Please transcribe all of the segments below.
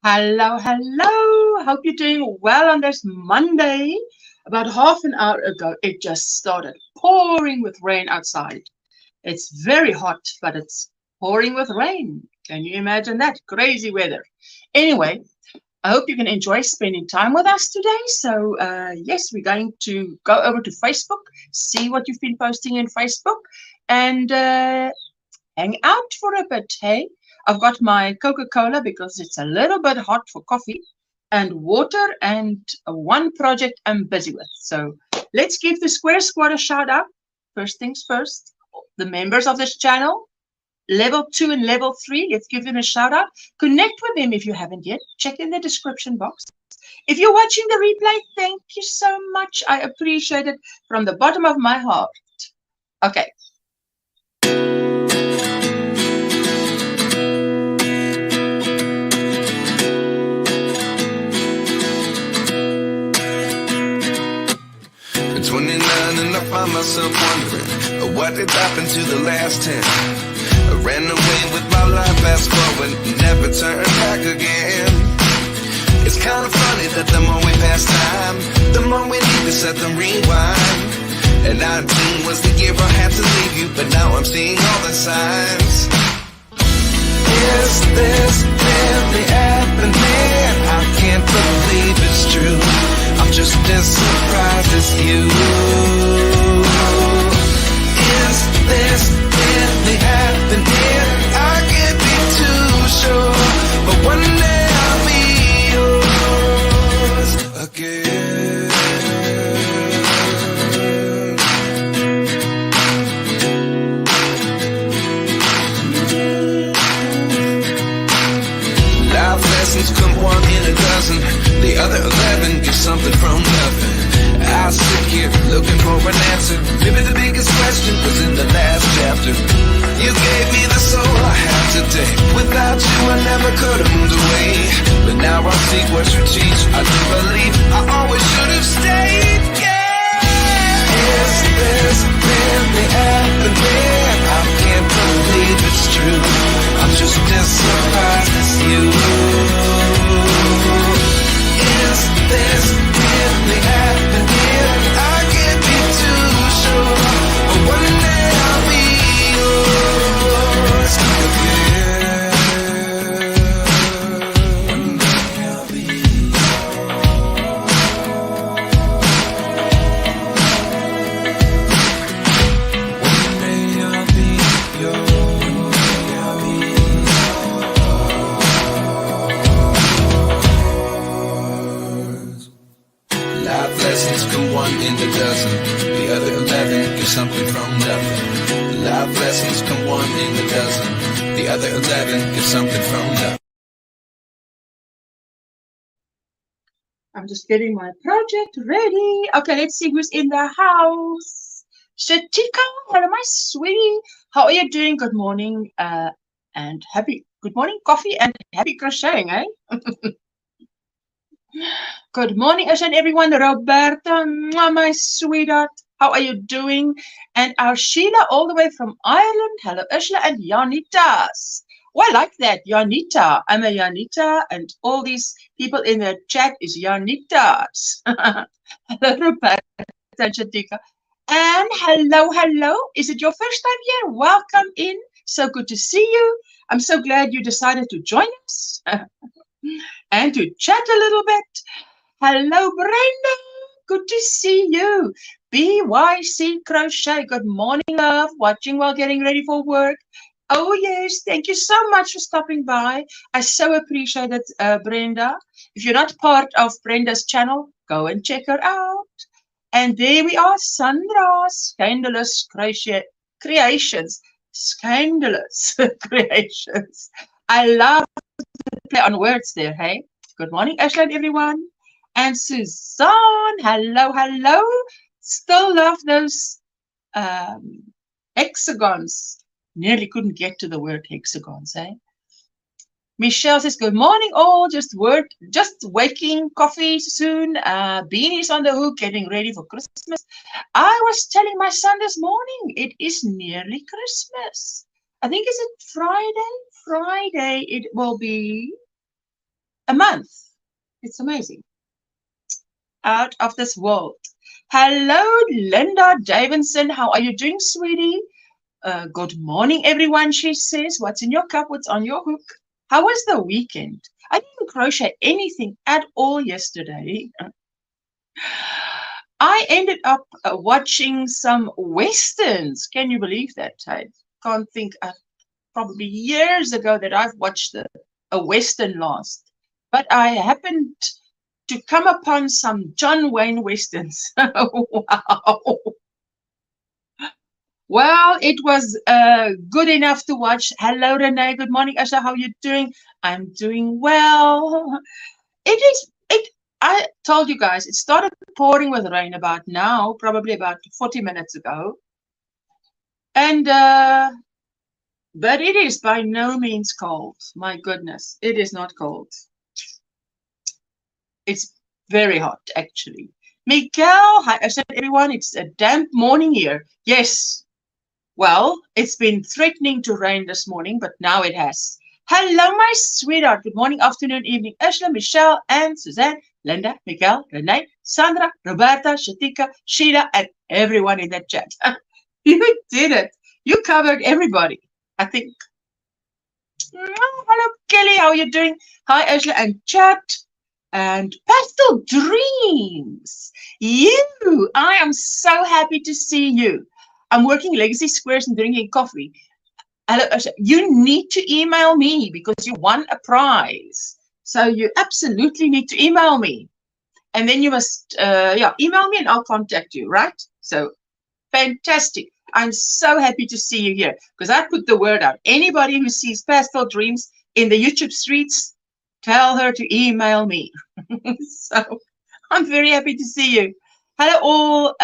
Hello, hello. Hope you're doing well on this Monday. About half an hour ago, it just started pouring with rain outside. It's very hot, but it's pouring with rain. Can you imagine that? Crazy weather. Anyway, I hope you can enjoy spending time with us today. So, yes, we're going to go over to Facebook, see what you've been posting in Facebook, and hang out for a bit, hey? I've got my Coca-Cola because it's a little bit hot for coffee, and water, and one project I'm busy with. So let's give the Square Squad a shout out. First things first, the members of this channel, level 2 and level 3, let's give them a shout out. Connect with them if you haven't yet. Check in the description box. If you're watching the replay, thank you so much. I appreciate it from the bottom of my heart. Okay. At 29 and I find myself wondering what did happen to the last 10. I ran away with my life, fast forward, never turn back again. It's kind of funny that the more we pass time, the more we need to set the rewind. And 19 was the year I had to leave you, but now I'm seeing all the signs. Is this really happening? I can't believe it's true. I'm just as surprised as you. Is this really happening? I can't be too sure, but one day I'll be yours again. Life lessons come one in a dozen. The other 11 get something from nothing. I sit here looking for an answer. Maybe the biggest question was in the last chapter. You gave me the soul I have today. Without you I never could have moved away. But now I see what you teach. I do believe I always should have stayed. Yeah. Is this really happening? I can't believe it's true. I'm just as surprised as you. Is this really happening? I can't be too sure, but one day I'll be yours again. One day I'll be in a dozen. The other 11 get something from nothing. Life lessons come one in a dozen. The other 11 get something from nothing. I'm just getting my project ready. Okay, let's see who's in the house. Shatika, hello, my sweetie. How are you doing? Good morning, and good morning, coffee, and happy crocheting, eh? Good morning, Ursula, and everyone. Roberta, my sweetheart, how are you doing? And our Sheila, all the way from Ireland. Hello, Ursula, and Janitas. Well, I like that, Janita. I'm a Janita, and all these people in the chat is Janitas. Hello, Roberta and Shatika. And hello, hello. Is it your first time here? Welcome in. So good to see you. I'm so glad you decided to join us. And to chat a little bit. Hello, Brenda. Good to see you. BYC Crochet. Good morning, love. Watching while getting ready for work. Oh, yes. Thank you so much for stopping by. I so appreciate it, Brenda. If you're not part of Brenda's channel, go and check her out. And there we are, Sandra. Scandalous Crochet Creations. Scandalous Creations. I love play on words there, hey? Good morning, Ashland, everyone. And Suzanne, hello, hello. Still love those hexagons. Nearly couldn't get to the word hexagons, eh? Michelle says, good morning, all. Just waking, coffee soon. Beanie's on the hook, getting ready for Christmas. I was telling my son this morning, it is nearly Christmas. I think, is it Friday? Friday it will be. a month. It's amazing. Out of this world. Hello, Linda Davidson. How are you doing, sweetie? Good morning, everyone, she says. What's in your cup? What's on your hook? How was the weekend? I didn't crochet anything at all yesterday. I ended up watching some westerns. Can you believe that? I can't think of probably years ago that I've watched a western last. But I happened to come upon some John Wayne westerns. Wow. Well, it was good enough to watch. Hello, Renee. Good morning, Asha. How are you doing? I'm doing well. I told you guys, it started pouring with rain about now, probably about 40 minutes ago. And, but it is by no means cold. My goodness, it is not cold. It's very hot, actually. Miguel, hi, Asha, everyone. It's a damp morning here. Yes. Well, it's been threatening to rain this morning, but now it has. Hello, my sweetheart. Good morning, afternoon, evening. Ursula, Michelle, and Suzanne, Linda, Miguel, Renee, Sandra, Roberta, Shatika, Sheila, and everyone in that chat. You did it. You covered everybody, I think. Hello, Kelly. How are you doing? Hi, Ursula, and chat. And Pastel Dreams. I am so happy to see you. I'm working legacy squares and drinking coffee. You need to email me because you won a prize. So you absolutely need to email me. And then you must, email me and I'll contact you, right? So fantastic. I'm so happy to see you here because I put the word out. Anybody who sees Pastel Dreams in the YouTube streets, tell her to email me. So I'm very happy to see you. Hello all,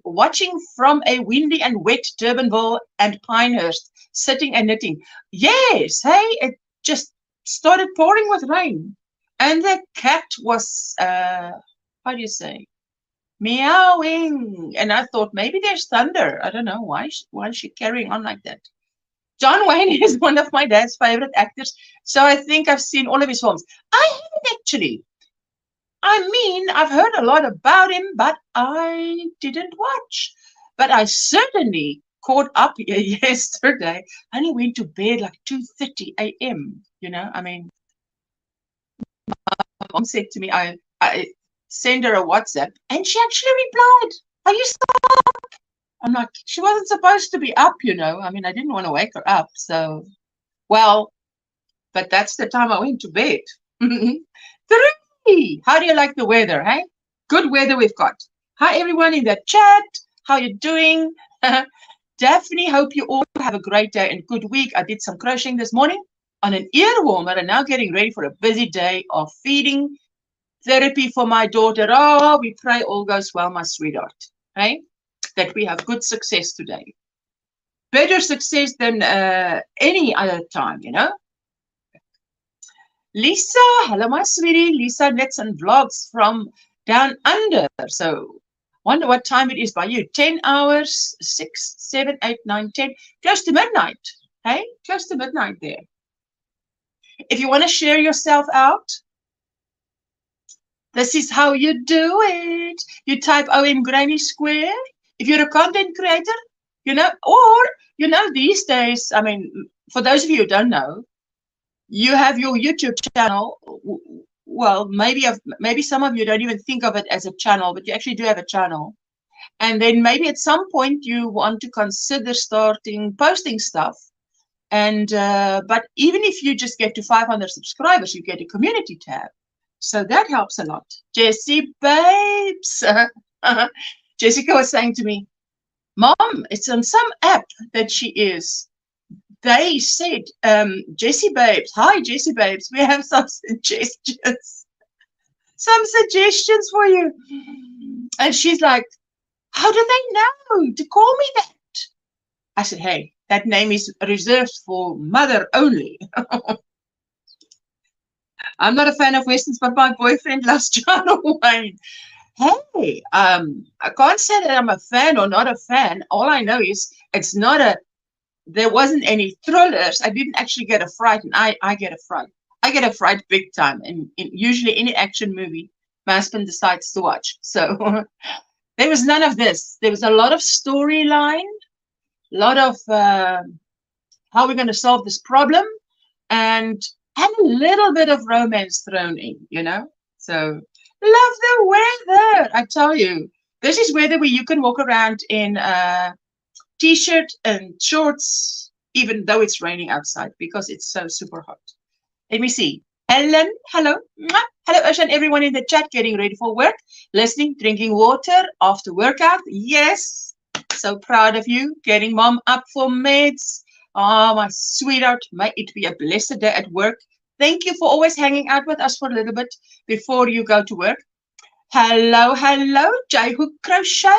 watching from a windy and wet Durbanville and Pinehurst, sitting and knitting. Yes, hey, it just started pouring with rain. And the cat was, how do you say, meowing. And I thought maybe there's thunder. I don't know, why is she carrying on like that? John Wayne is one of my dad's favorite actors, so I think I've seen all of his films. I haven't actually. I mean, I've heard a lot about him, but I didn't watch. But I certainly caught up yesterday. I only went to bed like 2:30 a.m., you know. I mean, my mom said to me, I sent her a WhatsApp, and she actually replied, are you still up? I'm like, she wasn't supposed to be up, you know. I mean, I didn't want to wake her up, so, well, but that's the time I went to bed. 3. How do you like the weather, hey? Good weather we've got. Hi, everyone in the chat. How you doing? Daphne, hope you all have a great day and good week. I did some crocheting this morning on an ear warmer and now getting ready for a busy day of feeding therapy for my daughter. Oh, we pray all goes well, my sweetheart, hey? That we have good success today. Better success than any other time, you know? Lisa, hello, my sweetie. Lisa knits and vlogs from down under. So, wonder what time it is by you. 10 hours, 6, 7, 8, 9, 10. Close to midnight. Hey, close to midnight there. If you want to share yourself out, this is how you do it. You type OMGrannySquare. If you're a content creator, you know, or, you know, these days, I mean, for those of you who don't know, you have your YouTube channel. Well, maybe some of you don't even think of it as a channel, but you actually do have a channel. And then maybe at some point you want to consider starting posting stuff. And but even if you just get to 500 subscribers, you get a community tab. So that helps a lot. Jessie Babes. Jessica was saying to me, Mom, it's on some app that she is. They said, Jessie Babes, hi Jessie Babes, we have some suggestions. Some suggestions for you. And she's like, how do they know to call me that? I said, hey, that name is reserved for mother only. I'm not a fan of Westerns, but my boyfriend loves John Wayne. Hey, I can't say that I'm a fan or not a fan. All I know is it's not a, there wasn't any thrillers. I didn't actually get a fright, and I get a fright. I get a fright big time. In usually any action movie my husband decides to watch. So there was none of this. There was a lot of storyline, a lot of how we're going to solve this problem, and a little bit of romance thrown in, you know. So love the weather. I tell you, this is weather where you can walk around in a t-shirt and shorts, even though it's raining outside, because it's so super hot. Let me see. Helen, hello. Mwah. Hello, Usha, and everyone in the chat getting ready for work, listening, drinking water after workout. Yes, so proud of you. Getting mom up for meds. Oh, my sweetheart, may it be a blessed day at work. Thank you for always hanging out with us for a little bit before you go to work. Hello, hello, J Hook Crochet.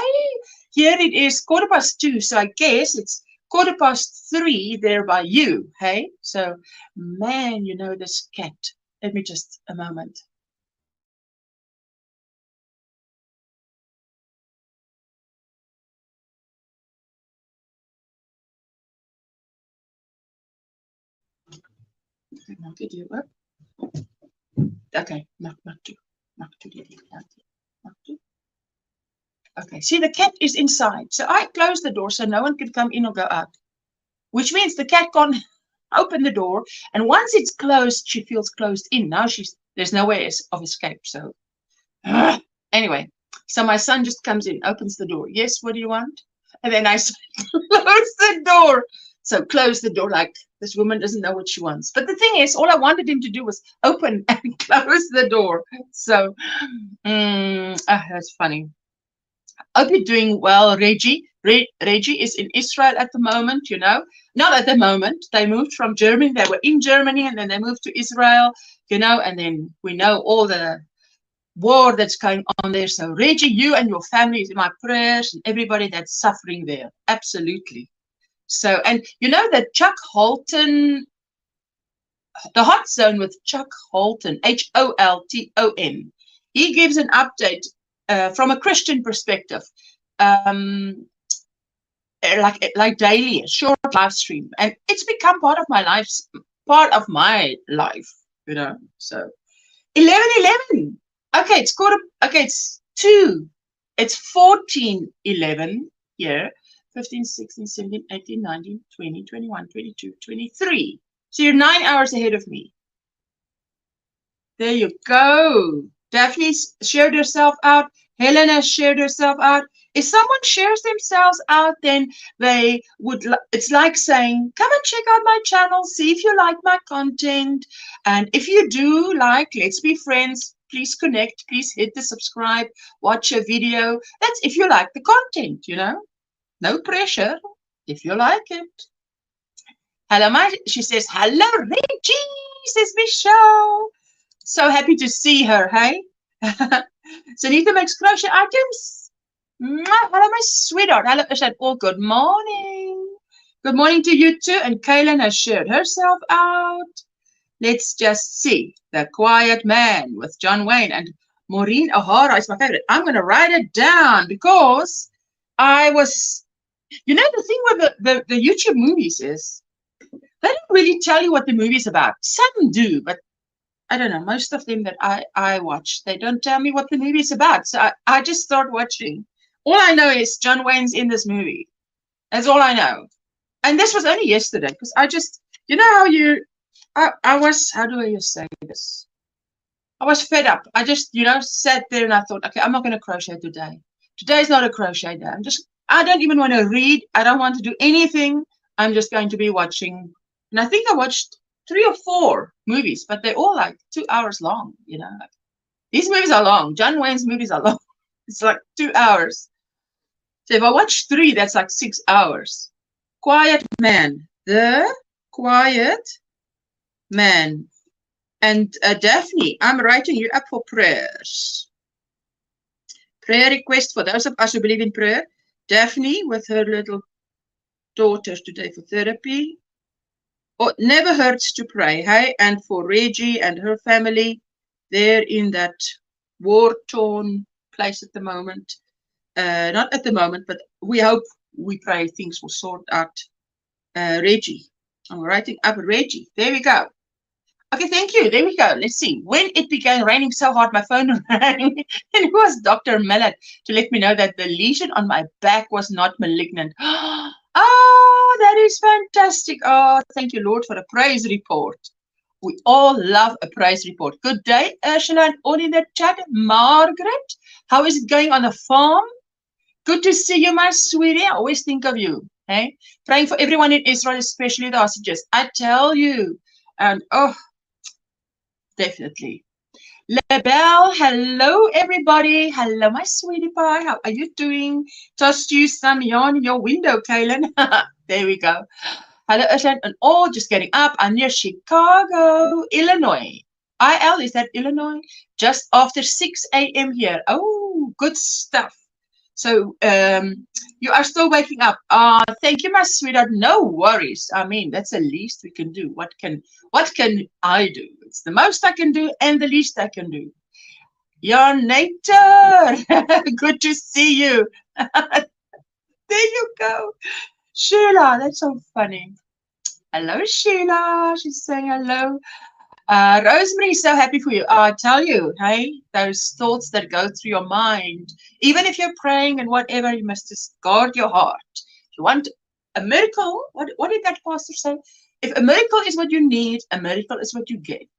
Here it is 2:15, so I guess it's 3:15 there by you, hey? So, man, you know this cat. Let me just a moment. Okay, not to. Okay, see, the cat is inside. So I closed the door so no one could come in or go out, which means the cat can't open the door. And once it's closed, she feels closed in. Now there's no way of escape. So anyway, so my son just comes in, opens the door. Yes, what do you want? And then I close the door. So close the door like this woman doesn't know what she wants. But the thing is, all I wanted him to do was open and close the door. So that's funny. Hope you're doing well, Reggie. Reggie is in Israel at the moment, you know. Not at the moment. They moved from Germany. They were in Germany and then they moved to Israel, you know, and then we know all the war that's going on there. So, Reggie, you and your family is in my prayers and everybody that's suffering there. Absolutely. So, and you know that Chuck Holton, the Hot Zone with Chuck Holton, Holton, he gives an update from a Christian perspective, like daily, a short live stream, and it's become part of my life, you know. So 11:11. Okay, it's 2. It's 14:11 here. 15, 16, 17, 18, 19, 20, 21, 22, 23. So you're 9 hours ahead of me. There you go. Daphne shared herself out. Helena shared herself out. If someone shares themselves out, then they would, it's like saying, come and check out my channel, see if you like my content. And if you do like, let's be friends, please connect, please hit the subscribe, watch a video. That's if you like the content, you know. No pressure, if you like it. Hello, she says, hello, Reggie, says Michelle. So happy to see her, hey? Sunita makes crochet items. Hello, my sweetheart. Hello, Ishad. Oh, good morning. Good morning to you too. And Kaylin has shared herself out. Let's just see. The Quiet Man with John Wayne and Maureen O'Hara is my favorite. I'm going to write it down because I was, you know, the thing with the YouTube movies is they don't really tell you what the movie's about. Some do, but I don't know, most of them that I watch, they don't tell me what the movie's about. So I just start watching. All I know is John Wayne's in this movie. That's all I know. And this was only yesterday because I just, you know how I was, how do I say this? I was fed up. I just, you know, sat there and I thought, okay, I'm not going to crochet today. Today's not a crochet day. I don't even want to read. I don't want to do anything. I'm just going to be watching. And I think I watched 3 or 4 movies, but they're all like 2 hours long, you know. These movies are long. John Wayne's movies are long. It's like 2 hours. So if I watch 3, that's like 6 hours. Quiet Man. The Quiet Man. And Daphne, I'm writing you up for prayers. Prayer request for those of us who believe in prayer. Daphne with her little daughters today for therapy. Oh, never hurts to pray, hey? And for Reggie and her family, they're in that war-torn place at the moment. Not at the moment, but we hope, we pray things will sort out. Reggie. I'm writing up Reggie. There we go. Okay, thank you. There we go. Let's see. When it began raining so hard, my phone rang, and it was Dr. Millet to let me know that the lesion on my back was not malignant. Oh, that is fantastic. Oh, thank you, Lord, for a praise report. We all love a praise report. Good day, Ursula, and all in the chat. Margaret, how is it going on the farm? Good to see you, my sweetie. I always think of you. Hey, praying for everyone in Israel, especially the hostages. I tell you. And oh, definitely. Lebel, hello everybody. Hello, my sweetie pie. How are you doing? Tossed you some yarn in your window, Kaylin. There we go. Hello, Ursula, and all just getting up. I'm near Chicago, Illinois. IL, is that Illinois? Just after 6 a.m. here. Oh, good stuff. So you are still waking up. Thank you, my sweetheart. No worries. I mean, that's the least we can do. What can I do? It's the most I can do and the least I can do. Janator, good to see you. There you go. Sheila, that's so funny. Hello, Sheila. She's saying hello. Rosemary, so happy for you. I tell you, hey, those thoughts that go through your mind, even if you're praying and whatever, you must just guard your heart. If you want a miracle, what did that pastor say? If a miracle is what you need, a miracle is what you get.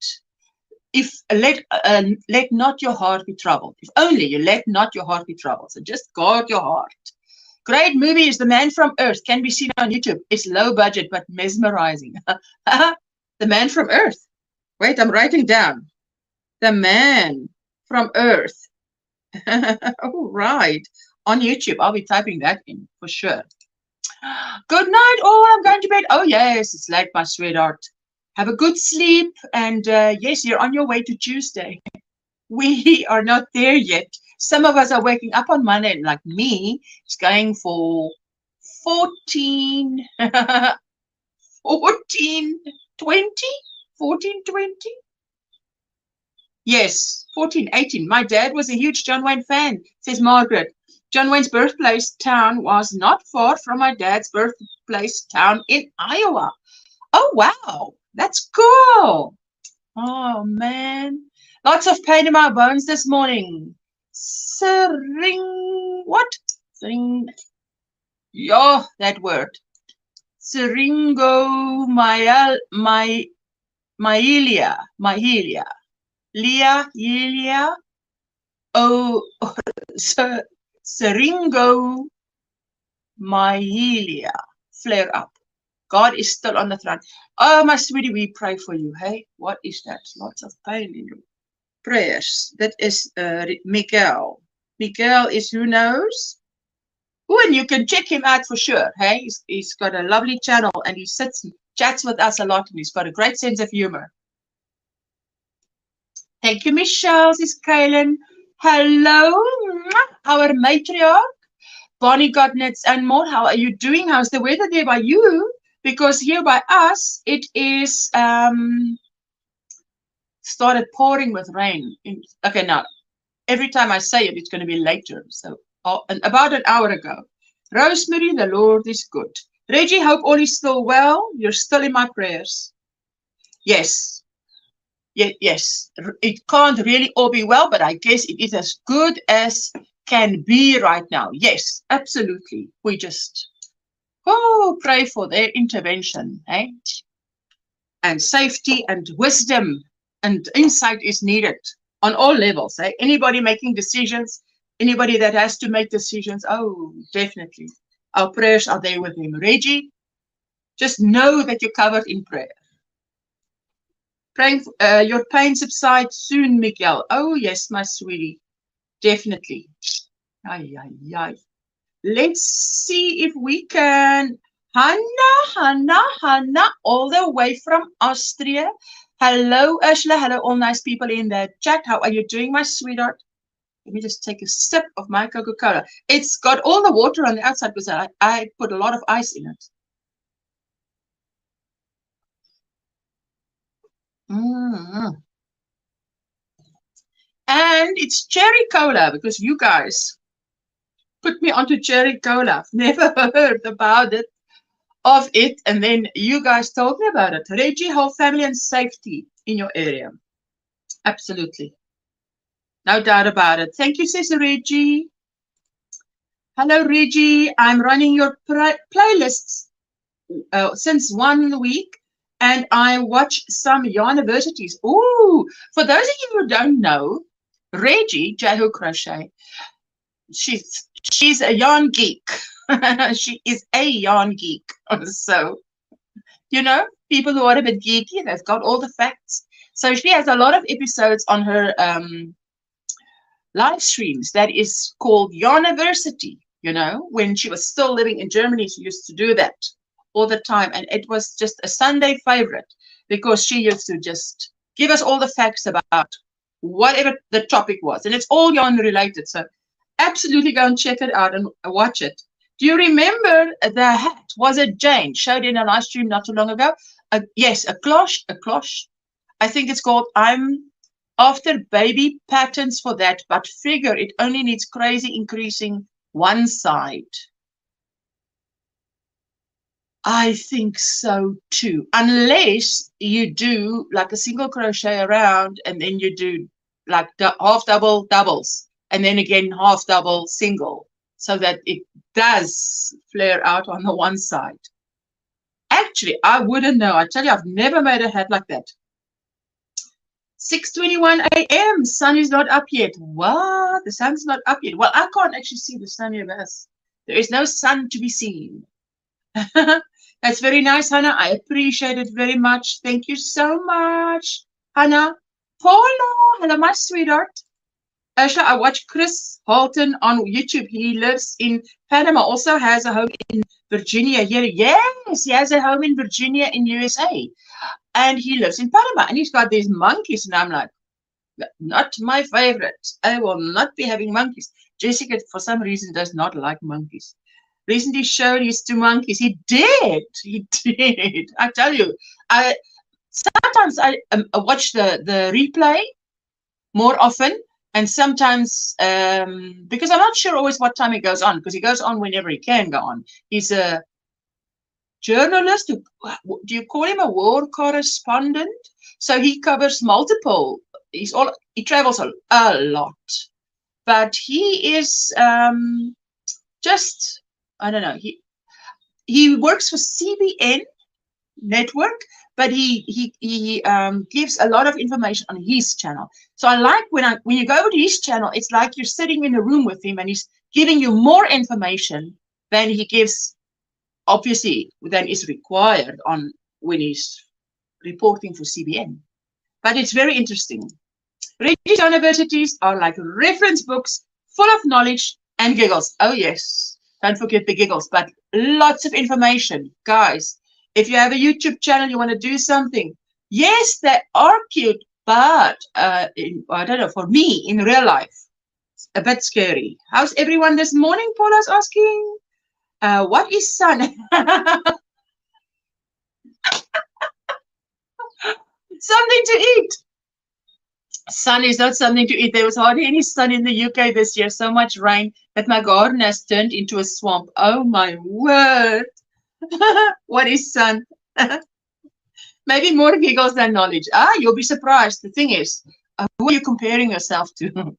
If let not your heart be troubled. If only you let not your heart be troubled. So just guard your heart. Great movie is The Man from Earth. Can be seen on YouTube. It's low budget but mesmerizing. The Man from Earth. Wait, I'm writing down. The Man from Earth. All right. On YouTube. I'll be typing that in for sure. Good night, all. I'm going to bed. Oh, yes. It's late, my sweetheart. Have a good sleep. And yes, you're on your way to Tuesday. We are not there yet. Some of us are waking up on Monday, like me. It's going for 14, 14, 20? 14, 20? Yes, 14, 18. My dad was a huge John Wayne fan, says Margaret. John Wayne's birthplace town was not far from my dad's birthplace town in Iowa. Oh, wow. That's cool. Oh, man. Lots of pain in my bones this morning. What? Yeah, that word. Syringomyelia. Leah. Oh, syringomyelia. Flare up. God is still on the throne. Oh, my sweetie, we pray for you. Hey, what is that? Lots of pain in you. Prayers. That is Miguel. Miguel is who knows? Oh, and you can check him out for sure. Hey, he's got a lovely channel and he sits and chats with us a lot and he's got a great sense of humor. Thank you, Michelle, says Kaylin. Hello, our matriarch, Bonnie Godnets and more. How are you doing? How's the weather there by you? Because here by us, it is started pouring with rain. Okay, now, every time I say it, it's going to be later. So, about an hour ago. Rosemary, the Lord is good. Reggie, hope all is still well. You're still in my prayers. Yes. Yes. It can't really all be well, but I guess it is as good as can be right now. Yes, absolutely. We just pray for their intervention, eh? And safety and wisdom and insight is needed on all levels. Eh? Anybody making decisions, anybody that has to make decisions, oh, definitely. Our prayers are there with him. Reggie, just know that you're covered in prayer. Praying your pain subsides soon, Miguel. Oh, yes, my sweetie. Definitely. Ay, ay, ay. Let's see if we can. Hannah, all the way from Austria. Hello, Ursula. Hello, all nice people in the chat. How are you doing, my sweetheart? Let me just take a sip of my Coca-Cola. It's got all the water on the outside because I put a lot of ice in it. And it's cherry cola because you guys put me onto cherry cola. I've never heard about it, and then you guys told me about it. Reggie, whole family and safety in your area. Absolutely. No doubt about it. Thank you, Sister Reggie. Hello, Reggie. I'm running your playlists since 1 week, and I watch some universities. Ooh, for those of you who don't know, Reggie, Jehu Crochet, she's a yarn geek. She is a yarn geek. So, you know, people who are a bit geeky, they've got all the facts. So she has a lot of episodes on her live streams that is called University. You know, when she was still living in Germany, she used to do that all the time. And it was just a Sunday favorite because she used to just give us all the facts about whatever the topic was. And it's all yarn related. So absolutely go and check it out and watch it. Do you remember the hat? Was it Jane? Showed in a live stream not too long ago. Yes, a cloche. I think it's called I'm after baby patterns for that, but figure it only needs crazy increasing one side. I think so too, unless you do like a single crochet around and then you do like half double doubles and then again half double single so that it does flare out on the one side. Actually, I wouldn't know. I tell you, I've never made a hat like that. 6:21 a.m. Sun is not up yet. What? The sun's not up yet. Well, I can't actually see the sun here, but there is no sun to be seen. That's very nice, Hannah. I appreciate it very much. Thank you so much, Hannah. Paula, hello, my sweetheart. Ursula, I watch Chris Halton on YouTube. He lives in Panama, also has a home in Virginia here. Yes, he has a home in Virginia in USA. And he lives in Panama, and he's got these monkeys, and I'm like, not my favorite. I will not be having monkeys. Jessica, for some reason, does not like monkeys. Recently showed his 2 monkeys. He did. I tell you, sometimes I watch the replay more often, and sometimes because I'm not sure always what time he goes on, because he goes on whenever he can go on. He's a journalist. Do you call him a war correspondent? So he covers multiple. He travels a lot, but he is just, I don't know. He works for CBN network, but he gives a lot of information on his channel. So I like when you go over to his channel, it's like you're sitting in a room with him, and he's giving you more information than he gives, obviously, than is required on when he's reporting for CBN. But it's very interesting. Reggie's universities are like reference books full of knowledge and giggles. Oh yes, don't forget the giggles, but lots of information. Guys, if you have a YouTube channel, you want to do something. Yes, they are cute, but I don't know, for me in real life, it's a bit scary. How's everyone this morning? Paula's asking. What is sun? Something to eat. Sun is not something to eat. There was hardly any sun in the UK this year. So much rain that my garden has turned into a swamp. Oh my word. What is sun? Maybe more giggles than knowledge. You'll be surprised. The thing is, who are you comparing yourself to?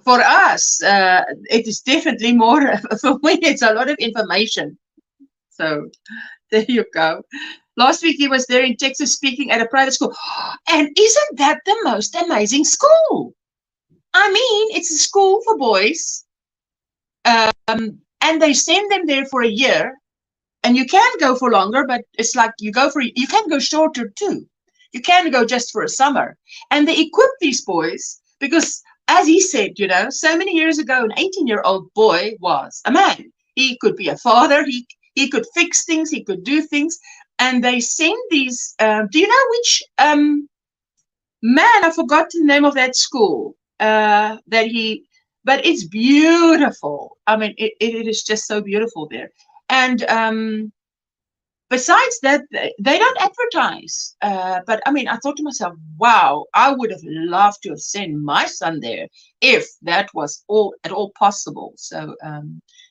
For us, it is definitely more, for me, it's a lot of information. So there you go. Last week he was there in Texas speaking at a private school. And isn't that the most amazing school? I mean, it's a school for boys. And they send them there for a year. And you can go for longer, but it's like you can go shorter too. You can go just for a summer. And they equip these boys because, as he said, you know, so many years ago, an 18-year-old boy was a man. He could be a father. He could fix things. He could do things. And they send these, do you know which, man, I forgot the name of that school, but it's beautiful. I mean, it is just so beautiful there. And besides that, they don't advertise. But I mean, I thought to myself, wow, I would have loved to have sent my son there if that was at all possible. So,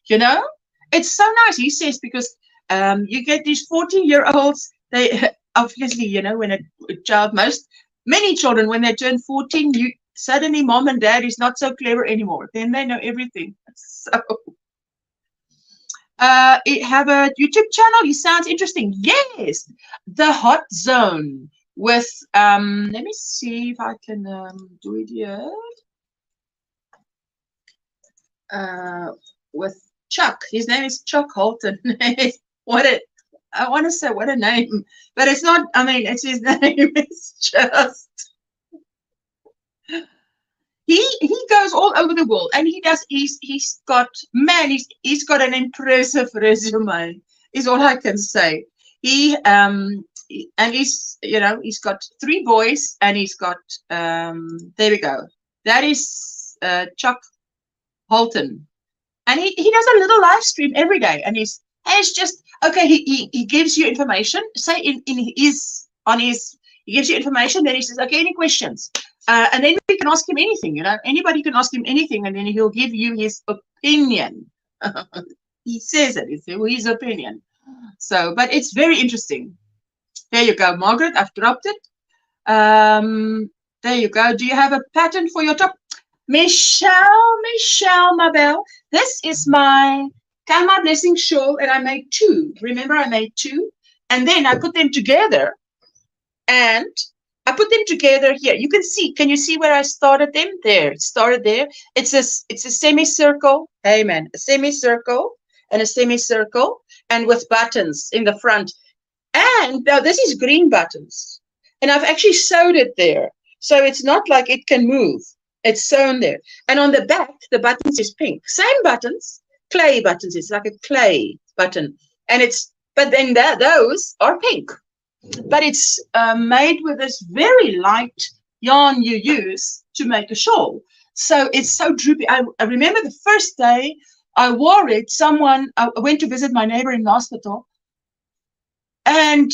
you know, it's so nice, he says, because you get these 14-year-olds, obviously, you know, when a child, many children, when they turn 14, suddenly mom and dad is not so clever anymore. Then they know everything. So, have a YouTube channel. He sounds interesting. Yes, the Hot Zone with let me see if I can do it here. With Chuck. His name is Chuck Holton. I want to say what a name, but it's not. I mean, it's his name. It's just he goes all over the world, and he's got an impressive resume. Is all I can say. And he's, you know, he's got 3 boys, and he's got there we go. That is Chuck Holton, and he does a little live stream every day, and it's just okay. He gives you information. Say he gives you information. Then he says, okay, any questions? And then we can ask him anything. You know, anybody can ask him anything, and then he'll give you his opinion. He says it. It's his opinion. So, but it's very interesting. There you go, Margaret. I've dropped it. There you go. Do you have a pattern for your top? Michelle, my belle. This is my Count My Blessing shawl, and I made 2. Remember, I made 2, and then I put them together, and I put them together here. You can see. Can you see where I started them? There. It started there. It's a semicircle. Amen. A semicircle and a semicircle, and with buttons in the front. And now this is green buttons, and I've actually sewed it there, so it's not like it can move. It's sewn there. And on the back, the buttons is pink. Same buttons, clay buttons. It's like a clay button. And but then those are pink. But it's made with this very light yarn you use to make a shawl. So it's so droopy. I remember the first day I wore it, I went to visit my neighbor in the hospital. And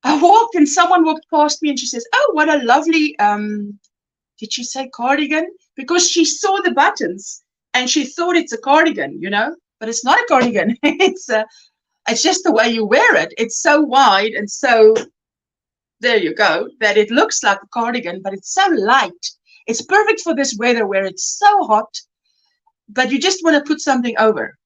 I walked, and someone walked past me, and she says, oh, what a lovely... did she say cardigan? Because she saw the buttons and she thought it's a cardigan, you know, but it's not a cardigan. It's just the way you wear it. It's so wide and so, there you go, that it looks like a cardigan, but it's so light. It's perfect for this weather where it's so hot, but you just want to put something over.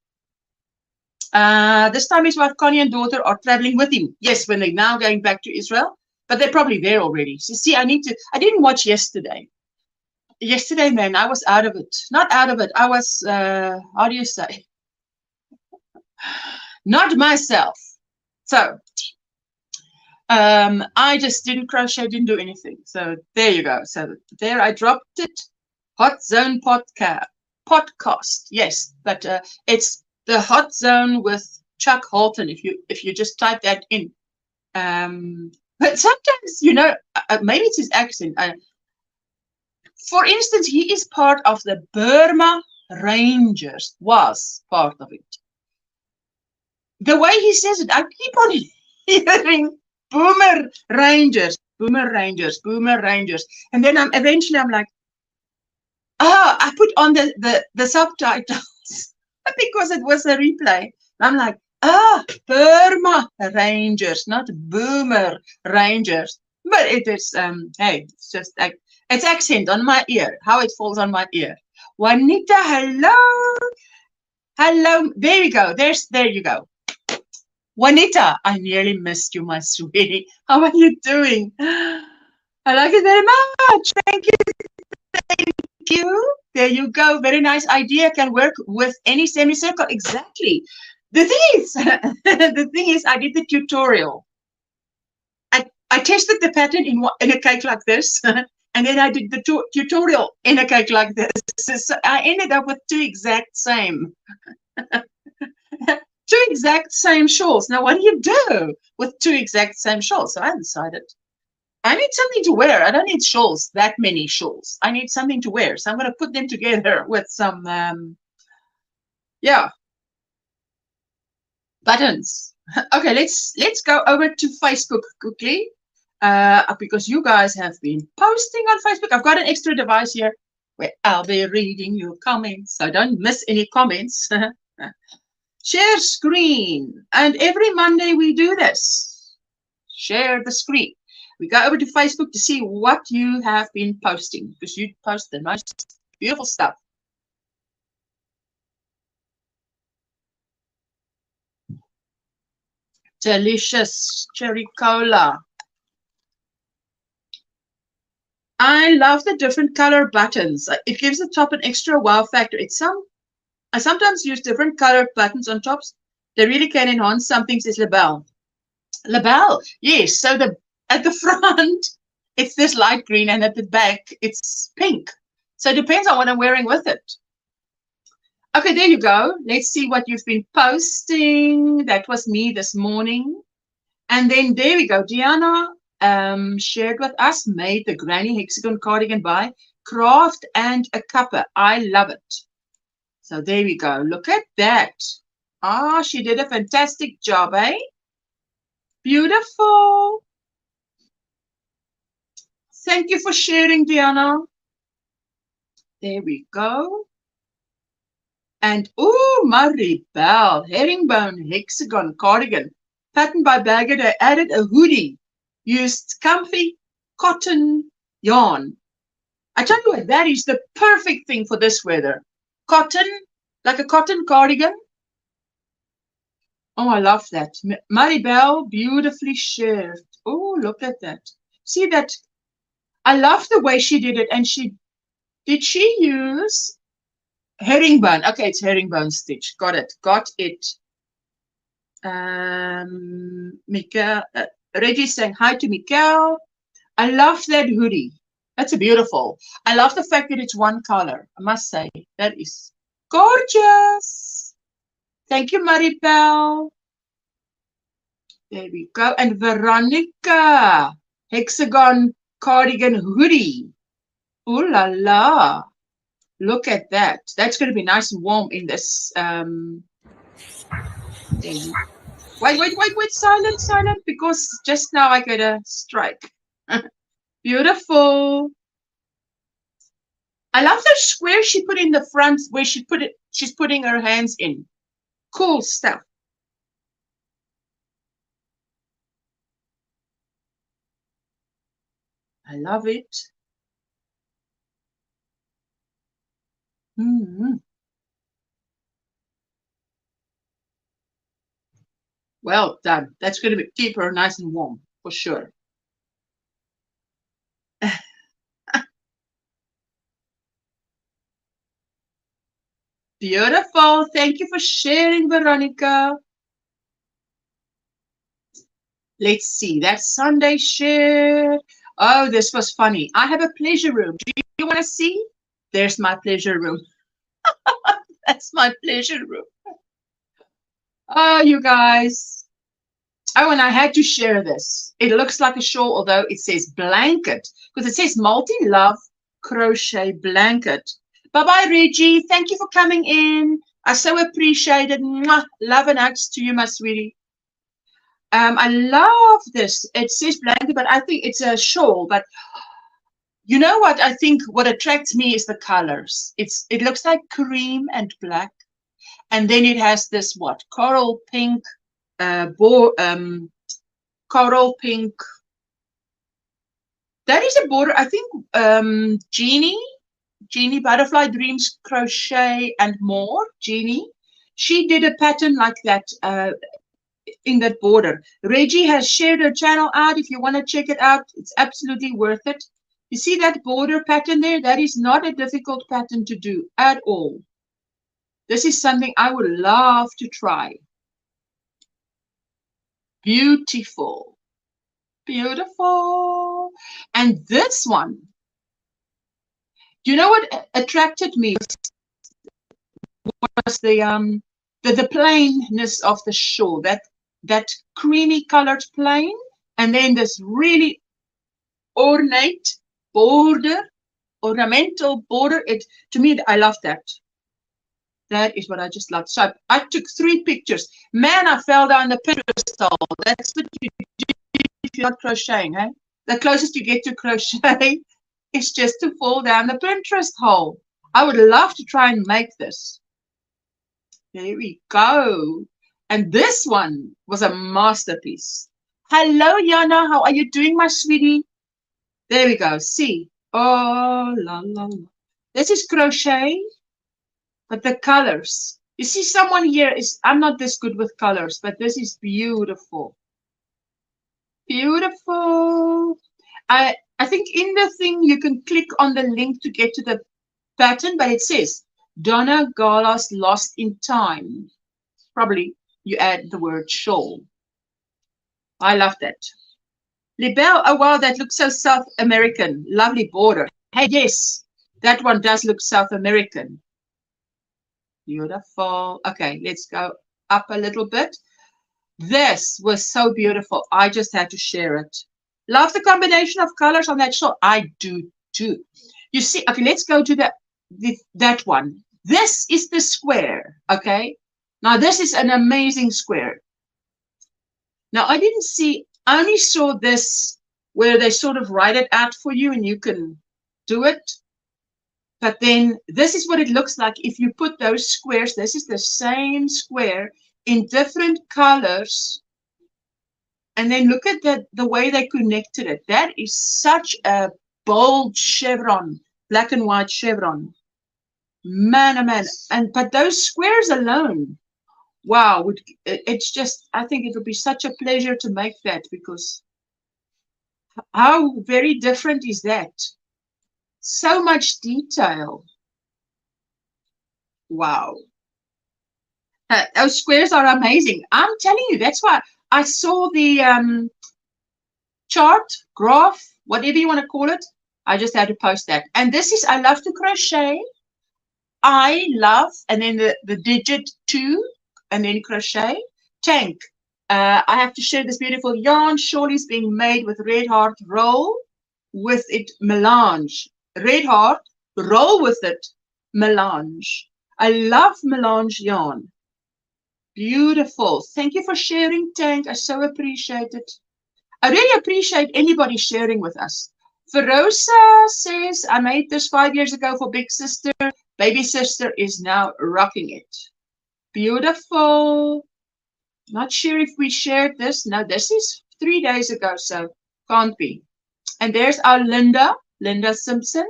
This time his wife Connie and daughter are traveling with him. Yes, when they're now going back to Israel, but they're probably there already. So see, I didn't watch yesterday. Yesterday, man, I was out of it. Not out of it. I was, how do you say? Not myself. So, I just didn't crochet, didn't do anything. So there you go. So there I dropped it. Hot Zone podcast. Yes, but it's the Hot Zone with Chuck Holton. If you just type that in. But sometimes, you know, maybe it's his accent. For instance, he is part of the Burma Rangers, was part of it. The way he says it, I keep on hearing Boomer Rangers. And then eventually I'm like, I put on the subtitles because it was a replay. I'm like, Burma Rangers, not Boomer Rangers. But it is, hey, it's just like, it's accent on my ear, how it falls on my ear. Juanita, hello. Hello. There you go. There you go. Juanita, I nearly missed you, my sweetie. How are you doing? I like it very much. Thank you. There you go. Very nice idea. Can work with any semicircle. Exactly. The thing is, I did the tutorial. I tested the pattern in a cake like this. And then I did the tutorial in a cake like this. So I ended up with 2 exact same shawls. Now, what do you do with 2 exact same shawls? So I decided I need something to wear. I don't need shawls, that many shawls. I need something to wear. So I'm going to put them together with some, buttons. Okay, let's go over to Facebook quickly. Because you guys have been posting on Facebook. I've got an extra device here where I'll be reading your comments, so don't miss any comments. Share screen, and every Monday we do this. share the screen. We go over to Facebook to see what you have been posting, because you post the most beautiful stuff. Delicious cherry cola. I love the different color buttons. It gives the top an extra wow factor. I sometimes use different colored buttons on tops. They really can enhance something, says LaBelle. LaBelle, yes. So at the front, it's this light green, and at the back, it's pink. So it depends on what I'm wearing with it. Okay, there you go. Let's see what you've been posting. That was me this morning. And then there we go. Diana shared with us, made the granny hexagon cardigan by Craft and a Cuppa. I love it. So there we go. Look at that. Ah, she did a fantastic job, eh? Beautiful. Thank you for sharing, Diana. There we go. And, oh, Maribel, herringbone hexagon cardigan, patterned by Bagger. They added a hoodie, used comfy cotton yarn. I tell you what, that is the perfect thing for this weather. Cotton, like a cotton cardigan. Oh, I love that. Maribel, beautifully shared. Oh, look at that. See that? I love the way she did it. And did she use herringbone? Okay, it's herringbone stitch. Got it. Got it. Mikael, Reggie's saying hi to Mikael. I love that hoodie. That's a beautiful. I love the fact that it's one color. I must say, that is gorgeous. Thank you, Maribel. There we go. And Veronica, hexagon cardigan hoodie. Ooh la la. Look at that. That's going to be nice and warm in this. Wait. Silent. Because just now I got a strike. Beautiful. I love the square she put in the front where she's putting her hands in. Cool stuff. I love it. Well done. That's going to keep her nice and warm, for sure. Beautiful. Thank you for sharing, Veronica. Let's see. That's Sunday share. Oh, this was funny. I have a pleasure room. Do you want to see? There's my pleasure room. That's my pleasure room. Oh, you guys. Oh, and I had to share this. It looks like a shawl, although it says blanket, because it says multi-love crochet blanket. Bye-bye, Reggie. Thank you for coming in. I so appreciate it. Mwah. Love and hugs to you, my sweetie. I love this. It says blanket, but I think it's a shawl. But you know what? I think what attracts me is the colors. It looks like cream and black. And then it has this, what? Coral pink, coral pink. That is a border. I think Jeannie Butterfly Dreams Crochet and More, Jeannie. She did a pattern like that in that border. Reggie has shared her channel out. If you want to check it out, it's absolutely worth it. You see that border pattern there? That is not a difficult pattern to do at all. This is something I would love to try. Beautiful. Beautiful. And this one, do you know what attracted me was the plainness of the shawl, that creamy colored plain, and then this really ornate border, ornamental border. To me, I love that. That is what I just love. So I took 3 pictures. Man, I fell down the Pinterest hole. That's what you do if you're not crocheting, hey? The closest you get to crochet is just to fall down the Pinterest hole. I would love to try and make this. There we go. And this one was a masterpiece. Hello, Yana. How are you doing, my sweetie? There we go. See. Oh, la, la, la. This is crochet, but the colors. You see, someone here is, I'm not this good with colors, but this is beautiful. Beautiful. I think in the thing you can click on the link to get to the pattern, but it says Donna Gala's Lost in Time. Probably you add the word shawl. I love that. Libelle, oh wow, that looks so South American. Lovely border. Hey, yes, that one does look South American. Beautiful. Okay, let's go up a little bit. This was so beautiful. I just had to share it. Love the combination of colors on that shawl. I do too. You see, okay, let's go to that one. This is the square, okay? Now, this is an amazing square. Now, I didn't see, I only saw this where they sort of write it out for you and you can do it. But then this is what it looks like if you put those squares. This is the same square in different colors. And then look at the way they connected it. That is such a bold chevron, black and white chevron. Man, oh man. But those squares alone, wow, it's just, I think it would be such a pleasure to make that, because how very different is that? So much detail. Wow. Those squares are amazing. I'm telling you, that's why I saw the chart, graph, whatever you want to call it. I just had to post that. And this is, I love to crochet. I love, and then the digit 2, and then crochet. Tank. I have to share this beautiful yarn. Shawl is being made with red heart roll with it melange. Red heart, roll with it, melange. I love melange yarn. Beautiful. Thank you for sharing, Tank. I so appreciate it. I really appreciate anybody sharing with us. Ferosa says, I made this 5 years ago for big sister. Baby sister is now rocking it. Beautiful. Not sure if we shared this. No, this is 3 days ago, so can't be. And there's our Linda Simpson.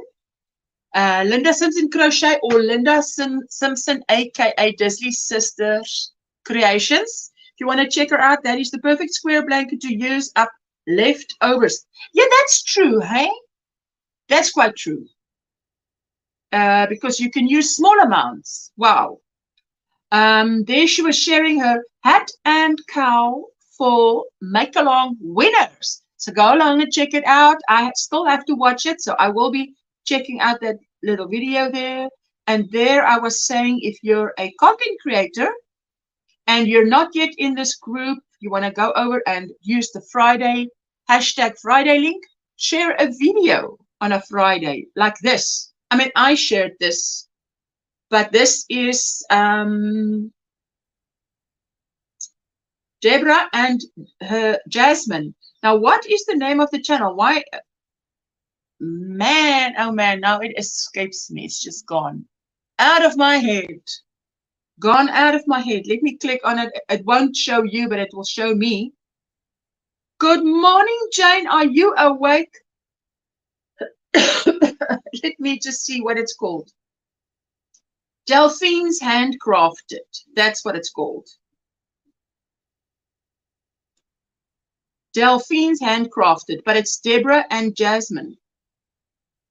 Linda Simpson Crochet, or Linda Simpson, aka Disley's Sisters Creations. If you want to check her out, that is the perfect square blanket to use up leftovers. Yeah, that's true, hey? That's quite true. Because you can use small amounts. Wow. There she was sharing her hat and cow for make-along winners. So go along and check it out. I still have to watch it, so I will be checking out that little video there. And there I was saying, if you're a content creator and you're not yet in this group, you want to go over and use the Friday, #Friday link, share a video on a Friday like this. I mean, I shared this, but this is Deborah and her Jasmine. Now, what is the name of the channel? Why? Man, oh man, now it escapes me. It's just gone out of my head. Gone out of my head. Let me click on it. It won't show you, but it will show me. Good morning, Jane. Are you awake? Let me just see what it's called. Delphine's Handcrafted. That's what it's called. Delphine's Handcrafted, but it's Deborah and Jasmine.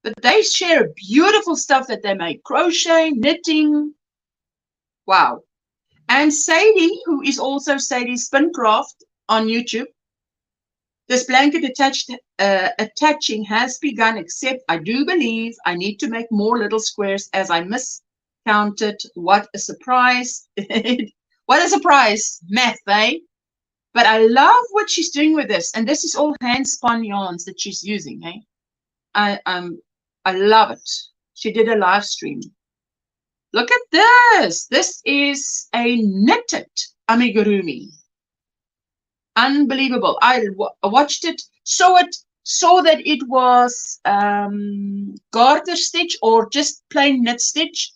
But they share beautiful stuff that they make. Crochet, knitting. Wow. And Sadie, who is also Sadie Spincraft on YouTube. This blanket attaching has begun, except I do believe I need to make more little squares as I miscounted. What a surprise. What a surprise. Math, eh? But I love what she's doing with this. And this is all hand-spun yarns that she's using, eh? I love it. She did a live stream. Look at this. This is a knitted amigurumi. Unbelievable. I watched it, saw that it was garter stitch or just plain knit stitch.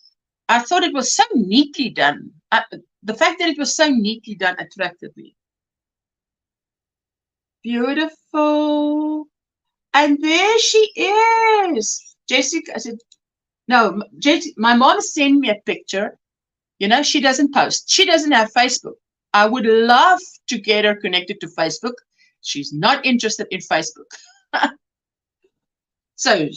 I thought it was so neatly done. The fact that it was so neatly done attracted me. Beautiful. And there she is. Jessica, I said, no, my mom sent me a picture. You know, she doesn't post. She doesn't have Facebook. I would love to get her connected to Facebook. She's not interested in Facebook. So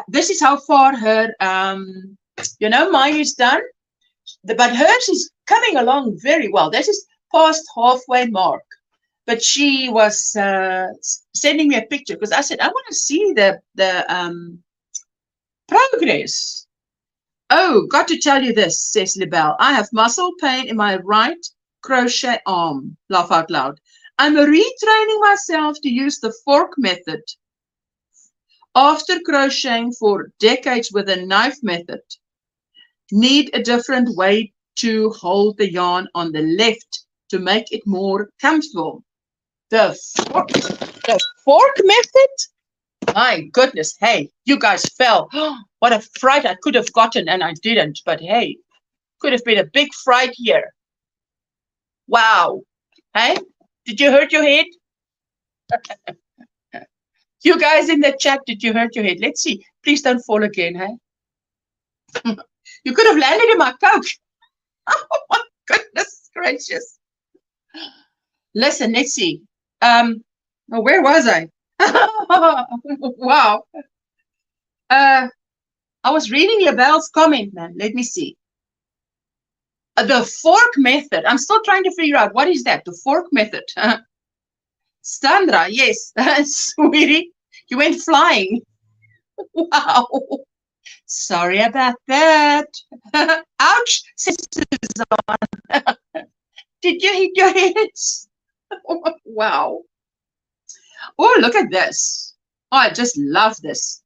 this is how far her, mine is done. But hers is coming along very well. This is past halfway mark. But she was sending me a picture because I said, I want to see the progress. Oh, got to tell you this, says Libelle. I have muscle pain in my right crochet arm. Laugh out loud. I'm retraining myself to use the fork method. After crocheting for decades with a knife method, need a different way to hold the yarn on the left to make it more comfortable. The fork method? My goodness, hey, you guys fell. What a fright I could have gotten and I didn't, but hey, could have been a big fright here. Wow. Hey, did you hurt your head? You guys in the chat, did you hurt your head? Let's see. Please don't fall again, hey? You could have landed in my couch. Oh my goodness gracious. Listen, let's see. Where was I? Wow. I was reading Libelle's comment, man. Let me see. The fork method. I'm still trying to figure out what is that. The fork method. Sandra, yes. Sweetie, you went flying. Wow. Sorry about that. Ouch, says Suzanne. Did you hit your head? Wow. Oh, look at this. Oh, I just love this.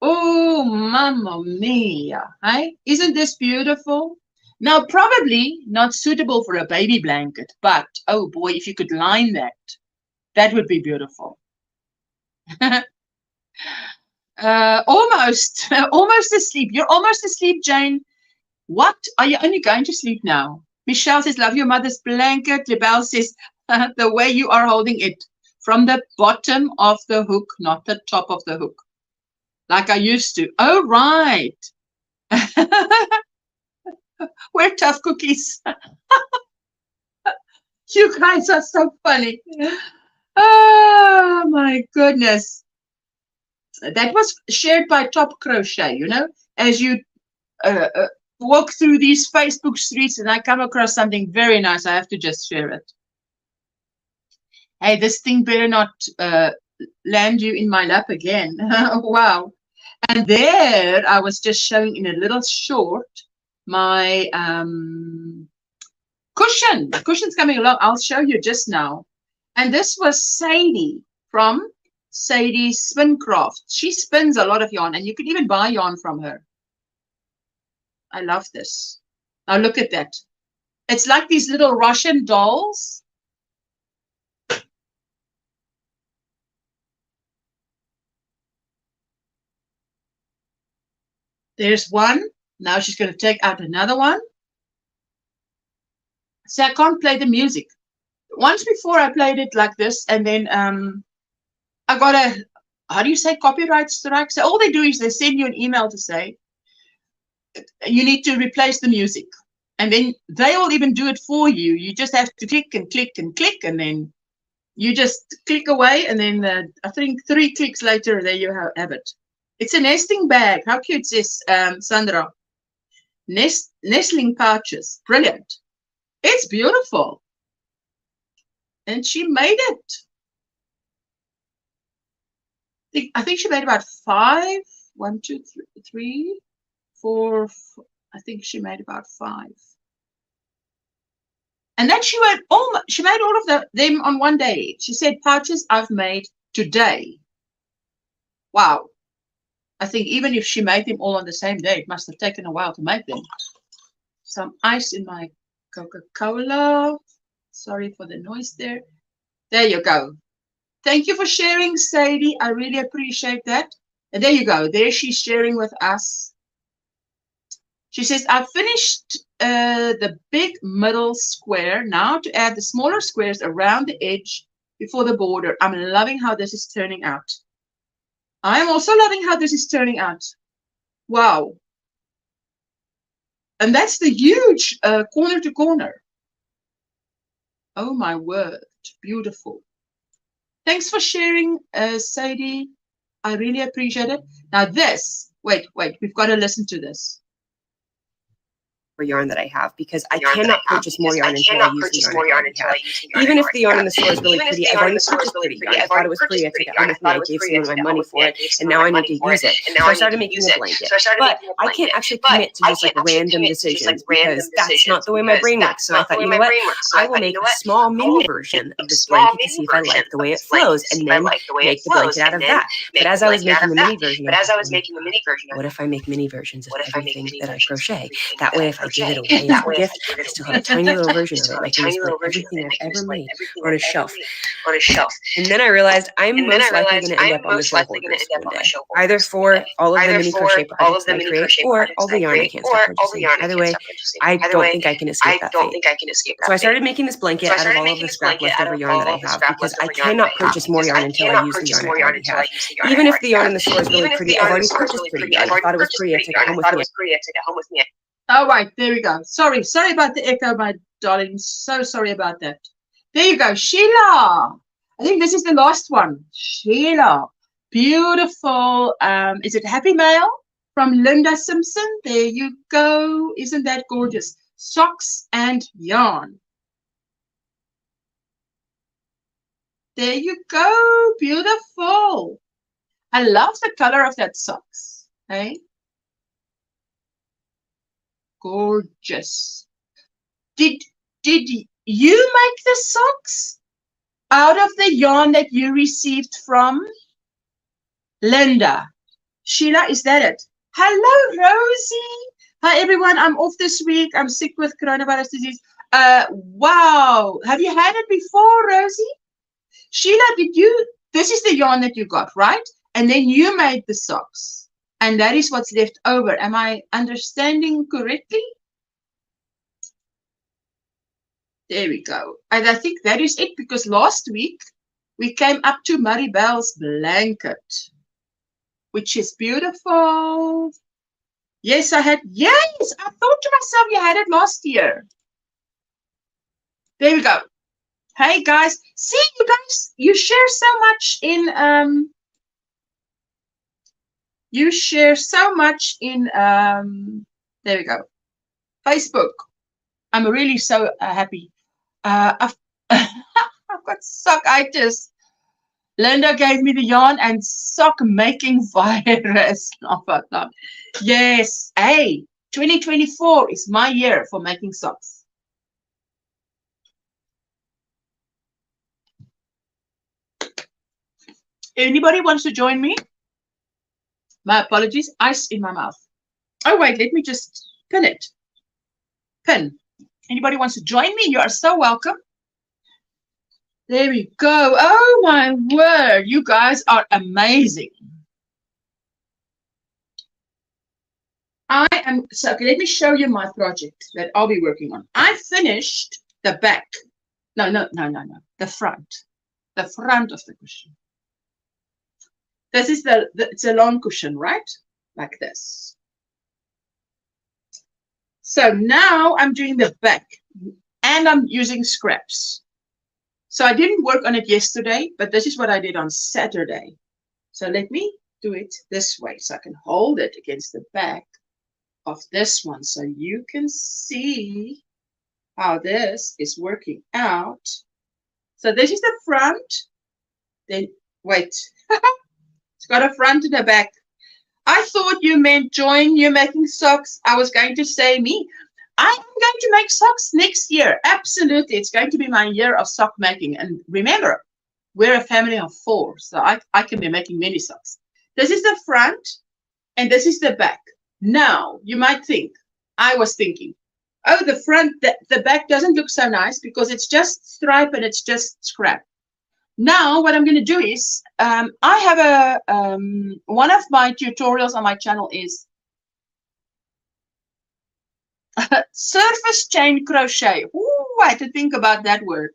Oh, mamma mia. Hey? Isn't this beautiful? Now, probably not suitable for a baby blanket, but, oh boy, if you could line that, that would be beautiful. Almost asleep. You're almost asleep, Jane. What? Are you only going to sleep now? Michelle says, love your mother's blanket. Libelle says, the way you are holding it from the bottom of the hook, not the top of the hook, like I used to. Oh, right. We're tough cookies. You guys are so funny. Oh, my goodness. That was shared by Top Crochet, you know, as you walk through these Facebook streets and I come across something very nice, I have to just share it. Hey, this thing better not land you in my lap again. Wow. And there I was just showing in a little short my cushion. The cushion's coming along. I'll show you just now. And this was Sadie from Sadie Spincraft. She spins a lot of yarn and you can even buy yarn from her. I love this. Now look at that. It's like these little Russian dolls. There's one. Now she's going to take out another one. So I can't play the music. Once before I played it like this, and then I got a, how do you say, copyright strike? So all they do is they send you an email to say, you need to replace the music. And then they will even do it for you. You just have to click and click and click, and then you just click away, and then I think 3 clicks later, there you have it. It's a nesting bag. How cute is this, Sandra? Nestling pouches. Brilliant. It's beautiful. And she made it. I think she made about 5. 1, 2, 3, 4. I think she made about 5. And then she made all of them on one day. She said, pouches I've made today. Wow. I think even if she made them all on the same day, it must have taken a while to make them. Some ice in my Coca-Cola. Sorry for the noise there. There you go. Thank you for sharing, Sadie. I really appreciate that. And there you go. There she's sharing with us. She says, I finished the big middle square. Now to add the smaller squares around the edge before the border. I'm loving how this is turning out. I am also loving how this is turning out. Wow. And that's the huge corner to corner. Oh my word. Beautiful. Thanks for sharing, Sadie. I really appreciate it. Now this, wait, we've got to listen to this. Yarn that I have, because I cannot purchase more yarn until I use the yarn I have. Even if the yarn in the store is really pretty, I've already purchased pretty yarn. I thought it was pretty. I took it home with me. I gave someone my money for it, and now I need to use it. So I started making a blanket. But I can't actually commit to just like random decisions, because that's not the way my brain works. So I thought, you know what? I will make a small mini version of this blanket to see if I like the way it flows, and then make the blanket out of that. But as I was making the mini version, what if I make mini versions of everything that I crochet? That way, if I give it away as a gift, I still have a tiny little version of it. I can just put everything I've ever made on a shelf. And then I realized I'm most likely going to end up on the show holders one day. Either for all of the mini crochet projects that I create, or all the yarn I can't stop purchasing. Either way, I don't think I can escape that fate. So I started making this blanket out of all of the scrap leftover yarn that I have, because I cannot purchase more yarn until I use the yarn I already have. Even if the yarn in the store is really pretty, I've already purchased pretty yarn. I thought it was pretty. I took it home with me. All right, there we go. Sorry about the echo, my darling. So sorry about that. There you go, Sheila. I think this is the last one. Sheila, beautiful. Is it Happy Mail from Linda Simpson? There you go. Isn't that gorgeous? Socks and yarn. There you go. Beautiful. I love the color of that socks. Hey. Gorgeous. Did you make the socks out of the yarn that you received from Linda? Sheila, is that it? Hello, Rosie. Hi, everyone. I'm off this week. I'm sick with coronavirus disease. Wow. Have you had it before, Rosie? Sheila, this is the yarn that you got, right? And then you made the socks. And that is what's left over. Am I understanding correctly? There we go. And I think that is it, because last week we came up to Maribel's blanket, which is beautiful. Yes, I thought to myself, you had it last year. There we go. Hey, guys. See, you guys, you share so much in... You share so much in, there we go, Facebook. I'm really so happy. I've got sockitis. Linda gave me the yarn and sock making virus. Yes, hey, 2024 is my year for making socks. Anybody wants to join me? My apologies, ice in my mouth. Oh, wait, let me just pin it. Pin. Anybody wants to join me? You are so welcome. There we go. Oh, my word. You guys are amazing. So okay, let me show you my project that I'll be working on. I finished the back. No. The front. The front of the cushion. This is it's a long cushion, right? Like this. So now I'm doing the back, and I'm using scraps. So I didn't work on it yesterday, but this is what I did on Saturday. So let me do it this way, so I can hold it against the back of this one, so you can see how this is working out. So this is the front. Then, wait. It's got a front and a back. I thought you meant join you making socks. I was going to say me. I'm going to make socks next year. Absolutely. It's going to be my year of sock making. And remember, we're a family of 4. So I can be making many socks. This is the front and this is the back. Now, you might think, I was thinking, oh, the front, the back doesn't look so nice because it's just stripe and it's just scrap. Now, what I'm going to do is, I have one of my tutorials on my channel is surface chain crochet. Ooh, I had to think about that word.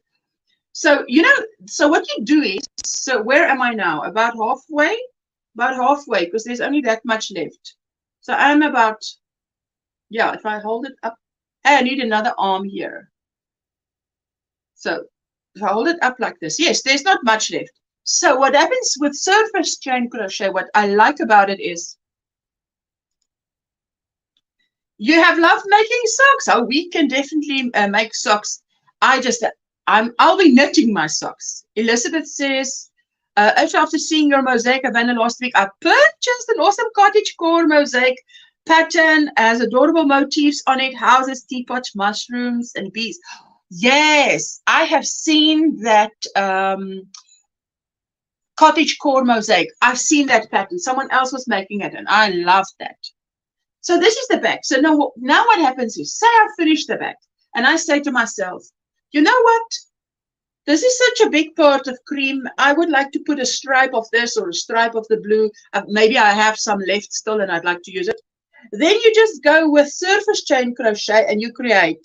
So, you know, so what you do is, so where am I now? About halfway? About halfway, because there's only that much left. So I'm about, yeah, if I hold it up, hey, I need another arm here. So if I hold it up like this, yes, there's not much left. So what happens with surface chain crochet, what I like about it is, you have loved making socks. Oh, we can definitely make socks. I'll be knitting my socks. Elizabeth says, after seeing your mosaic Havana last week, I purchased an awesome cottage core mosaic pattern as adorable motifs on it, houses, teapots, mushrooms, and bees. Yes, I have seen that cottage core mosaic. I've seen that pattern. Someone else was making it, and I loved that. So this is the back. So now what happens is, say I finish the back, and I say to myself, you know what? This is such a big part of cream. I would like to put a stripe of this or a stripe of the blue. Maybe I have some left still, and I'd like to use it. Then you just go with surface chain crochet, and you create.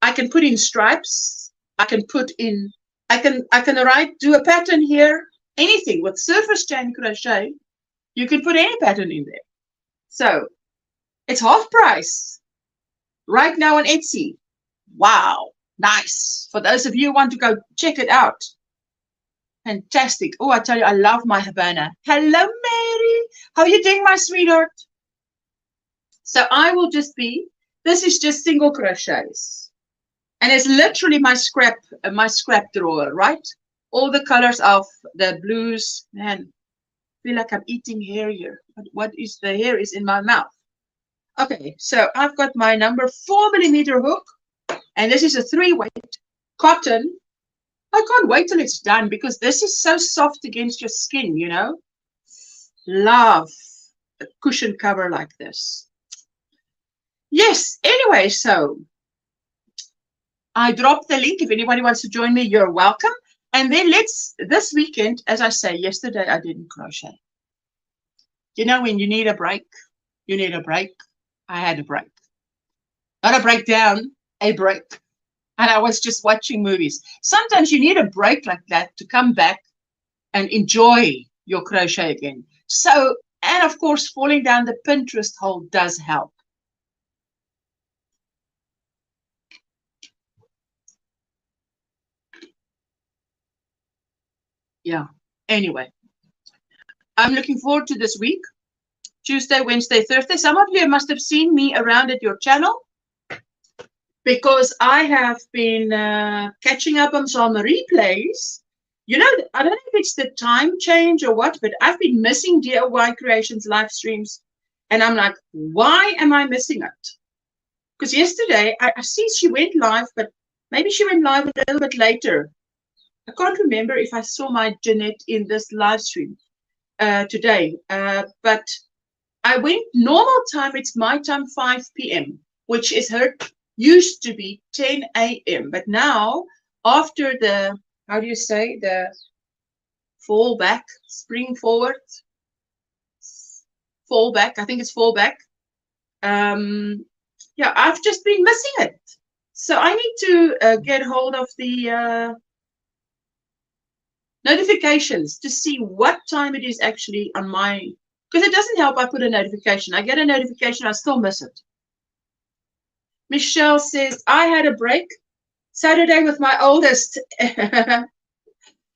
I can put in stripes. I can put in. I can do a pattern here. Anything with surface chain crochet, you can put any pattern in there. So it's half price right now on Etsy. Wow, nice. For those of you who want to go check it out. Fantastic. Oh, I tell you, I love my Havana. Hello, Mary. How are you doing, my sweetheart? So I will just be, this is just single crochets. And it's literally my scrap drawer, right? All the colors of the blues. Man, I feel like I'm eating hair here. What is the hair is in my mouth? Okay, so I've got my number 4mm hook, and this is a 3-weight cotton. I can't wait till it's done because this is so soft against your skin, you know. Love a cushion cover like this. Yes, anyway, so I dropped the link. If anybody wants to join me, you're welcome. And then this weekend, as I say, yesterday I didn't crochet. You know, when you need a break, you need a break. I had a break. Not a breakdown, a break. And I was just watching movies. Sometimes you need a break like that to come back and enjoy your crochet again. So, and of course, falling down the Pinterest hole does help. Yeah, anyway, I'm looking forward to this week. Tuesday, Wednesday, Thursday. Some of you must have seen me around at your channel because I have been catching up on some replays. You know, I don't know if it's the time change or what, but I've been missing DIY Creations live streams. And I'm like, why am I missing it? Because yesterday, I see she went live, but maybe she went live a little bit later. I can't remember if I saw my Jeanette in this live stream today, but I went normal time. It's my time, 5 p.m., which is her used to be 10 a.m. But now, after the, how do you say, the fall back, spring forward, fall back, I think it's fall back. Yeah, I've just been missing it. So I need to get hold of the notifications to see what time it is actually on my, because it doesn't help I put a notification. I get a notification, I still miss it. Michelle says, I had a break Saturday with my oldest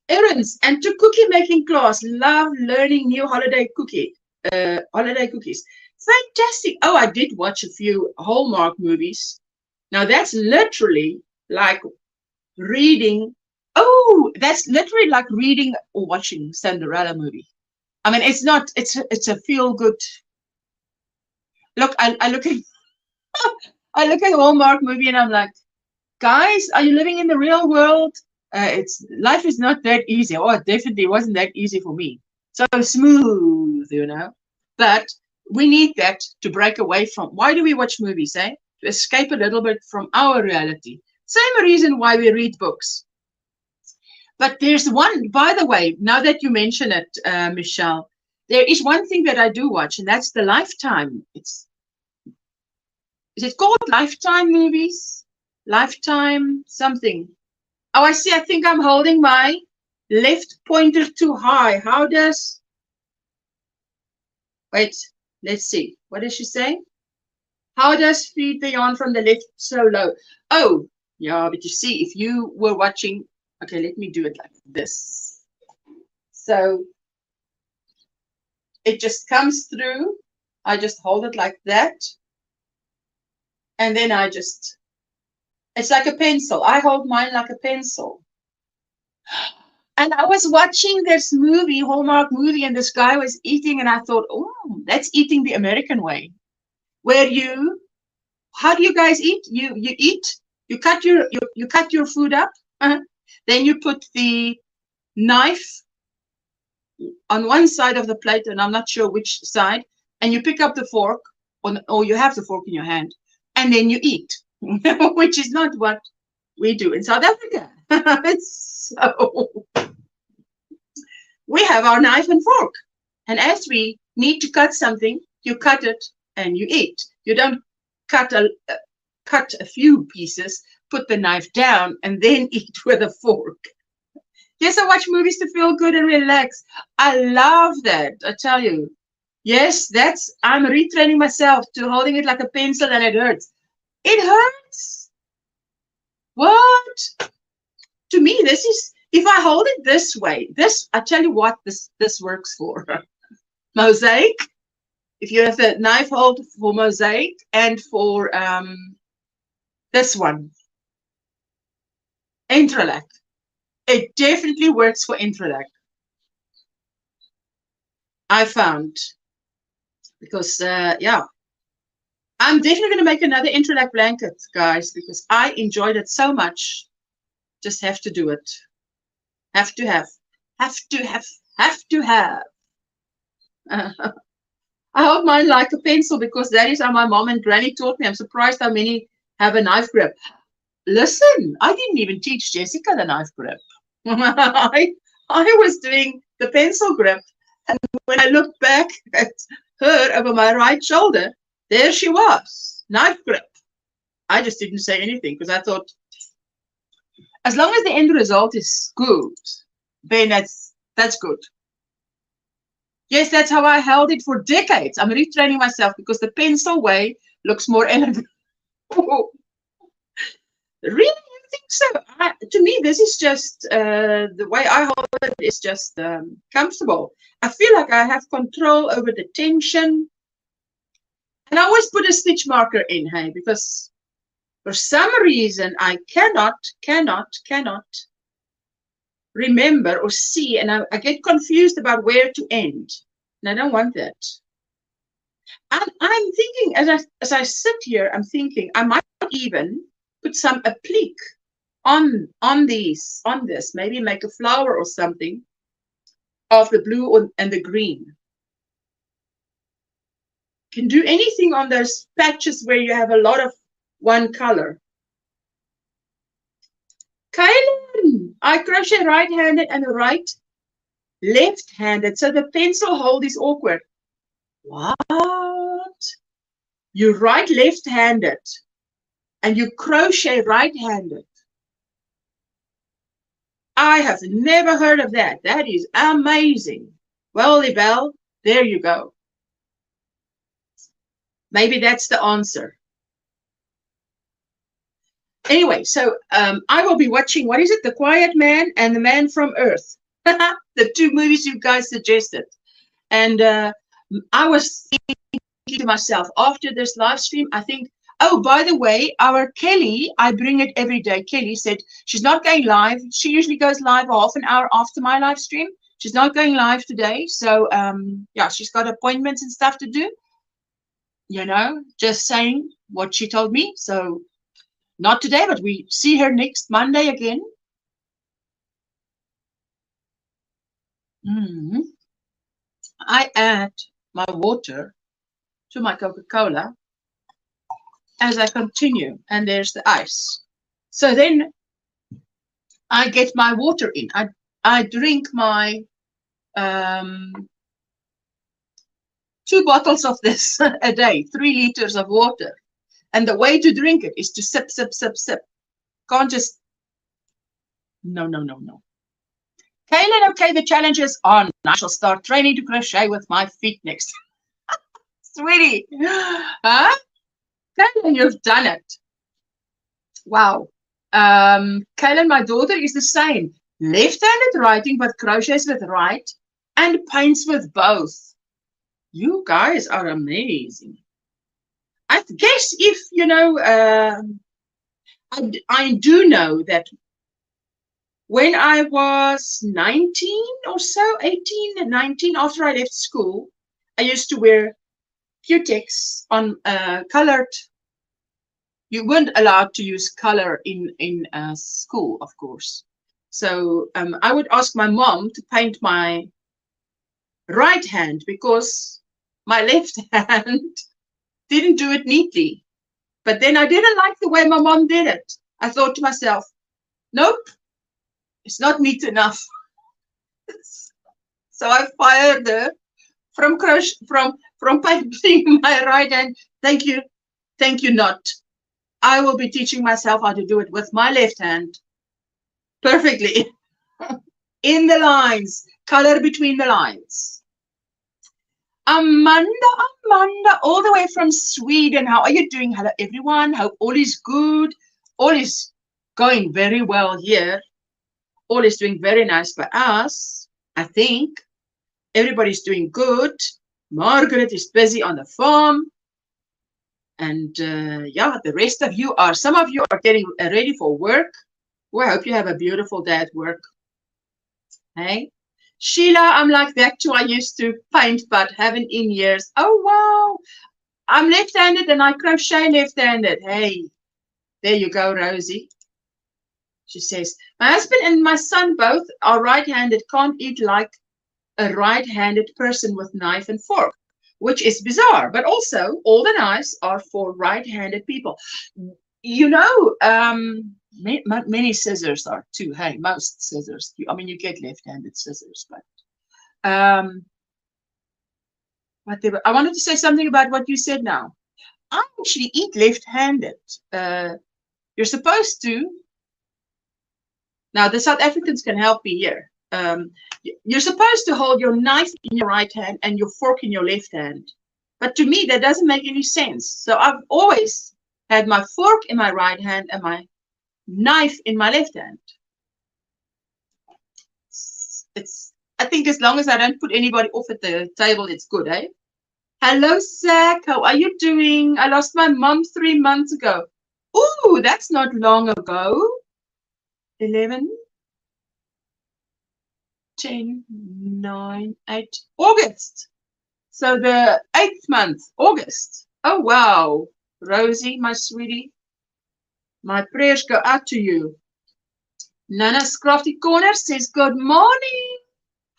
errands and took cookie making class. Love learning new holiday cookies. Fantastic. Oh, I did watch a few Hallmark movies. Now that's literally like reading. Oh, that's literally like reading or watching Cinderella movie. I mean, it's not, it's a feel good. Look, I look at I look at a Hallmark movie and I'm like, guys, are you living in the real world? Life is not that easy. Oh, it definitely wasn't that easy for me. So smooth, you know. But we need that to break away from. Why do we watch movies, eh? To escape a little bit from our reality. Same reason why we read books. But there's one, by the way, now that you mention it, Michelle, there is one thing that I do watch, and that's the Lifetime. Is it called Lifetime movies? Lifetime something. Oh, I see. I think I'm holding my left pointer too high. How does... Wait, let's see. What does she say? How does feed the yarn from the left so low? Oh, yeah, but you see, if you were watching... Okay, let me do it like this. So it just comes through. I just hold it like that. And then I just... It's like a pencil. I hold mine like a pencil. And I was watching this movie, Hallmark movie, and this guy was eating, and I thought, oh, that's eating the American way. Where you... How do you guys eat? You eat, you cut your food up, then you put the knife on one side of the plate, and I'm not sure which side, and you pick up the fork, or you have the fork in your hand, and then you eat, which is not what we do in South Africa. So we have our knife and fork, and as we need to cut something, you cut it and you eat. You don't cut a few pieces, put the knife down, and then eat with a fork. Yes, I watch movies to feel good and relax. I love that, I tell you. Yes, I'm retraining myself to holding it like a pencil, and it hurts. It hurts? What? To me, this is, if I hold it this way, I tell you what this works for. Mosaic. If you have a knife hold for mosaic, and for this one, interlac. It definitely works for interlac. I found, because yeah, I'm definitely going to make another interlac blanket, guys, because I enjoyed it so much. Just have to do it. Have to have. I hold mine like a pencil, because that is how my mom and granny taught me. I'm surprised how many have a knife grip. Listen, I didn't even teach Jessica the knife grip. I was doing the pencil grip, and when I looked back at her over my right shoulder, there she was, knife grip. I just didn't say anything, because I thought, as long as the end result is good, then that's good. Yes, that's how I held it for decades. I'm retraining myself, because the pencil way looks more elegant. Really, you think so? To me, this is just the way I hold it is just comfortable. I feel like I have control over the tension. And I always put a stitch marker in, hey, because for some reason I cannot remember or see, and I get confused about where to end. And I don't want that. And I'm thinking, as I sit here, I'm thinking I might even put some applique on this, maybe make a flower or something of the blue and the green. Can do anything on those patches where you have a lot of one color. Kaylin, I crochet right-handed and left-handed, so the pencil hold is awkward. What? You write left-handed and you crochet right-handed. I have never heard of that. That is amazing. Well, Libelle, there you go. Maybe that's the answer. Anyway, so I will be watching, what is it? The Quiet Man and The Man from Earth. The two movies you guys suggested. And I was thinking to myself, after this live stream, I think, oh, by the way, our Kelly, I bring it every day. Kelly said she's not going live. She usually goes live half an hour after my live stream. She's not going live today. So, yeah, she's got appointments and stuff to do. You know, just saying what she told me. So, not today, but we see her next Monday again. I add my water to my Coca-Cola as I continue, and there's the ice. So then I get my water in. I drink my 2 bottles of this a day, 3 liters of water. And the way to drink it is to sip, sip, sip, sip. Can't just No, no, no, no. Kaylin, okay, the challenge is on. I shall start training to crochet with my feet next. Sweetie. Huh? Kaylin, you've done it. Wow. Kaylin, my daughter, is the same. Left-handed writing, but crochets with right and paints with both. You guys are amazing. I guess if, you know, I do know that when I was 19 or so, 18, 19, after I left school, I used to wear Q-Tex on colored. You weren't allowed to use color in school, of course. So I would ask my mom to paint my right hand because my left hand didn't do it neatly. But then I didn't like the way my mom did it. I thought to myself, nope, it's not neat enough. So I fired her from painting my right hand. Thank you not. I will be teaching myself how to do it with my left hand perfectly. In the lines, color between the lines. Amanda, all the way from Sweden. How are you doing? Hello, everyone. Hope all is good. All is going very well here. All is doing very nice by us, I think. Everybody's doing good. Margaret is busy on the farm. And yeah, the rest of you are, some of you are getting ready for work. Well, I hope you have a beautiful day at work. Hey, Sheila, I'm like that too. I used to paint, but haven't in years. Oh, wow. I'm left-handed and I crochet left-handed. Hey, there you go, Rosie. She says, my husband and my son both are right-handed, can't eat like a right-handed person with knife and fork, which is bizarre, but also all the knives are for right-handed people. You know, many scissors are too. Hey, most scissors. I mean, you get left-handed scissors, but whatever. I wanted to say something about what you said now. I actually eat left-handed. You're supposed to. Now, the South Africans can help me here. You're supposed to hold your knife in your right hand and your fork in your left hand. But to me, that doesn't make any sense. So I've always had my fork in my right hand and my knife in my left hand. I think as long as I don't put anybody off at the table, it's good, eh? Hello, Zach. How are you doing? I lost my mom 3 months ago. Ooh, that's not long ago. 11, 10, 9, 8, August. So the 8th month, August. Oh, wow. Rosie, my sweetie, my prayers go out to you. Nana's Crafty Corner says, good morning.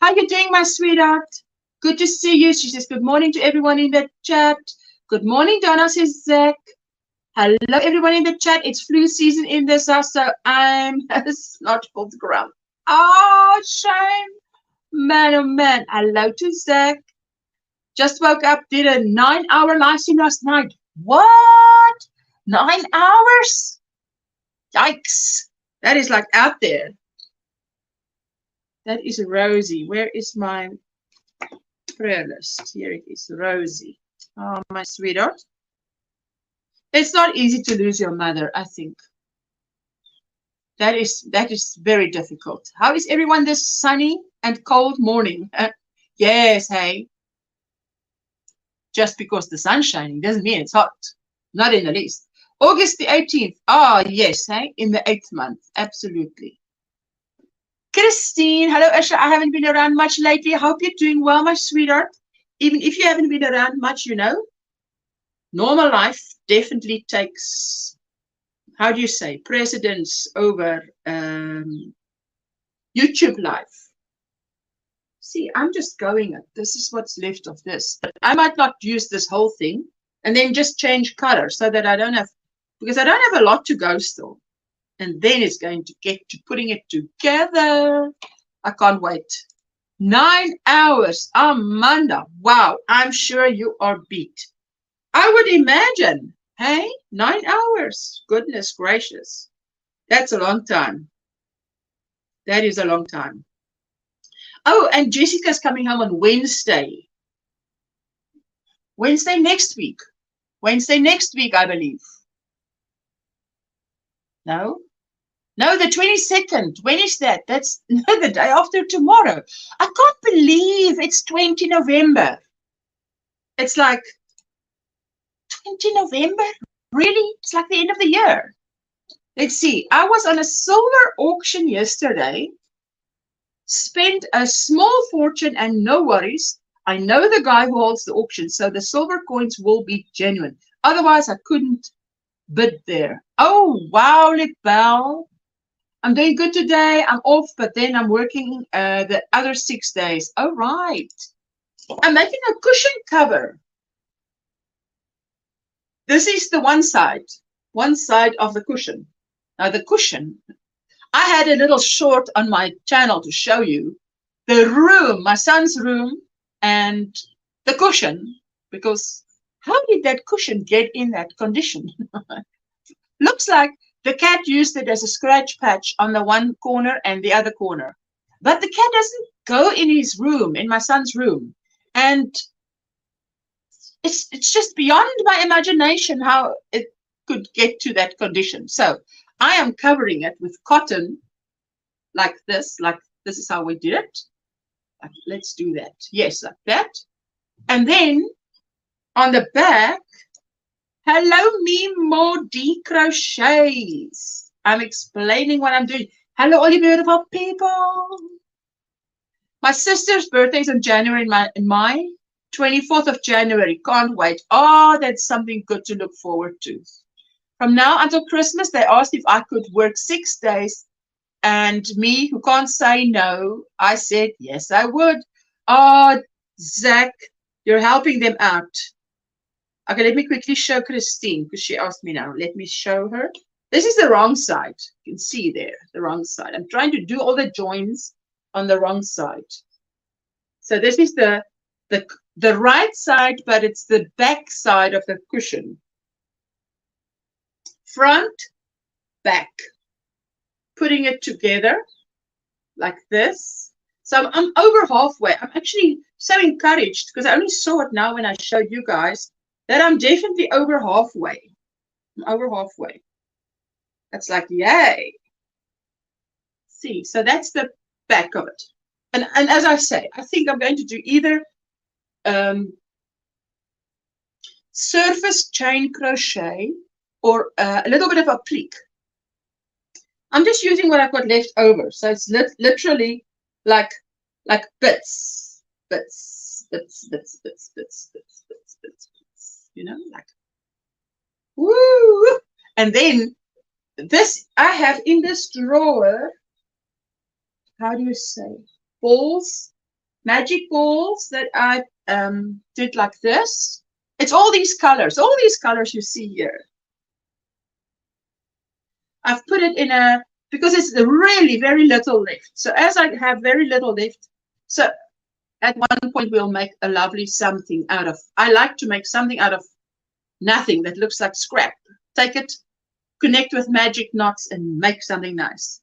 How you doing, my sweetheart? Good to see you. She says, good morning to everyone in the chat. Good morning, Donna, says Zach. Hello, everyone in the chat. It's flu season in this house, so I'm not off the ground. Oh, shame. Man, oh, man. Hello to Zach. Just woke up, did a 9-hour live stream last night. What? 9 hours? Yikes. That is like out there. That is Rosie. Where is my prayer list? Here it is, Rosie. Oh, my sweetheart. It's not easy to lose your mother, I think. That is very difficult. How is everyone this sunny and cold morning? Yes, hey. Just because the sun's shining doesn't mean it's hot. Not in the least. August the 18th. Oh, yes, hey, in the 8th month. Absolutely. Christine, hello, Asha. I haven't been around much lately. I hope you're doing well, my sweetheart. Even if you haven't been around much, you know, normal life definitely takes, how do you say, precedence over YouTube life. See, I'm just going, this is what's left of this. But I might not use this whole thing and then just change color so that I don't have, because I don't have a lot to go still. And then it's going to get to putting it together. I can't wait. 9 hours, Amanda. Wow, I'm sure you are beat. I would imagine, hey, 9 hours. Goodness gracious. That's a long time. That is a long time. Oh, and Jessica's coming home on Wednesday. Wednesday next week. Wednesday next week, I believe. No? No, the 22nd. When is that? That's the day after tomorrow. I can't believe it's 20 November. It's like 20 November? Really? It's like the end of the year. Let's see. I was on a silver auction yesterday. Spent a small fortune and no worries. I know the guy who holds the auction, so the silver coins will be genuine. Otherwise, I couldn't bid there. Oh, wow, Libelle. I'm doing good today. I'm off, but then I'm working the other 6 days. All right. I'm making a cushion cover. This is the one side of the cushion. Now, the cushion, I had a little short on my channel to show you the room, my son's room, and the cushion, because how did that cushion get in that condition? Looks like the cat used it as a scratch patch on the one corner and the other corner. But the cat doesn't go in his room, in my son's room. And it's just beyond my imagination how it could get to that condition. So I am covering it with cotton like this is how we did it. Let's do that. Yes, like that. And then on the back, hello, me more crochets. I'm explaining what I'm doing. Hello, all you beautiful people. My sister's birthday is in January, in my 24th of January. Can't wait. Oh, that's something good to look forward to. From now until Christmas, they asked if I could work 6 days. And me, who can't say no, I said, yes, I would. Oh, Zach, you're helping them out. Okay, let me quickly show Christine, because she asked me now. Let me show her. This is the wrong side. You can see there, the wrong side. I'm trying to do all the joins on the wrong side. So this is the right side, but it's the back side of the cushion. Front, back. Putting it together like this. So I'm over halfway. I'm actually so encouraged because I only saw it now when I showed you guys that I'm definitely over halfway. I'm over halfway. That's like, yay. See, so that's the back of it. And as I say, I think I'm going to do either surface chain crochet or a little bit of applique. I'm just using what I've got left over. So it's literally like bits, you know, like, woo. And then this, I have in this drawer, how do you say, balls, magic balls that I did like this. It's all these colors you see here. I've put it in a, because it's really very little left. So as I have very little left, so at one point we'll make a lovely something out of, I like to make something out of nothing that looks like scrap. Take it, connect with magic knots and make something nice.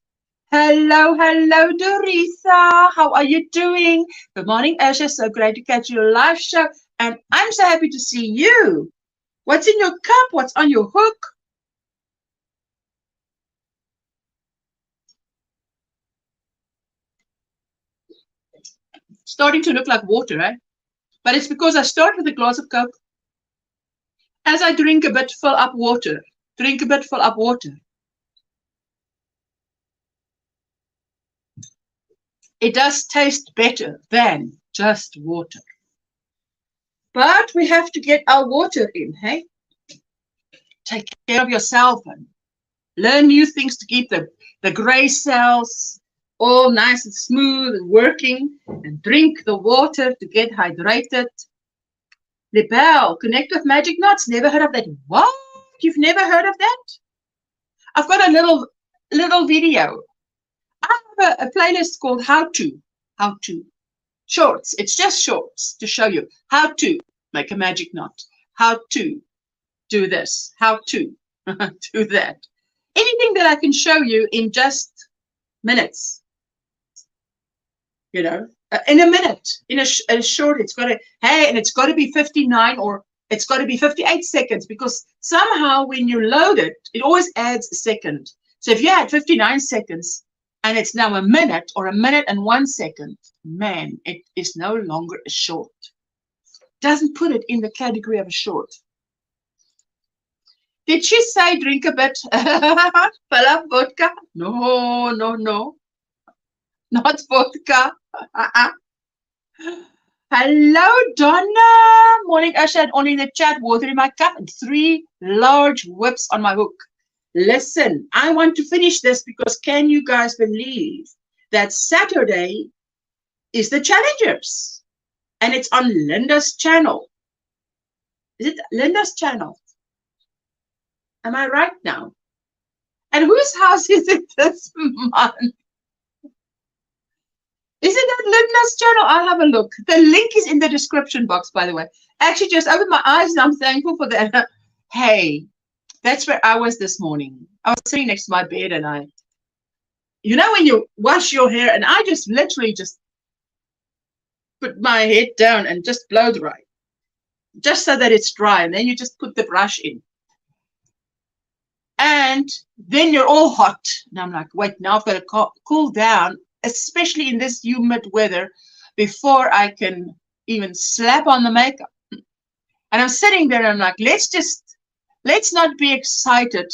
Hello, hello, Doritha. How are you doing? Good morning, Asha. So great to catch your live show. And I'm so happy to see you. What's in your cup? What's on your hook? Starting to look like water, eh? But it's because I start with a glass of Coke. As I drink a bit, fill up water. Drink a bit, fill up water. It does taste better than just water. But we have to get our water in, hey? Take care of yourself and learn new things to keep the gray cells all nice and smooth and working, and drink the water to get hydrated. Libelle, connect with magic knots. Never heard of that. What? You've never heard of that? I've got a little video. I have a playlist called How To Shorts. It's just shorts to show you how to make a magic knot, how to do this, how to do that. Anything that I can show you in just minutes. you know, in a minute, in a short, it's got to, hey, and it's got to be 59 or it's got to be 58 seconds, because somehow when you load it, it always adds a second. So if you had 59 seconds and it's now a minute or a minute and 1 second, man, it is no longer a short. Doesn't put it in the category of a short. Did she say drink a bit? Fill up vodka? No, no, no. Not vodka. Hello, Donna. Morning, Usha, and only in the chat, water in my cup and 3 large whips on my hook. Listen, I want to finish this because can you guys believe that Saturday is the Challengers? And it's on Linda's channel. Is it Linda's channel? Am I right now? And whose house is it this month? Is it at Linda's channel? I'll have a look. The link is in the description box, by the way. Actually, just opened my eyes and I'm thankful for that. Hey, that's where I was this morning. I was sitting next to my bed and you know when you wash your hair, and I just literally just put my head down and just blow dry. Just so that it's dry, and then you just put the brush in. And then you're all hot. And I'm like, wait, now I've got to cool down, especially in this humid weather, before I can even slap on the makeup. And I'm sitting there and I'm like, let's not be excited.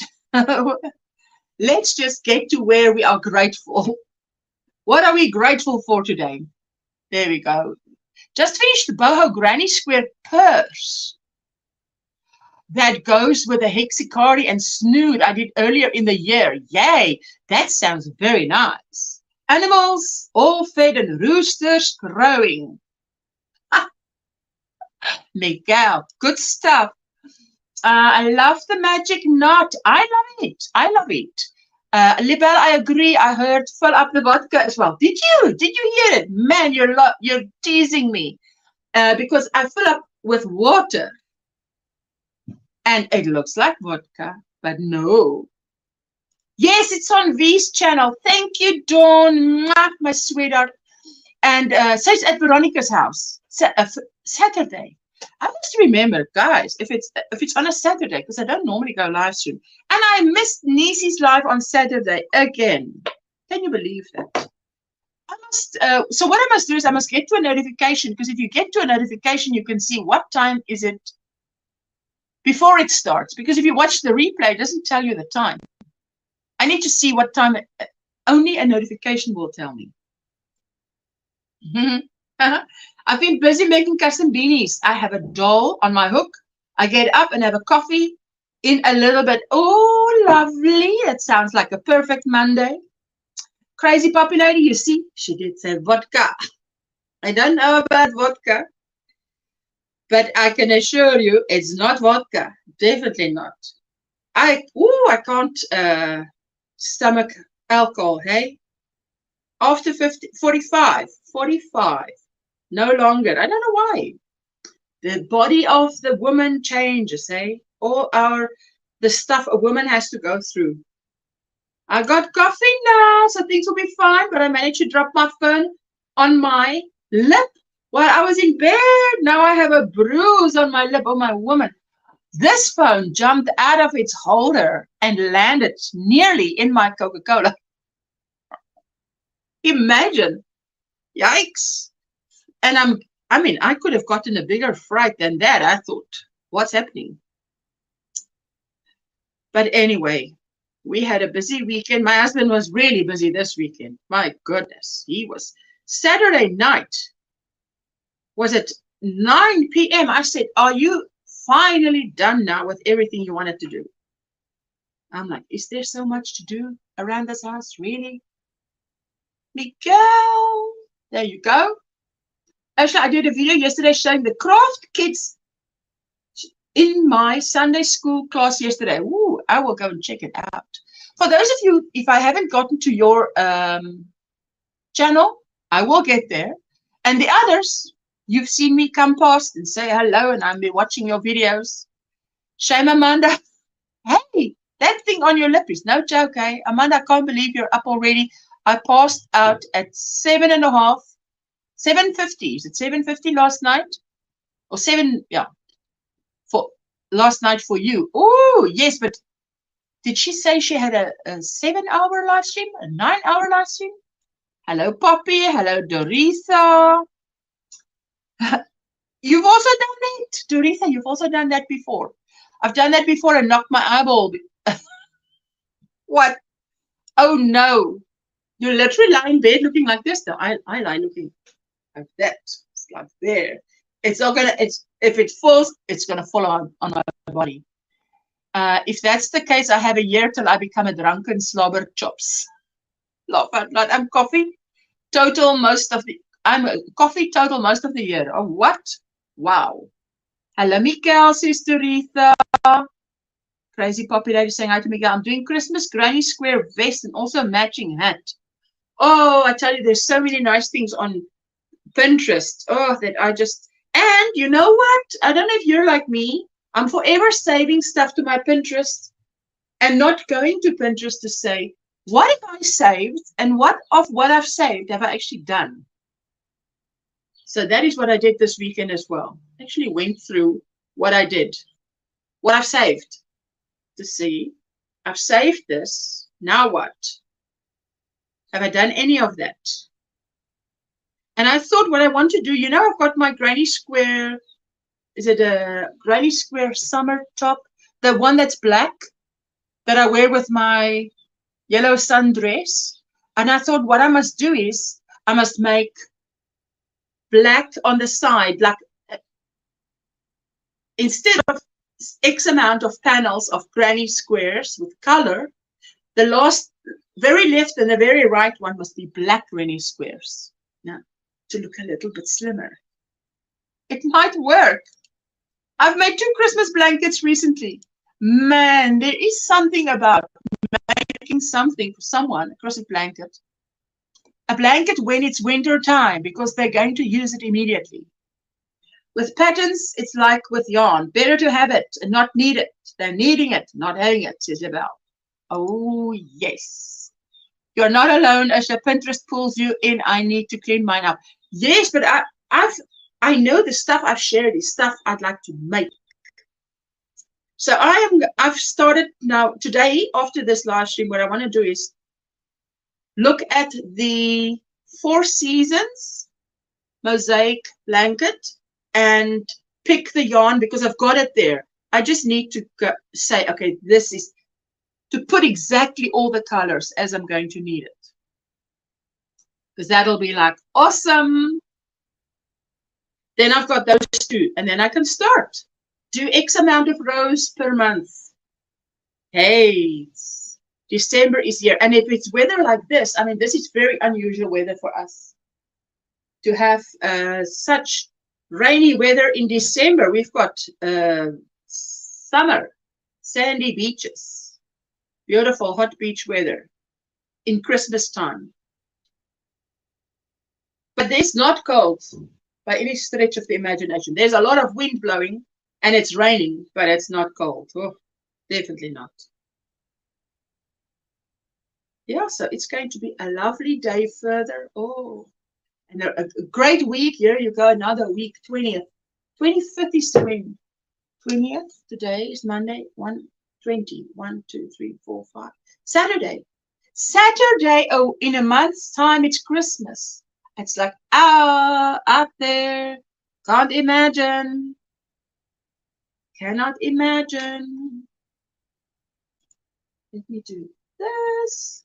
Let's just get to where we are grateful. What are we grateful for today? There we go. Just finished the boho granny square purse that goes with the hexicari and snood I did earlier in the year. Yay, that sounds very nice. Animals all fed and roosters crowing. Miguel, good stuff. I love the magic knot. I love it. I love it. Libel, I agree. I heard fill up the vodka as well. Did you hear it? Man, you're teasing me. Because I fill up with water. And it looks like vodka, but no. Yes, it's on V's channel. Thank you, Dawn, my sweetheart. And so it's at Veronica's house. Saturday. I must remember, guys, if it's on a Saturday, because I don't normally go live stream. And I missed Nisi's live on Saturday again. Can you believe that? So what I must do is I must get to a notification, because if you get to a notification, you can see what time is it before it starts. Because if you watch the replay, it doesn't tell you the time. I need to see what time. Only a notification will tell me. I've been busy making custom beanies. I have a doll on my hook. I get up and have a coffee in a little bit. Oh, lovely. That sounds like a perfect Monday. Crazy Poppy Lady, you see, she did say vodka. I don't know about vodka, but I can assure you it's not vodka. Definitely not. I can't stomach alcohol, hey? After 45, no longer. I don't know why. The body of the woman changes, hey? All the stuff a woman has to go through. I got coffee now, so things will be fine, but I managed to drop my phone on my lip while I was in bed. Now I have a bruise on my lip. Oh, my woman. This phone jumped out of its holder and landed nearly in my Coca-Cola. Imagine. Yikes. And I could have gotten a bigger fright than that, I thought. What's happening? But anyway, we had a busy weekend. My husband was really busy this weekend. My goodness. He was. Saturday night was at 9 p.m. I said, are you finally done now with everything you wanted to do? I'm like, is there so much to do around this house? Really? Miguel, there you go. Actually, I did a video yesterday showing the craft kits in my Sunday school class yesterday. Ooh, I will go and check it out. For those of you, if I haven't gotten to your channel, I will get there. And the others, you've seen me come past and say hello, and I've been watching your videos. Shame, Amanda. Hey, that thing on your lip is no joke, eh? Amanda, I can't believe you're up already. I passed out at 7:30. 7:50. Is it 7:50 last night? Or 7, yeah. For last night for you. Oh, yes, but did she say she had a 7-hour live stream? A 9-hour live stream? Hello, Poppy. Hello, Doritha. You've also done that, Doritha. You've also done that before. I've done that before and knocked my eyeball. What? Oh, no. You literally lie in bed looking like this. No, I lie looking like that. It's like there. It's not gonna. If it falls, it's gonna fall on my body. If that's the case, I have a year till I become a drunken slobber chops. I'm coffee total most of the. I'm a coffee total most of the year. Oh, what? Wow. Hello, Mikael, says Doritha. Crazy Poppy Lady saying hi to Miguel. I'm doing Christmas granny square vest and also a matching hat. Oh, I tell you, there's so many nice things on Pinterest. Oh, that I just, and you know what? I don't know if you're like me. I'm forever saving stuff to my Pinterest and not going to Pinterest to say, what have I saved and what of what I've saved have I actually done? So that is what I did this weekend as well. Actually went through what I did, what I've saved to see. I've saved this. Now what? Have I done any of that? And I thought what I want to do, you know, I've got my granny square. Is it a granny square summer top? The one that's black that I wear with my yellow sundress. And I thought what I must do is I must make black on the side, like instead of X amount of panels of granny squares with color, the last very left and the very right one must be black granny squares. Now, to look a little bit slimmer. It might work. I've made 2 Christmas blankets recently. Man, there is something about making something for someone, a Christmas blanket. A blanket when it's winter time, because they're going to use it immediately. With patterns, it's like with yarn. Better to have it and not need it than needing it, not having it, says Isabel. Oh, yes. You're not alone as your Pinterest pulls you in. I need to clean mine up. Yes, but I know the stuff I've shared is stuff I'd like to make. So I've started now today after this live stream. What I want to do is look at the 4 Seasons mosaic blanket and pick the yarn because I've got it there. I just need to say, okay, this is to put exactly all the colors as I'm going to need it. Because that'll be like awesome. Then I've got those 2, and then I can start. Do X amount of rows per month. Hey, December is here. And if it's weather like this, I mean, this is very unusual weather for us. To have such rainy weather in December. We've got summer, sandy beaches, beautiful hot beach weather in Christmas time. But it's not cold by any stretch of the imagination. There's a lot of wind blowing and it's raining, but it's not cold. Oh, definitely not. Yeah, so it's going to be a lovely day further. Oh, and a great week. Here you go, another week, 20th. 25th is when? 20th. Today is Monday, 1:20. 1, 2, 3, 4, 5. Saturday. Saturday, oh, in a month's time, it's Christmas. It's like, out there. Can't imagine. Cannot imagine. Let me do this.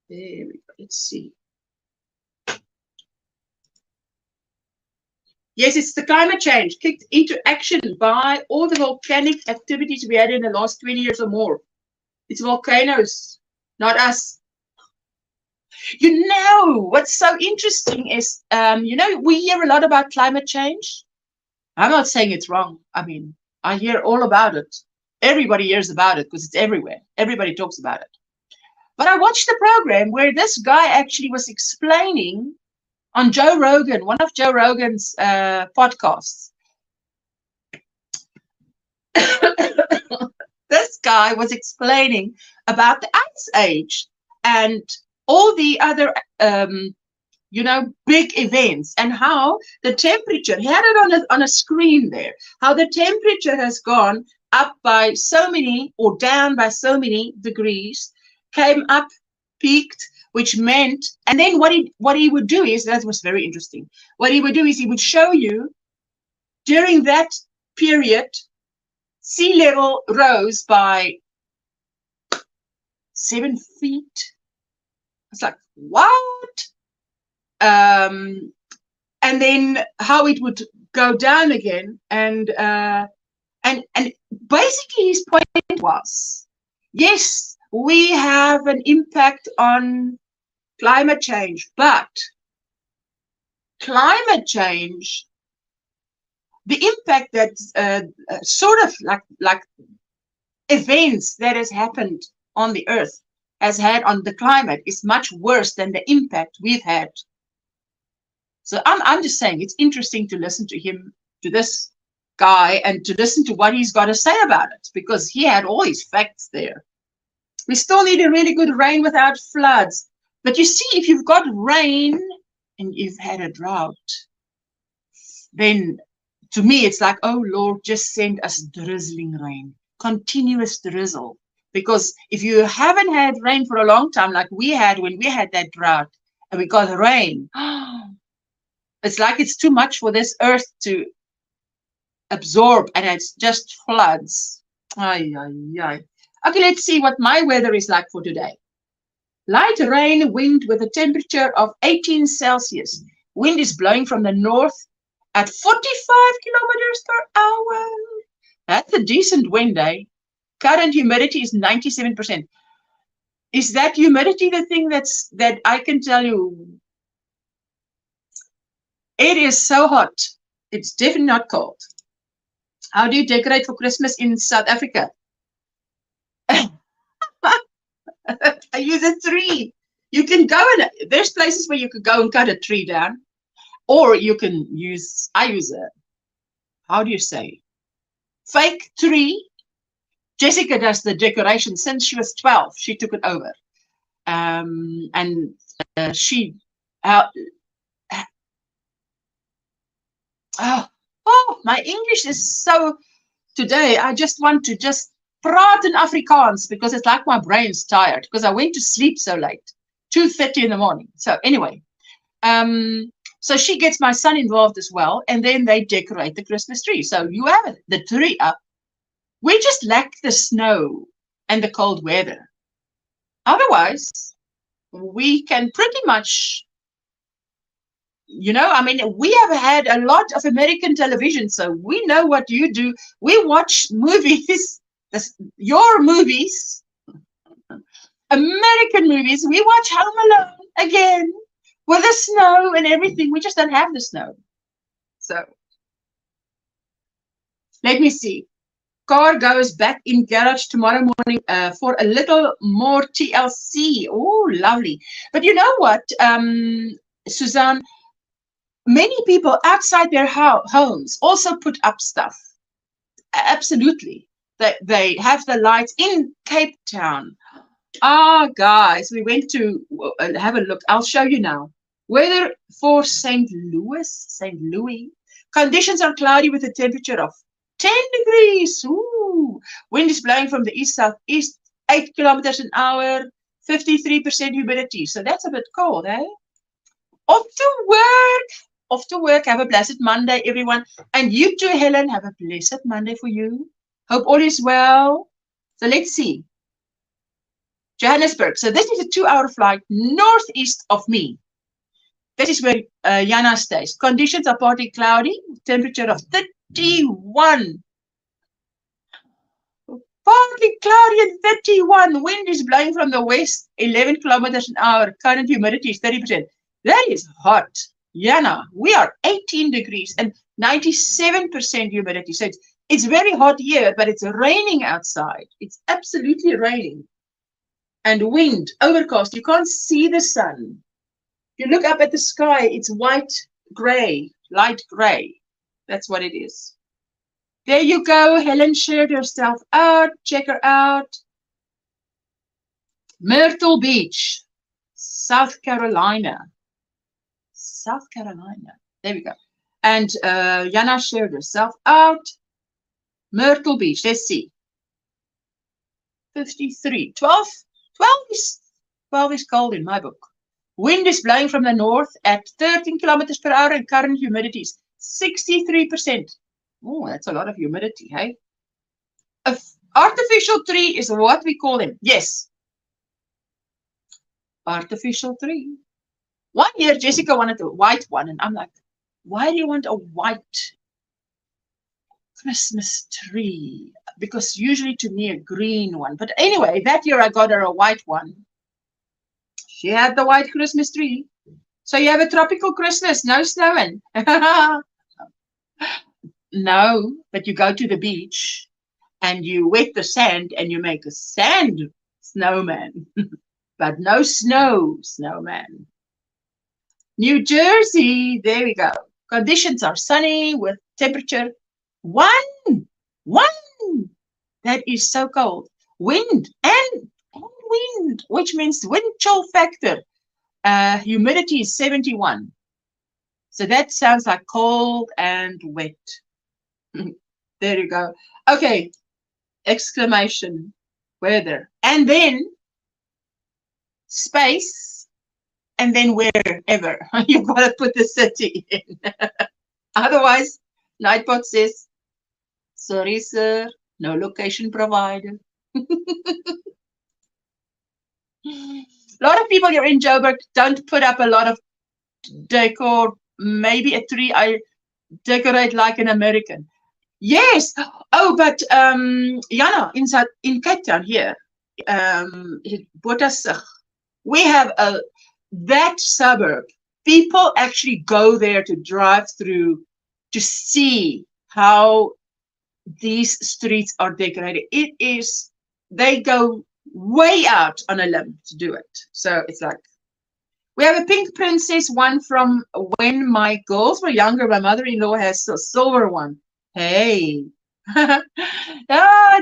There we go. Let's see. Yes, it's the climate change kicked into action by all the volcanic activities we had in the last 20 years or more. It's volcanoes, not us. You know, what's so interesting is, you know, we hear a lot about climate change. I'm not saying it's wrong. I mean, I hear all about it. Everybody hears about it because it's everywhere. Everybody talks about it. But I watched a program where this guy actually was explaining on Joe Rogan, one of Joe Rogan's podcasts. This guy was explaining about the Ice Age and all the other, you know, big events, and how the temperature, he had it on a screen there, how the temperature has gone up by so many or down by so many degrees, came up, peaked, which meant, and then what he would do is, that was very interesting, what he would do is he would show you during that period, sea level rose by 7 feet. It's like, what? And then how it would go down again, and basically his point was, yes, we have an impact on climate change, but climate change, the impact that sort of like events that has happened on the earth has had on the climate is much worse than the impact we've had. So I'm just saying, it's interesting to listen to him, to this guy, and to listen to what he's got to say about it, because he had all his facts there. We still need a really good rain without floods. But you see, if you've got rain and you've had a drought, then to me, it's like, oh Lord, just send us drizzling rain, continuous drizzle. Because if you haven't had rain for a long time, like we had when we had that drought, and we got rain, it's like it's too much for this earth to absorb, and it's just floods. Ay, ay, ay. Okay, let's see what my weather is like for today. Light rain, wind with a temperature of 18 Celsius. Wind is blowing from the north at 45 kilometers per hour. That's a decent wind, eh? Current humidity is 97%. Is that humidity the thing that I can tell you? It is so hot. It's definitely not cold. How do you decorate for Christmas in South Africa? I use a tree. You can go and there's places where you could go and cut a tree down, or you can use, I use a, how do you say, fake tree. Jessica does the decoration since she was 12. She took it over, and she, my English is so, today I just want to just praat in Afrikaans, because it's like my brain's tired, because I went to sleep so late, 2:30 in the morning. So anyway, so she gets my son involved as well, and then they decorate the Christmas tree. So you have the tree up. We just lack the snow and the cold weather. Otherwise, we can pretty much, you know, I mean, we have had a lot of American television, so we know what you do. We watch movies, your movies, American movies. We watch Home Alone again with the snow and everything. We just don't have the snow. So, let me see. Car goes back in garage tomorrow morning for a little more TLC. Oh, lovely. But you know what, Suzanne, many people outside their homes also put up stuff. Absolutely. They have the lights in Cape Town. Ah, guys, we went to have a look. I'll show you now. Weather for St. Louis. Conditions are cloudy with a temperature of 10 degrees. Ooh. Wind is blowing from the east-southeast, 8 kilometers an hour, 53% humidity. So that's a bit cold, eh? Off to work. Have a blessed Monday, everyone. And you too, Helen, have a blessed Monday for you. Hope all is well. So let's see. Johannesburg. So this is a 2-hour flight northeast of me. This is where Jana stays. Conditions are partly cloudy. Temperature of 31. Partly cloudy and 31. Wind is blowing from the west, 11 kilometers an hour. Current humidity is 30%. That is hot. Jana, we are 18 degrees and 97% humidity. So it's very hot here, but it's raining outside. It's absolutely raining. And wind, overcast. You can't see the sun. You look up at the sky, it's white, gray, light gray. That's what it is. There you go. Helen shared herself out. Check her out. Myrtle Beach, South Carolina. South Carolina. There we go. And Jana shared herself out. Myrtle Beach. Let's see. 53. 12 is cold in my book. Wind is blowing from the north at 13 kilometers per hour and current humidity is 63%. Oh, that's a lot of humidity, hey? An artificial tree is what we call them. Yes. Artificial tree. One year, Jessica wanted a white one, and I'm like, why do you want a white Christmas tree? Because usually to me, a green one. But anyway, that year I got her a white one. She had the white Christmas tree. So you have a tropical Christmas, no snowing. No, but you go to the beach and you wet the sand and you make a sand snowman. But no snow snowman. New Jersey, there we go. Conditions are sunny with temperature 1. That is so cold. Wind and wind, which means wind chill factor. Humidity is 71. So that sounds like cold and wet. There you go. Okay. Exclamation. Weather. And then space. And then wherever. You've got to put the city in. Otherwise, Nightbot says, sorry, sir. No location provided. A lot of people here in Joburg don't put up a lot of decor. Maybe a tree I decorate like an American. Yes. Oh, but Jana, in Cape Town here, Bottasig, we have that suburb. People actually go there to drive through to see how these streets are decorated. It is, they go way out on a limb to do it. So it's like, we have a pink princess one from when my girls were younger. My mother-in-law has a silver one. Hey.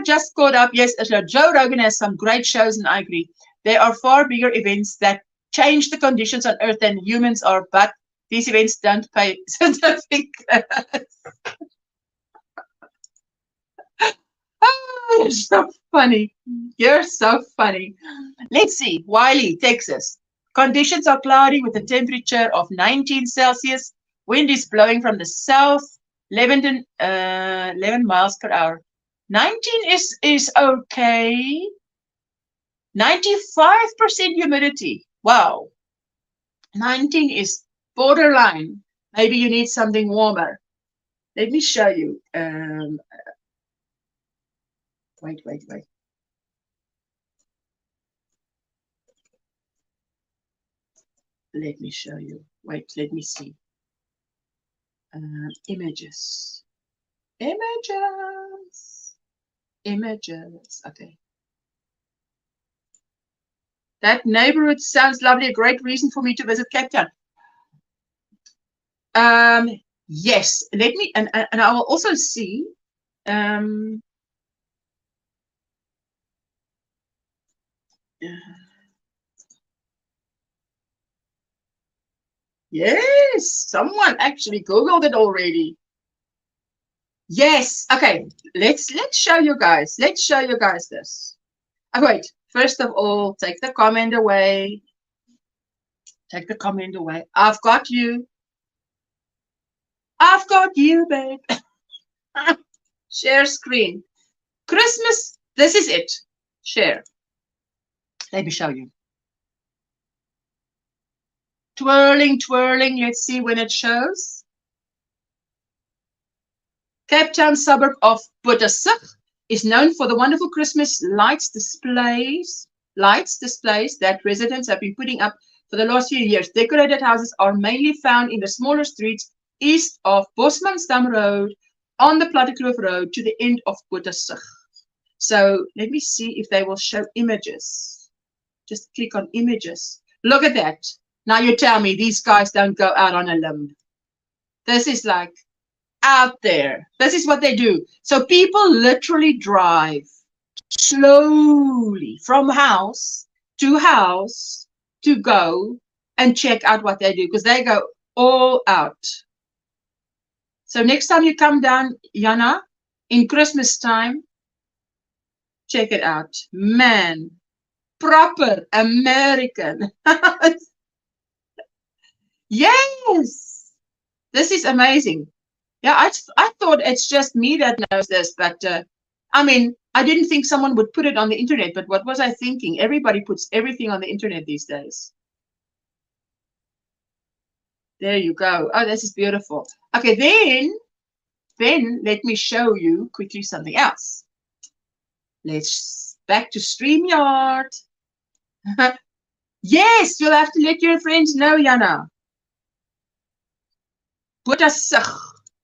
Just caught up. Yes, Joe Rogan has some great shows, and I agree. There are far bigger events that change the conditions on Earth than humans are, but these events don't pay certificates. You're so funny. You're so funny. Let's see. Wiley, Texas. Conditions are cloudy with a temperature of 19 Celsius. Wind is blowing from the south, 11 miles per hour. 19 is okay. 95% humidity. Wow. 19 is borderline. Maybe you need something warmer. Let me show you. Wait. Let me show you. Wait, let me see. Images. Okay. That neighborhood sounds lovely. A great reason for me to visit Cape Town. Yes. Let me, and I will also see. Yes, someone actually Googled it already. Yes. Okay. Let's show you guys. Let's show you guys this. Oh, wait. First of all, take the comment away. Take the comment away. I've got you. I've got you, babe. Share screen. Christmas. This is it. Share. Let me show you. Twirling. Let's see when it shows. Cape Town suburb of Bottasig is known for the wonderful Christmas lights displays that residents have been putting up for the last few years. Decorated houses are mainly found in the smaller streets east of Bosmansdam Road, on the Plattekloof Road to the end of Bottasig. So let me see if they will show images. Just click on images. Look at that. Now you tell me these guys don't go out on a limb. This is like out there. This is what they do. So people literally drive slowly from house to house to go and check out what they do, because they go all out. So next time you come down, Jana, in Christmas time, check it out. Man, proper American. Yes, this is amazing. Yeah, I thought it's just me that knows this, but I mean, I didn't think someone would put it on the internet, but what was I thinking? Everybody puts everything on the internet these days. There you go. Oh, this is beautiful. Okay, then let me show you quickly something else. Let's back to StreamYard. Yes, you'll have to let your friends know, Jana. Botasig,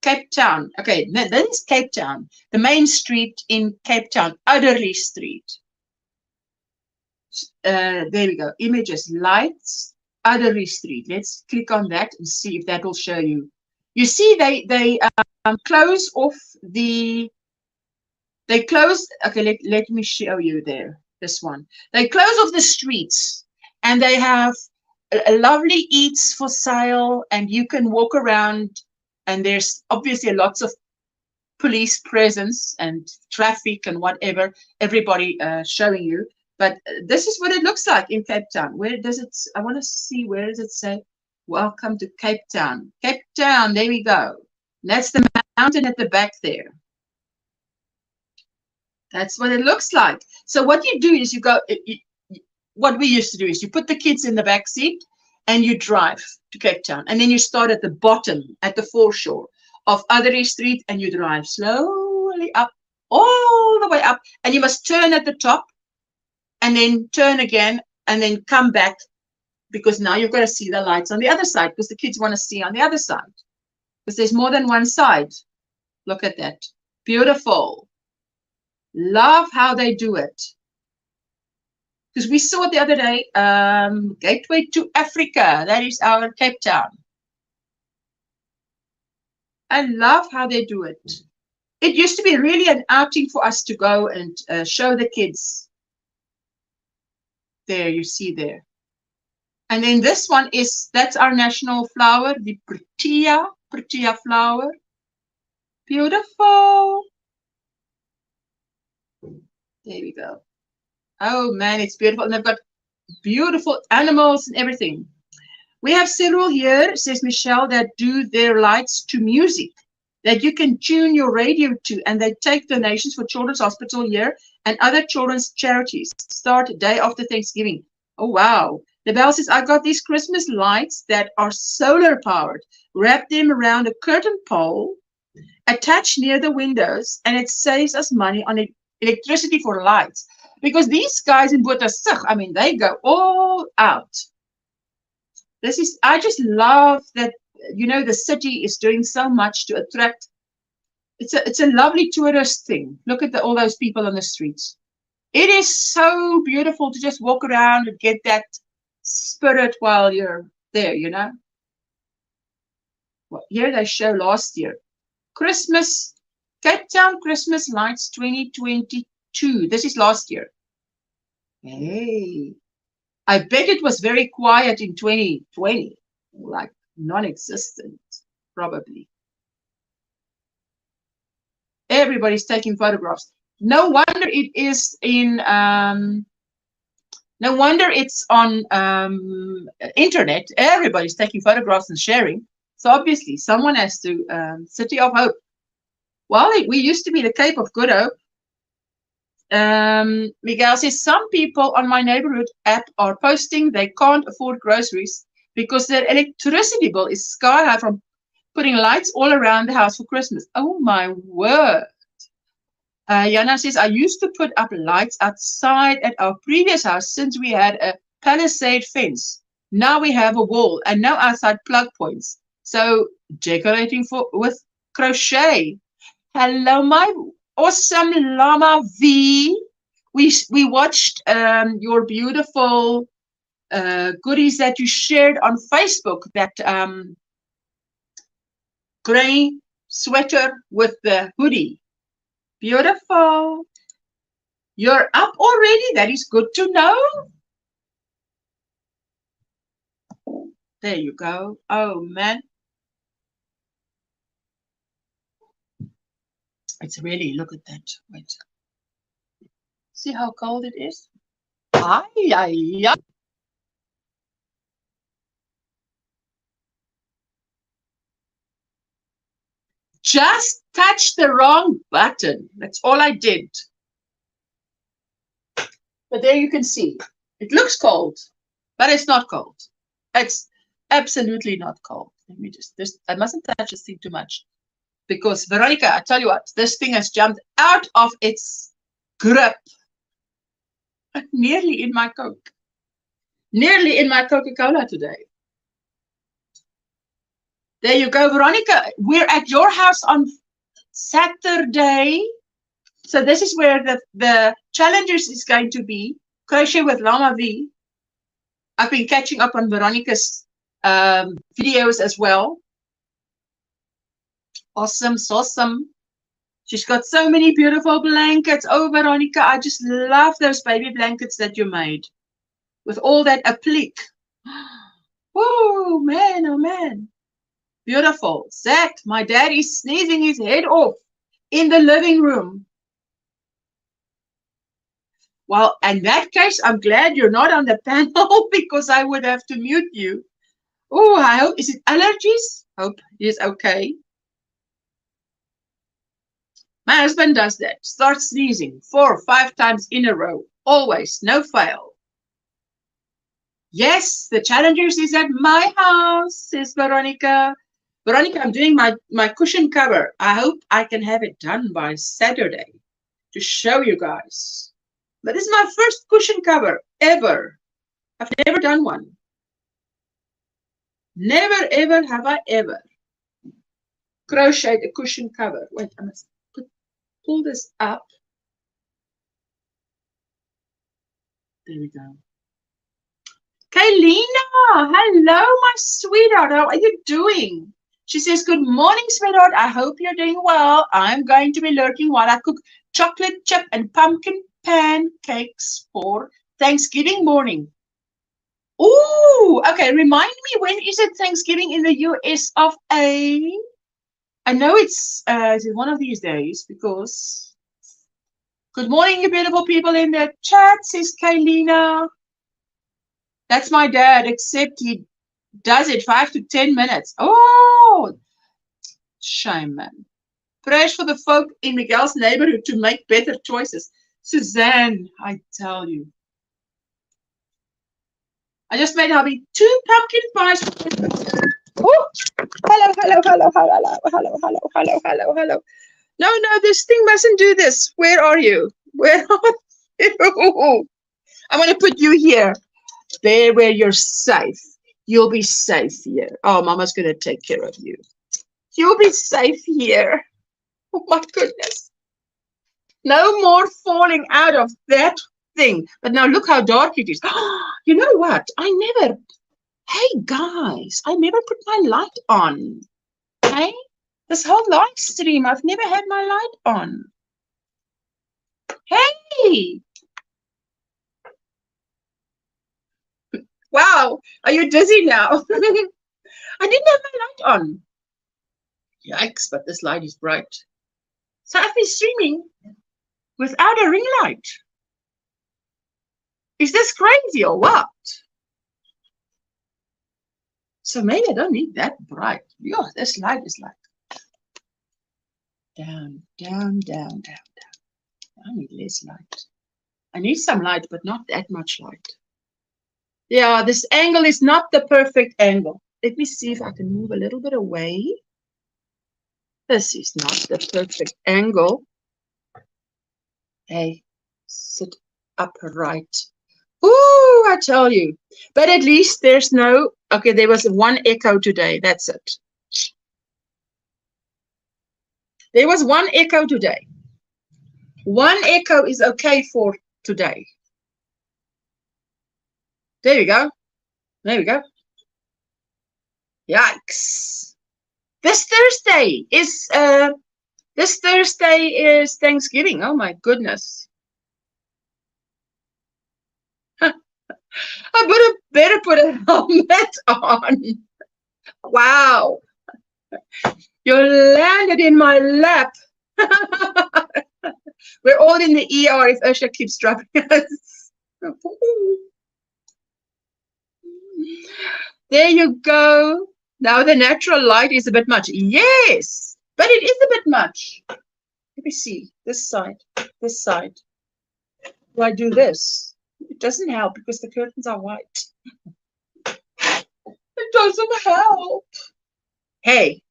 Cape Town. Okay, this is Cape Town. The main street in Cape Town, Adderley Street. There we go. Images, lights, Adderley Street. Let's click on that and see if that will show you. You see, they close off the. They close. Okay, let me show you there. This one. They close off the streets, and they have lovely eats for sale, and you can walk around, and there's obviously lots of police presence and traffic and whatever, everybody showing you. But this is what it looks like in Cape Town. Where does it, I want to see, where does it say, welcome to Cape Town. Cape Town, there we go. That's the mountain at the back there. That's what it looks like. So what you do is you go, what we used to do is you put the kids in the back seat and you drive to Cape Town. And then you start at the bottom, at the foreshore of Adderley Street, and you drive slowly up, all the way up. And you must turn at the top and then turn again and then come back, because now you've got to see the lights on the other side, because the kids want to see on the other side. Because there's more than one side. Look at that. Beautiful. Love how they do it. Because we saw it the other day, Gateway to Africa. That is our Cape Town. I love how they do it. It used to be really an outing for us to go and show the kids. There, you see there. And then this one is, that's our national flower, the Protea flower. Beautiful. There we go. Oh man, it's beautiful. And they've got beautiful animals and everything. We have several here, says Michelle, that do their lights to music that you can tune your radio to, and they take donations for Children's Hospital here and other children's charities. Start day after Thanksgiving. Oh wow. The Bell says, I got these Christmas lights that are solar powered. Wrap them around a curtain pole, attach near the windows, and it saves us money on electricity for lights. Because these guys in Botasig, I mean, they go all out. This is, I just love that, you know, the city is doing so much to attract. It's a lovely tourist thing. Look at all those people on the streets. It is so beautiful to just walk around and get that spirit while you're there, you know. Well, here they show last year. Christmas, Cape Town Christmas lights 2022. This is last year. Hey, I bet it was very quiet in 2020, like non-existent, probably. Everybody's taking photographs. No wonder it is in, no wonder it's on internet. Everybody's taking photographs and sharing. So obviously someone has to, City of Hope. Well, we used to be the Cape of Good Hope. Miguel says, some people on my neighborhood app are posting they can't afford groceries because their electricity bill is sky high from putting lights all around the house for Christmas. Oh my word. Jana says, I used to put up lights outside at our previous house since we had a palisade fence. Now we have a wall and no outside plug points. So decorating with crochet. Hello, my awesome Llama V. We watched your beautiful goodies that you shared on Facebook, that gray sweater with the hoodie. Beautiful. You're up already? That is good to know. There you go. Oh, man. It's really, look at that. Wait. See how cold it is? Ay, ay, ay. Just touched the wrong button. That's all I did. But there you can see. It looks cold, but it's not cold. It's absolutely not cold. Let me just, I mustn't touch this thing too much. Because, Veronica, I tell you what, this thing has jumped out of its grip. Nearly in my Coke. Nearly in my Coca-Cola today. There you go, Veronica. We're at your house on Saturday. So this is where the challenges is going to be. Crochet with Lama V. I've been catching up on Veronica's videos as well. Awesome, awesome. She's got so many beautiful blankets. Oh, Veronica, I just love those baby blankets that you made. With all that applique. Oh, man, oh, man. Beautiful. Zach, my dad is sneezing his head off in the living room. Well, in that case, I'm glad you're not on the panel because I would have to mute you. Oh, I hope, is it allergies? Hope he's okay. My husband does that. Starts sneezing 4 or 5 times in a row. Always, no fail. Yes, the challengers is at my house, says Veronica. Veronica, I'm doing my cushion cover. I hope I can have it done by Saturday to show you guys. But this is my first cushion cover ever. I've never done one. Never, ever have I ever crocheted a cushion cover. Wait, I must pull this up. There we go. Kaylina, hello, my sweetheart. How are you doing? She says, good morning, sweetheart. I hope you're doing well. I'm going to be lurking while I cook chocolate chip and pumpkin pancakes for Thanksgiving morning. Ooh, okay. Remind me, when is it Thanksgiving in the US of A? I know it's one of these days because. Good morning, you beautiful people in the chat, says Kaylina. That's my dad, except he does it 5 to 10 minutes. Oh, shame, man. Prayers for the folk in Miguel's neighborhood to make better choices. Suzanne, I tell you. I just made hubby 2 pumpkin pies. Oh, hello, hello, hello, hello, hello, hello, hello, hello, hello. No, no, this thing mustn't do this. Where are you? Where are you? I'm going to put you here. There where you're safe. You'll be safe here. Oh, Mama's going to take care of you. You'll be safe here. Oh, my goodness. No more falling out of that thing. But now look how dark it is. You know what? Hey, guys, I never put my light on. Hey? This whole live stream, I've never had my light on. Hey! Wow, are you dizzy now? I didn't have my light on. Yikes, but this light is bright. So I've been streaming without a ring light. Is this crazy or what? So maybe I don't need that bright. Yo, this light is like down, down, down, down, down. I need less light. I need some light, but not that much light. Yeah, this angle is not the perfect angle. Let me see if I can move a little bit away. This is not the perfect angle. Hey, sit upright. Ooh, I tell you. But at least there's no... Okay, there was 1 echo today. That's it. There was 1 echo today. 1 echo is okay for today. There we go. There we go. Yikes. This Thursday is Thanksgiving. Oh my goodness. I better put a helmet on. Wow. You landed in my lap. We're all in the ER if Ursula keeps dropping us. There you go. Now the natural light is a bit much. Yes, but it is a bit much. Let me see. This side. This side. Do I do this? It doesn't help because the curtains are white. It doesn't help. Hey.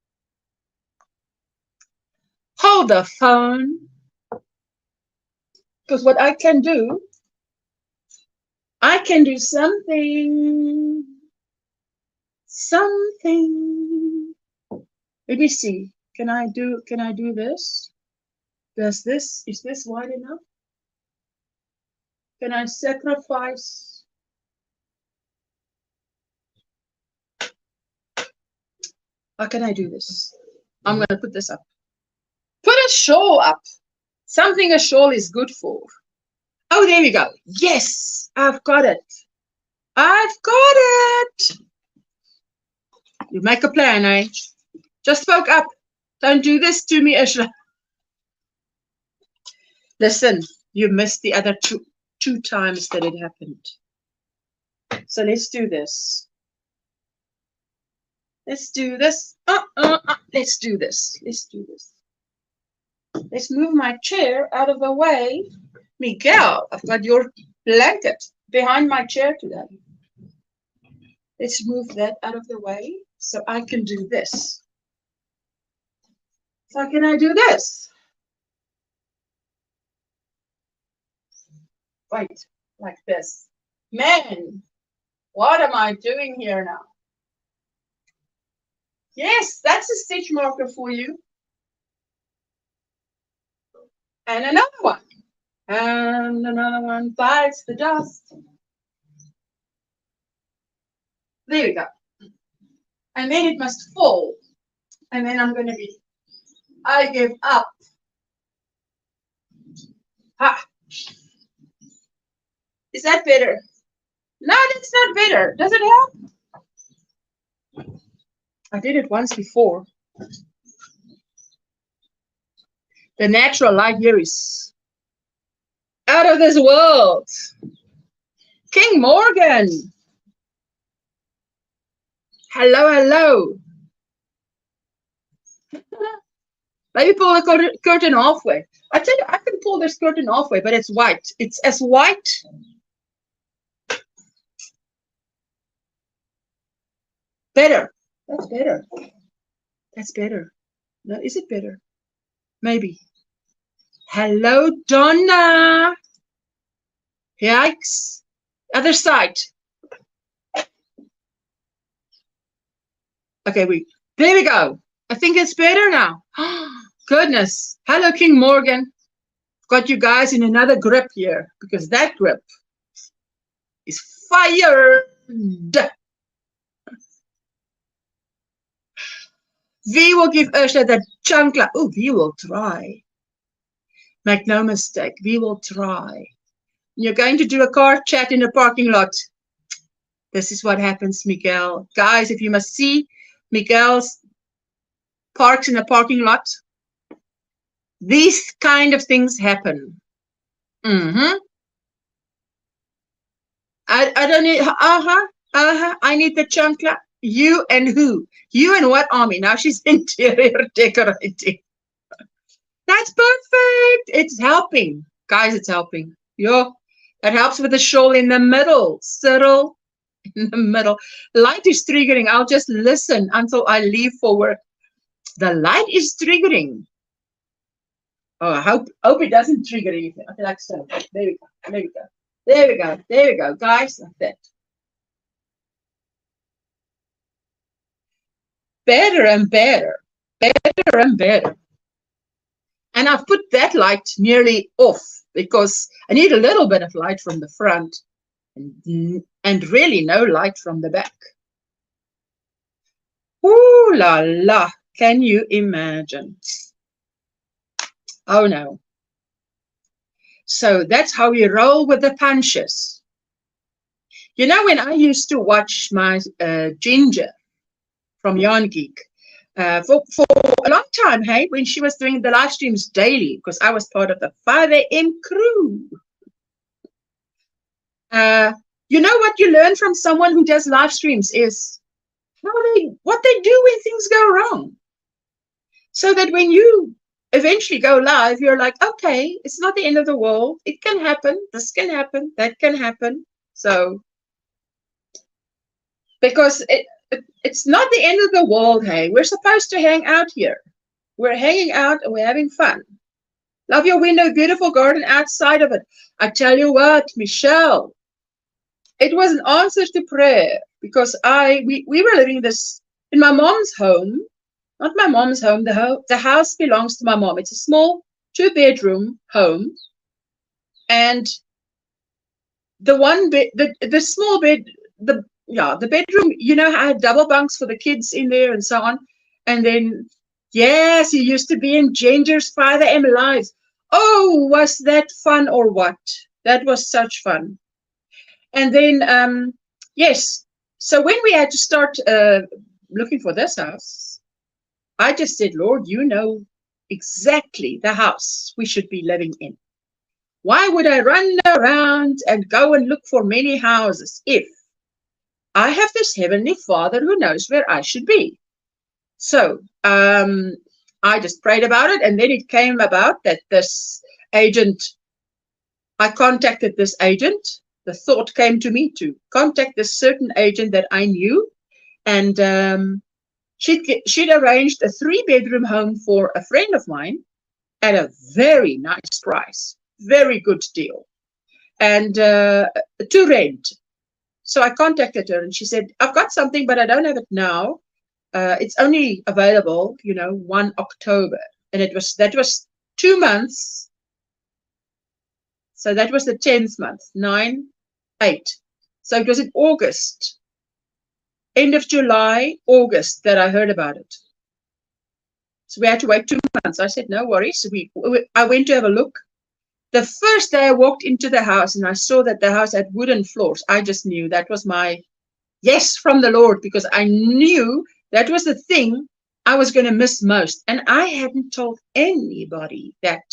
Hold the phone. Because what I can do something. Something. Let me see. Can I do this? Is this wide enough? Can I sacrifice? How can I do this? I'm going to put this up. Put a shawl up. Something a shawl is good for. Oh, there we go. Yes, I've got it. I've got it. You make a plan, eh? Just spoke up. Don't do this to me, Ursula. Listen, you missed the other two times that it happened. So let's do this. Let's do this. Let's do this. Let's do this. Let's move my chair out of the way. Miguel, I've got your blanket behind my chair today. Let's move that out of the way so I can do this. So can I do this? Wait, like this. Man, what am I doing here now? Yes, that's a stitch marker for you. And another one. And another one bites the dust. There we go. And then it must fall. And then I'm going to be, I give up. Ha. Is that better? No, that's not better. Does it help? I did it once before. The natural light here is out of this world. King Morgan. Hello, hello. Maybe pull the curtain halfway. I tell you, I can pull this curtain halfway, but it's white. It's as white. Better. That's better. That's better. No, is it better? Maybe. Hello, Donna. Yikes. Other side. Okay, there we go. I think it's better now. Goodness. Hello, King Morgan. Got you guys in another grip here because that grip is fired. V will give Ursula that chancla. Oh, V will try. Make no mistake, V will try. You're going to do a car chat in the parking lot. This is what happens, Miguel. Guys, if you must see Miguel's parks in the parking lot, these kind of things happen. I don't need, I need the chancla. You and who? You and what army? Now she's interior decorating. That's perfect. It's helping. Guys, it's helping. Yo, that helps with the shawl in the middle. Cyril, in the middle. Light is triggering. I'll just listen until I leave for work. The light is triggering. Oh, I hope it doesn't trigger anything. Okay, like so. There we go. There we go. There we go. There we go. Guys, like that. Better and better. Better and better. And I've put that light nearly off because I need a little bit of light from the front and really no light from the back. Ooh la la. Can you imagine? Oh no. So that's how we roll with the punches. You know, when I used to watch my Ginger from Yarn Geek, for a long time, hey, when she was doing the live streams daily, because I was part of the 5 a.m. crew. You know what you learn from someone who does live streams is what they do when things go wrong. So that when you eventually go live, you're like, okay, it's not the end of the world. It can happen. This can happen. That can happen. So, because it's not the end of the world, hey. We're supposed to hang out here. We're hanging out and we're having fun. Love your window, beautiful garden outside of it. I tell you what, Michelle, it was an answer to prayer because we were living this in my mom's home. Not my mom's home. The house belongs to my mom. It's a small 2-bedroom home. And the one bed, the small bed, the bedroom, you know, I had double bunks for the kids in there and so on. And then, yes, you used to be in Ginger's 5 a.m. lives. Oh, was that fun or what? That was such fun. And then, yes, so when we had to start looking for this house, I just said, Lord, you know exactly the house we should be living in. Why would I run around and go and look for many houses if I have this Heavenly Father who knows where I should be? So I just prayed about it, and then it came about that this agent, I contacted this agent. The thought came to me to contact this certain agent that I knew, and she'd arranged a 3-bedroom home for a friend of mine at a very nice price, very good deal, and to rent. So I contacted her, and she said, I've got something, but I don't have it now. It's only available, 1 October. And that was 2 months. So that was the 10th month, 9, 8. So it was in August, end of July, August, that I heard about it. So we had to wait 2 months. I said, no worries. I went to have a look. The first day I walked into the house and I saw that the house had wooden floors. I just knew that was my yes from the Lord, because I knew that was the thing I was going to miss most. And I hadn't told anybody that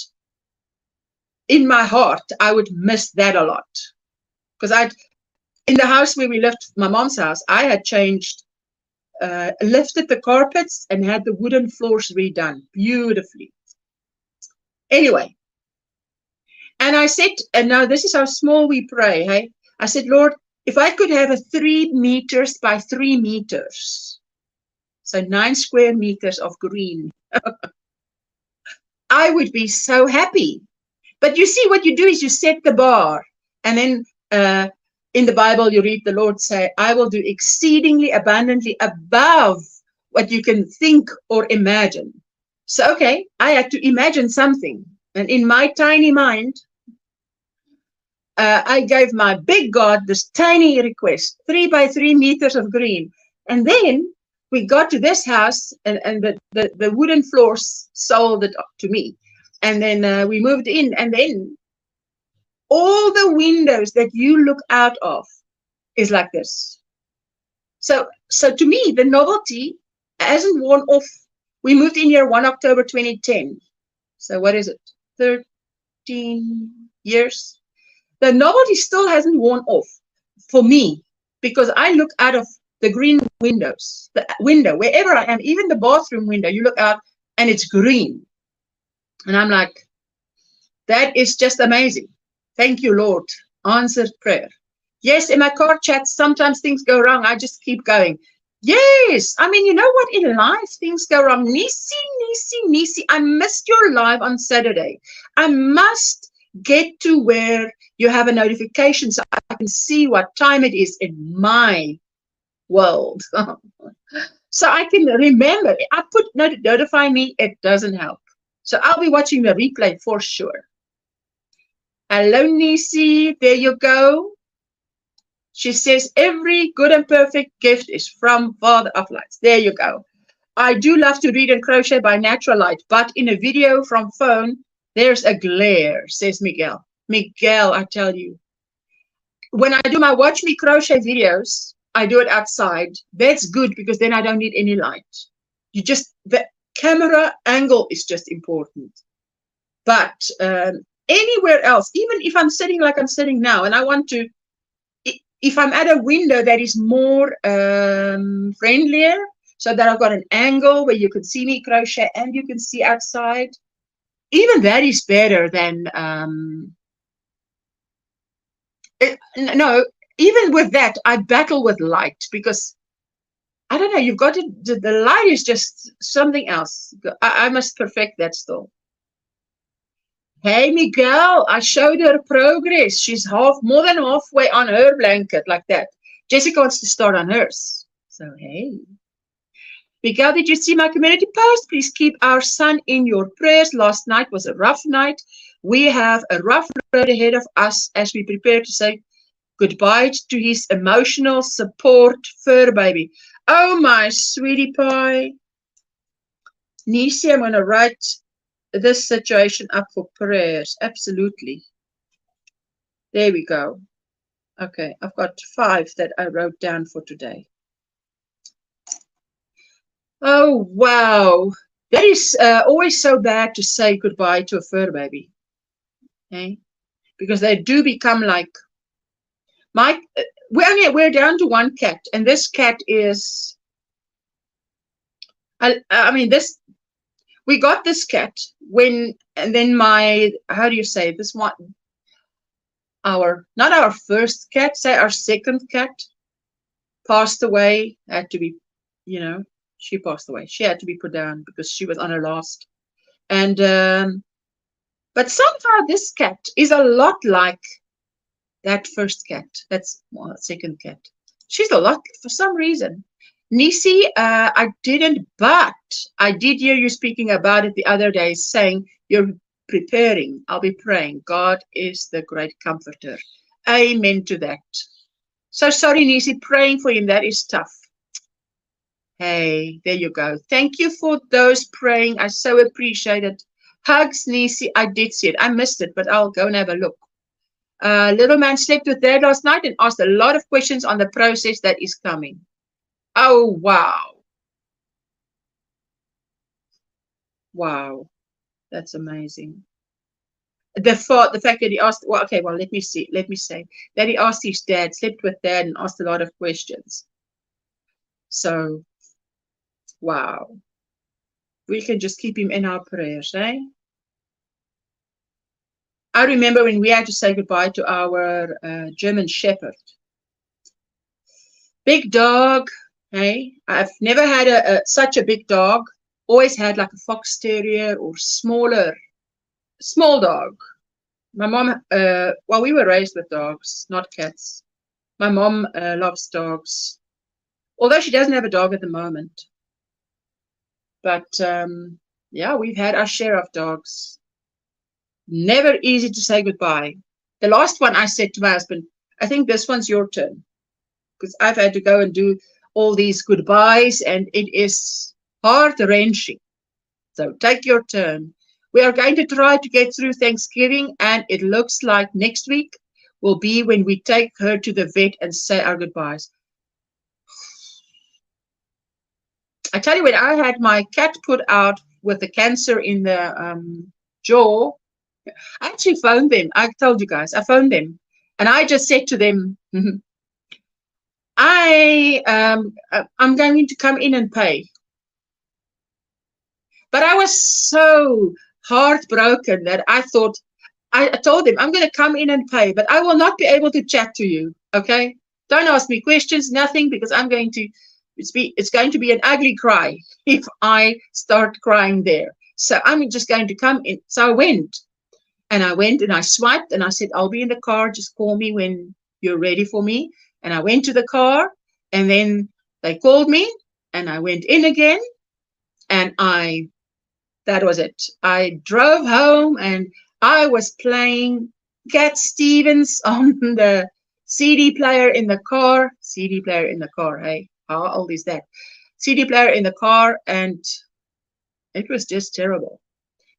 in my heart I would miss that a lot. Because in the house where we lived, my mom's house, I had changed, lifted the carpets and had the wooden floors redone beautifully. Anyway, and I said, and now this is how small we pray, hey? I said, Lord, if I could have a 3 meters by 3 meters, so 9 square meters of green, I would be so happy. But you see, what you do is you set the bar, and then in the Bible, you read the Lord say, I will do exceedingly abundantly above what you can think or imagine. So, okay, I had to imagine something. And in my tiny mind, I gave my big God this tiny request, 3 by 3 meters of green. And then we got to this house, and the wooden floors sold it to me. And then we moved in, and then all the windows that you look out of is like this. So to me, the novelty hasn't worn off. We moved in here 1 October 2010. So what is it? 13 years. The novelty still hasn't worn off for me, because I look out of the green windows, the window, wherever I am, even the bathroom window, you look out and it's green. And I'm like, that is just amazing. Thank you, Lord. Answered prayer. Yes, in my car chats, sometimes things go wrong. I just keep going. Yes. I mean, you know what? In life, things go wrong. Nisi, I missed your live on Saturday. I must get to where you have a notification so I can see what time it is in my world. So I can remember. I put notify me. It doesn't help. So I'll be watching the replay for sure. Hello, Nisi. There you go. She says, every good and perfect gift is from Father of Lights. There you go. I do love to read and crochet by natural light, but in a video from phone, there's a glare, says Miguel. Miguel, I tell you, when I do my watch me crochet videos, I do it outside. That's good because then I don't need any light. The camera angle is just important. But anywhere else, even if I'm sitting like I'm sitting now, and I want to, if I'm at a window that is more friendlier, so that I've got an angle where you can see me crochet and you can see outside, even that is better than, no, even with that, I battle with light because, I don't know, you've got to, the light is just something else. I must perfect that still. Hey, Miguel, I showed her progress. She's more than halfway on her blanket, like that. Jessica wants to start on hers. So, hey. Miguel, did you see my community post? Please keep our son in your prayers. Last night was a rough night. We have a rough road ahead of us as we prepare to say goodbye to his emotional support fur baby. Oh, my sweetie pie. Nisi, I'm going to write this situation up for prayers. Absolutely. There we go. Okay, I've got 5 that I wrote down for today. Oh, wow. That is always so bad to say goodbye to a fur baby. Okay? Because they do become like, we're down to 1 cat, and this cat is, I mean, we got this cat when, and then how do you say, this one, not our first cat, say our second cat passed away, had to be, she passed away. She had to be put down because she was on her last. And, but somehow this cat is a lot like that first cat. That's second cat. She's a lot, for some reason. Nisi, I didn't, but I did hear you speaking about it the other day, saying you're preparing. I'll be praying. God is the great comforter. Amen to that. So sorry, Nisi, praying for him. That is tough. Hey, there you go. Thank you for those praying. I so appreciate it. Hugs, Nisi. I did see it. I missed it, but I'll go and have a look. Little man slept with Dad last night and asked a lot of questions on the process that is coming. Oh, wow. Wow. That's amazing. The fact that he asked, well, okay, well, let me say that he asked his dad, slept with Dad and asked a lot of questions. So, wow. We can just keep him in our prayers, eh? I remember when we had to say goodbye to our German Shepherd. Big dog, hey? I've never had such a big dog. Always had like a fox terrier or small dog. My mom, well, we were raised with dogs, not cats. My mom loves dogs, although she doesn't have a dog at the moment. But yeah, we've had our share of dogs. Never easy to say goodbye. The last one I said to my husband, I think this one's your turn, because I've had to go and do all these goodbyes, and it is heart-wrenching. So take your turn. We are going to try to get through Thanksgiving, and it looks like next week will be when we take her to the vet and say our goodbyes. I tell you, when I had my cat put out with the cancer in the jaw, I actually phoned them. I told you guys, I phoned them. And I just said to them, I'm going to come in and pay. But I was so heartbroken that I thought, I told them, I'm going to come in and pay, but I will not be able to chat to you, okay? Don't ask me questions, nothing, because I'm going to, it's going to be an ugly cry if I start crying there. So I'm just going to come in. So I went and I swiped and I said, I'll be in the car. Just call me when you're ready for me. And I went to the car and then they called me and I went in again and that was it. I drove home and I was playing Cat Stevens on the CD player in the car. CD player in the car, hey? How old is that? CD player in the car, and it was just terrible.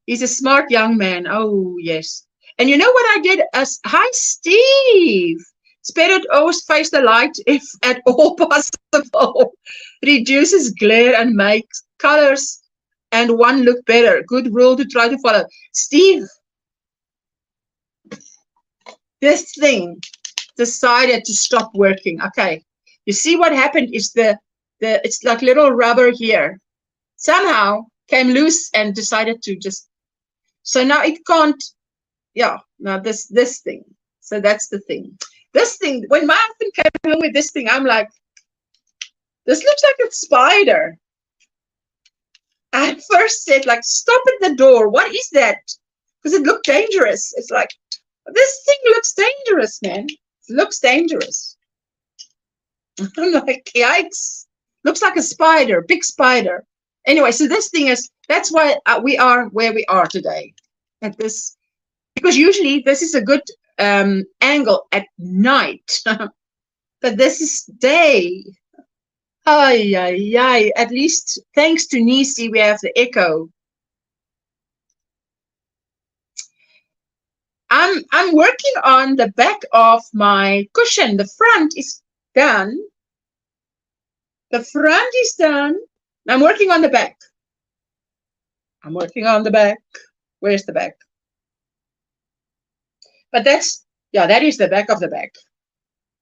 He's a smart young man. Oh, yes. And you know what I did? Hi, Steve. It's better to always face the light if at all possible. Reduces glare and makes colors and one look better. Good rule to try to follow. Steve, this thing decided to stop working. Okay, you see what happened is it's like little rubber here. Somehow came loose and decided to just, so now it can't, yeah, now this thing. So that's the thing. This thing, when my husband came home with this thing, I'm like, this looks like a spider. I first said, like, stop at the door. What is that? Because it looked dangerous. It's like, this thing looks dangerous, man. It looks dangerous. I'm like, yikes. Looks like a spider, big spider. Anyway, so this thing is, that's why we are where we are today. At this, because usually this is a good angle at night. But this is day. Ay, ay, ay. At least thanks to Nisi, we have the echo. I'm working on the back of my cushion. The front is done. The front is done. I'm working on the back. I'm working on the back. Where's the back? But that's, yeah, that is the back of the back.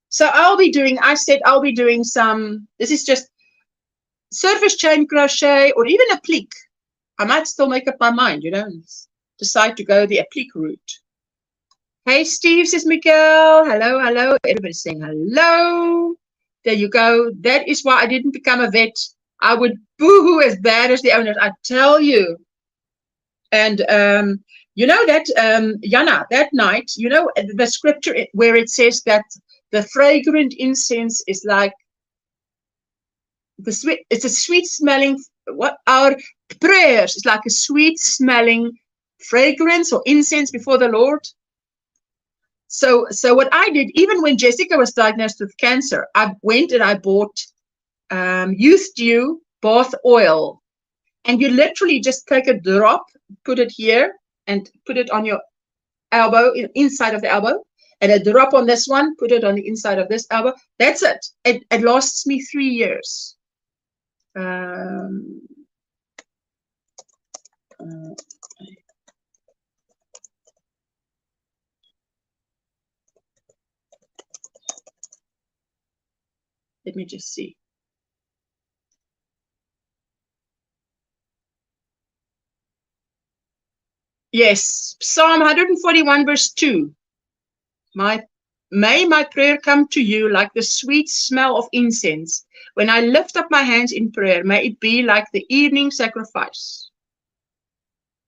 So I said I'll be doing some, this is just surface chain crochet or even a plique. I might still make up my mind, you know, and decide to go the applique route. Hey, Steve, says Miguel. Hello, hello. Everybody's saying hello. There you go. That is why I didn't become a vet. I would boo-hoo as bad as the owners, I tell you. And you know that, Jana, that night, you know, the scripture where it says that the fragrant incense is like the sweet, it's a sweet smelling, what our prayers is like a sweet smelling fragrance or incense before the Lord. So what I did, even when Jessica was diagnosed with cancer, I went and I bought youth dew bath oil. And you literally just take a drop, put it here, and put it on your elbow, inside of the elbow. And a drop on this one, put it on the inside of this elbow. That's it. It lasts me 3 years. Let me just see. Yes, Psalm 141 verse 2. May my prayer come to you like the sweet smell of incense. When I lift up my hands in prayer, may it be like the evening sacrifice.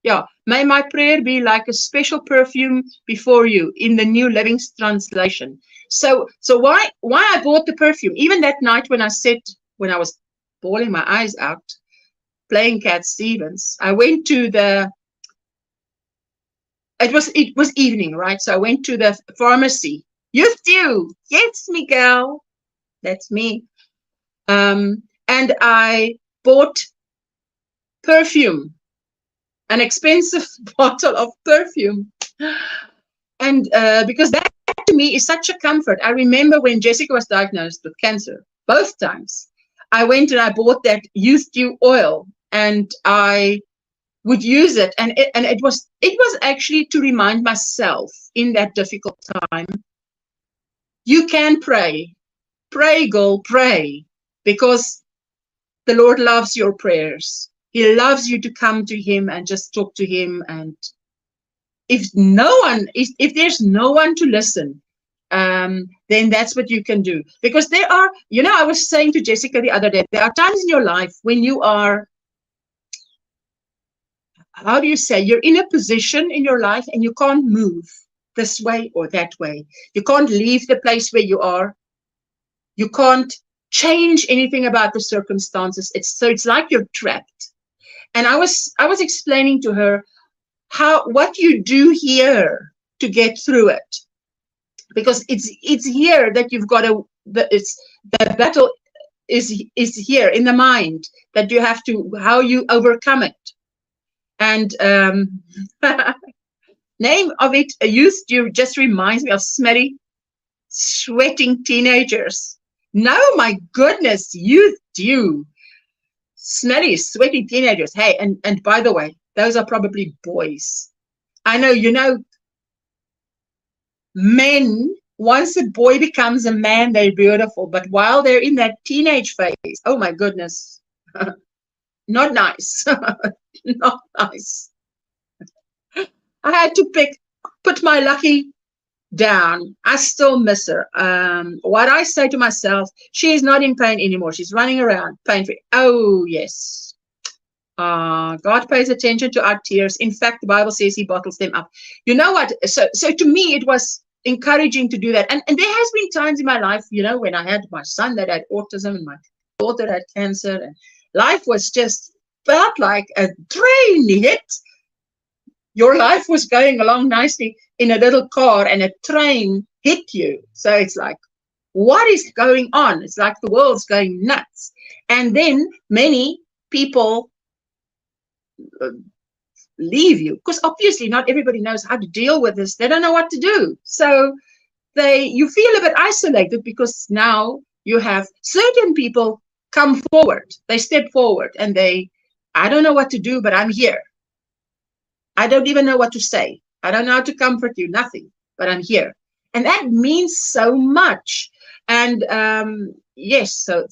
Yeah, may my prayer be like a special perfume before you in the New Living Translation. So why I bought the perfume? Even that night when I was bawling my eyes out, playing Cat Stevens, I went to the, it was evening, right? So I went to the pharmacy. Youth dew, yes, Miguel, that's me. And I bought perfume, an expensive bottle of perfume, and because that to me is such a comfort. I remember when Jessica was diagnosed with cancer, both times, I went and I bought that youth dew oil, and I would use it, and it was actually to remind myself in that difficult time, you can pray, girl, pray, because the Lord loves your prayers. He loves you to come to him and just talk to him. And if there's no one to listen, then that's what you can do. Because there are, you know, I was saying to Jessica the other day, there are times in your life when you are, how do you say, you're in a position in your life and you can't move this way or that way. You can't leave the place where you are. You can't change anything about the circumstances. It's like you're trapped. And I was explaining to her what you do here to get through it, because it's here that you've got to. The battle is here in the mind, that you have to, how you overcome it. And name of it, a youth dew, just reminds me of Smitty. sweating teenagers. No, my goodness, you do. Smelly, sweaty teenagers. Hey, and by the way, those are probably boys. I know, you know, men, once a boy becomes a man, they're beautiful. But while they're in that teenage phase, oh my goodness, not nice. Not nice. I had to put my lucky down. I still miss her. What I say to myself, she is not in pain anymore. She's running around pain-free. Oh, yes. God pays attention to our tears. In fact, the Bible says he bottles them up. You know what? So to me, it was encouraging to do that. And there has been times in my life, you know, when I had my son that had autism and my daughter had cancer, and life was just felt like a train hit. Your life was going along nicely in a little car and a train hit you. So it's like, what is going on? It's like the world's going nuts. And then many people leave you because obviously not everybody knows how to deal with this. They don't know what to do. So you feel a bit isolated because now you have certain people come forward. They step forward and I don't know what to do, but I'm here. I don't even know what to say. I don't know how to comfort you, nothing, but I'm here. And that means so much. And yes, so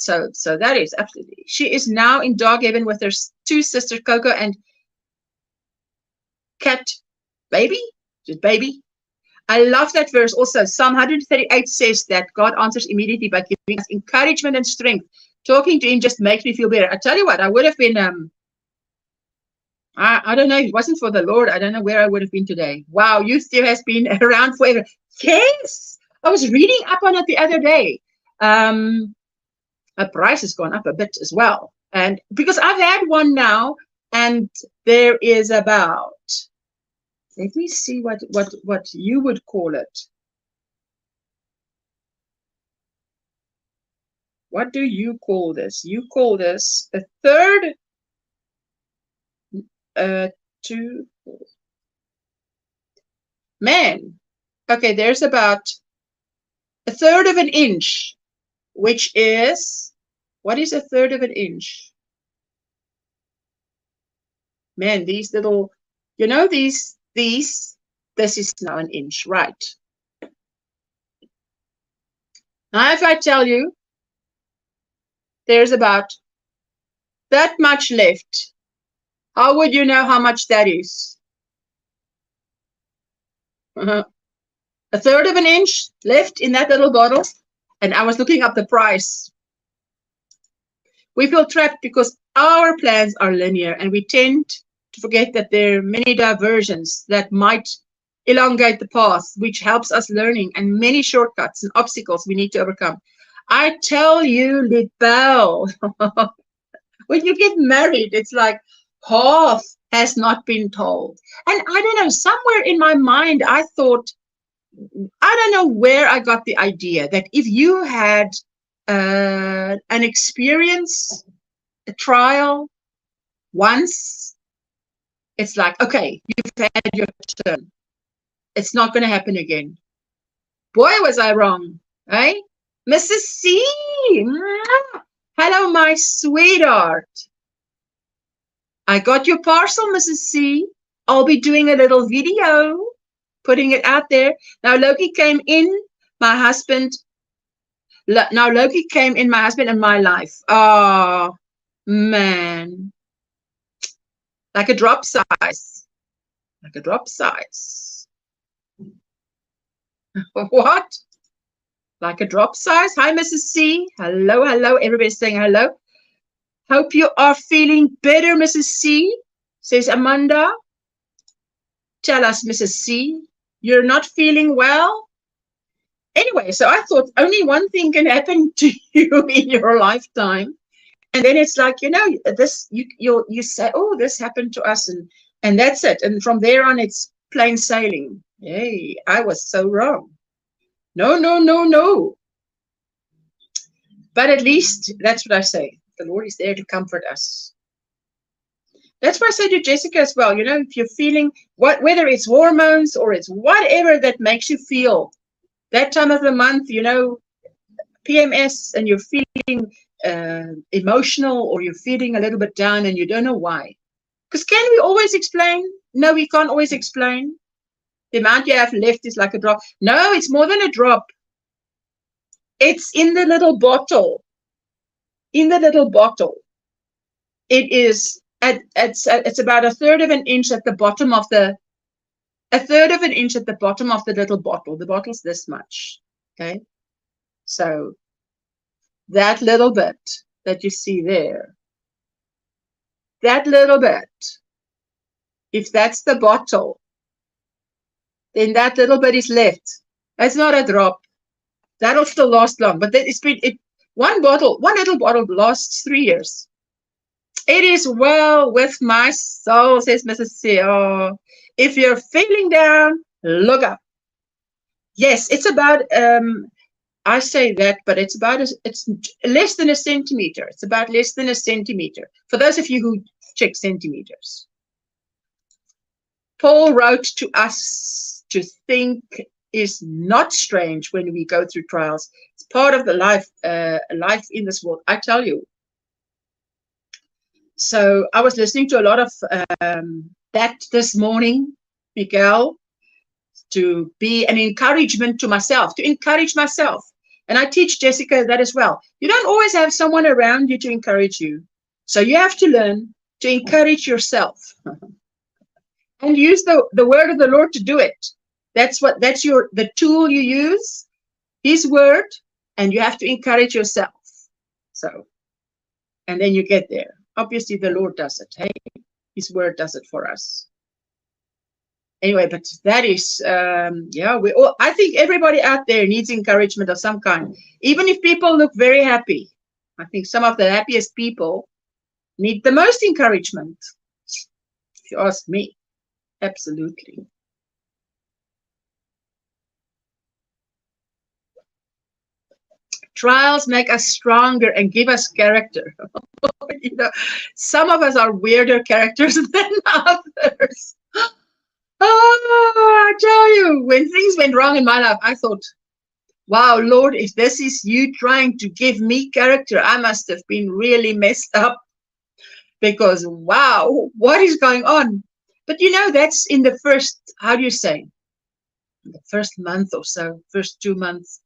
that is absolutely. She is now in dog heaven with her two sisters, Coco and Cat Baby. Just baby. I love that verse also. Psalm 138 says that God answers immediately by giving us encouragement and strength. Talking to him just makes me feel better. I tell you what, I would have been I don't know, if it wasn't for the Lord, I don't know where I would have been today. Wow, Youth Still has been around forever. Yes, I was reading up on it the other day. The price has gone up a bit as well. And because I've had one now, and there is about, let me see what you would call it. What do you call this? You call this a third. 2, 4. Man, okay, there's about a third of an inch, which is, what is a third of an inch? Man, these little, you know, this is now an inch, right? Now, if I tell you, there's about that much left, how would you know how much that is? A third of an inch left in that little bottle. And I was looking up the price. We feel trapped because our plans are linear and we tend to forget that there are many diversions that might elongate the path, which helps us learning, and many shortcuts and obstacles we need to overcome. I tell you, Libelle, when you get married, it's like, half has not been told. And I don't know, somewhere in my mind, I thought, I don't know where I got the idea that if you had an experience, a trial once, it's like, okay, you've had your turn. It's not going to happen again. Boy, was I wrong, eh? Mrs. C. Hello, my sweetheart. I got your parcel, Mrs. C. I'll be doing a little video, putting it out there. Now, Loki came in, my husband. Now, Loki came in, my husband and my life. Oh, man. Like a drop size. Like a drop size. What? Like a drop size? Hi, Mrs. C. Hello, hello. Everybody's saying hello. Hope you are feeling better, Mrs. C, says Amanda. Tell us, Mrs. C, you're not feeling well? Anyway, so I thought only one thing can happen to you in your lifetime. And then it's like, you know, this you say, oh, this happened to us, and that's it. And from there on, it's plain sailing. Hey, I was so wrong. No, no, no, no. But at least that's what I say. The Lord is there to comfort us. That's what I say to Jessica as well. You know, if you're feeling whether it's hormones or it's whatever that makes you feel that time of the month, you know, PMS, and you're feeling emotional, or you're feeling a little bit down and you don't know why. Because can we always explain? No, we can't always explain. The amount you have left is like a drop. No, it's more than a drop. It's in the little bottle. In the little bottle. It is, it's about 1/3 of an inch at the bottom of the, 1/3 of an inch at the bottom of the little bottle. The bottle's this much. Okay. So that little bit that you see there, that little bit, if that's the bottle, then that little bit is left. That's not a drop. That'll still last long, but it's been, one little bottle lasts 3 years. It is well with my soul, says Mrs. C. Oh, if you're feeling down, look up. Yes, it's about, I say that, but it's about, it's less than a centimeter. It's about less than a centimeter. For those of you who check centimeters. Paul wrote to us to think is not strange when we go through trials. It's part of the life in this world, I tell you. So I was listening to a lot of that this morning, Miguel, to be an encouragement to myself, to encourage myself. And I teach Jessica that as well. You don't always have someone around you to encourage you. So you have to learn to encourage yourself and use the word of the Lord to do it. That's the tool you use, His word, and you have to encourage yourself. So, and then you get there. Obviously, the Lord does it. Hey, His word does it for us. Anyway, but that is, yeah, I think everybody out there needs encouragement of some kind. Even if people look very happy, I think some of the happiest people need the most encouragement, if you ask me. Absolutely. Trials make us stronger and give us character. You know, some of us are weirder characters than others. Oh, I tell you, when things went wrong in my life, I thought, wow, Lord, if this is you trying to give me character, I must have been really messed up. Because, wow, what is going on? But you know, that's in the first, how do you say, the first month or so, first 2 months.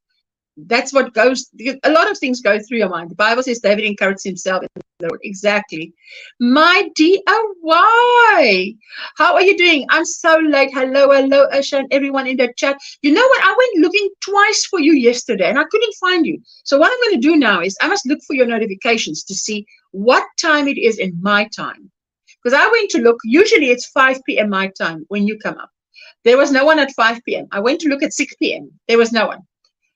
That's what goes, a lot of things go through your mind. The Bible says David encouraged himself in the Lord. Exactly. My dear, why? How are you doing? I'm so late. Hello, Usha, and everyone in the chat. You know what? I went looking twice for you yesterday and I couldn't find you. So what I'm going to do now is I must look for your notifications to see what time it is in my time. Because I went to look, usually it's 5 p.m. my time when you come up. There was no one at 5 p.m. I went to look at 6 p.m. There was no one.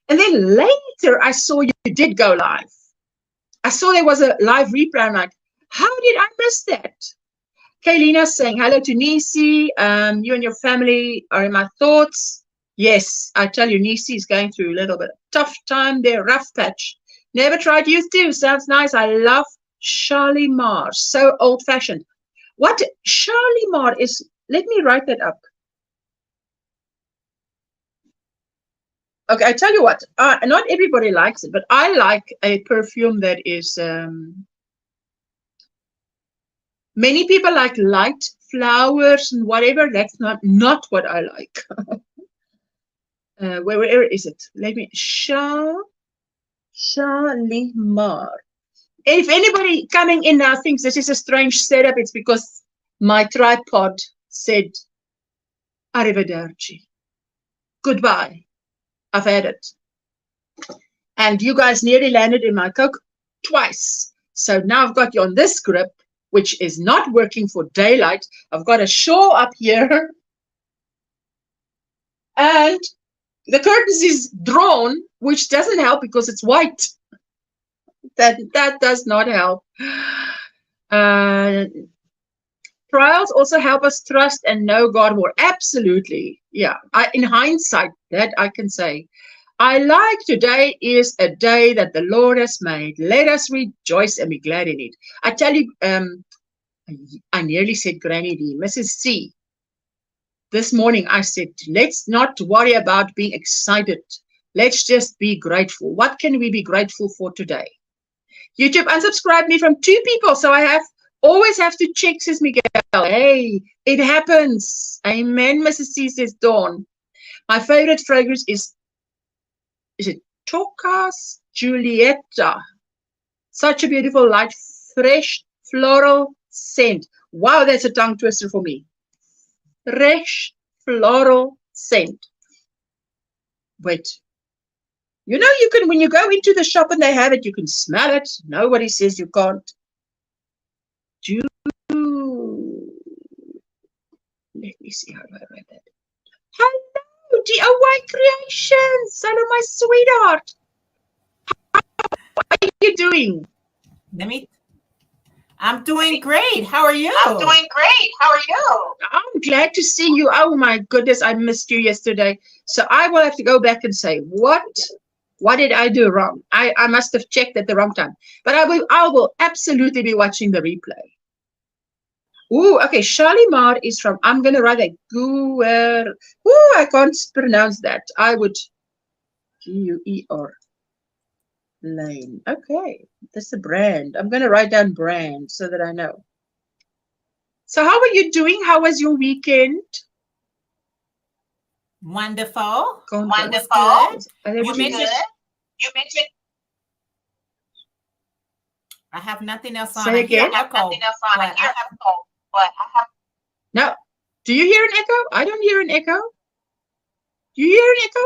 And then later, I saw you did go live. I saw there was a live replay. I'm like, how did I miss that? Kaylina's saying hello to Nisi. You and your family are in my thoughts. Yes, I tell you, Nisi is going through a little bit of tough time there, rough patch. Never tried youth too. Sounds nice. I love Shalimar. So old-fashioned. What Shalimar is, let me write that up. Okay, I tell you what, not everybody likes it, but I like a perfume that is, many people like light flowers and whatever. That's not what I like. Where is it? Let me, Shalimar. If anybody coming in now thinks this is a strange setup, it's because my tripod said, Arrivederci. Goodbye. I've had it. And you guys nearly landed in my Coke twice. So now I've got you on this grip, which is not working for daylight. I've got a shawl up here. And the curtains is drawn, which doesn't help because it's white. That does not help. Trials also help us trust and know God more. Absolutely. Yeah. In hindsight, that I can say. I like today is a day that the Lord has made. Let us rejoice and be glad in it. I tell you, I nearly said Granny D, Mrs. C. This morning I said, let's not worry about being excited Let's just be grateful. What can we be grateful for today? YouTube unsubscribed me from 2 people, so I always have to check, says Miguel. Hey, it happens. Amen, Mrs. C, says Dawn. My favorite fragrance is it Tocas Julieta? Such a beautiful, light, fresh, floral scent. Wow, that's a tongue twister for me. Fresh, floral scent. Wait. You know, you can, when you go into the shop and they have it, you can smell it. Nobody says you can't. Let me see how do I write that. Hello, DIY Creations. Hello, my sweetheart. How are you doing? I'm doing great. How are you? I'm doing great. How are you? I'm glad to see you. Oh my goodness, I missed you yesterday. So I will have to go back and say, what did I do wrong? I must have checked at the wrong time. But I will absolutely be watching the replay. Ooh, okay. Shalimar is from, I'm going to write a Guer. Ooh, I can't pronounce that. I would, G-U-E-R. Lane. Okay. That's a brand. I'm going to write down brand so that I know. So how are you doing? How was your weekend? Wonderful. Wonderful. You mentioned. I have nothing else on. Say again. No. Do you hear an echo? I don't hear an echo. Do you hear an echo?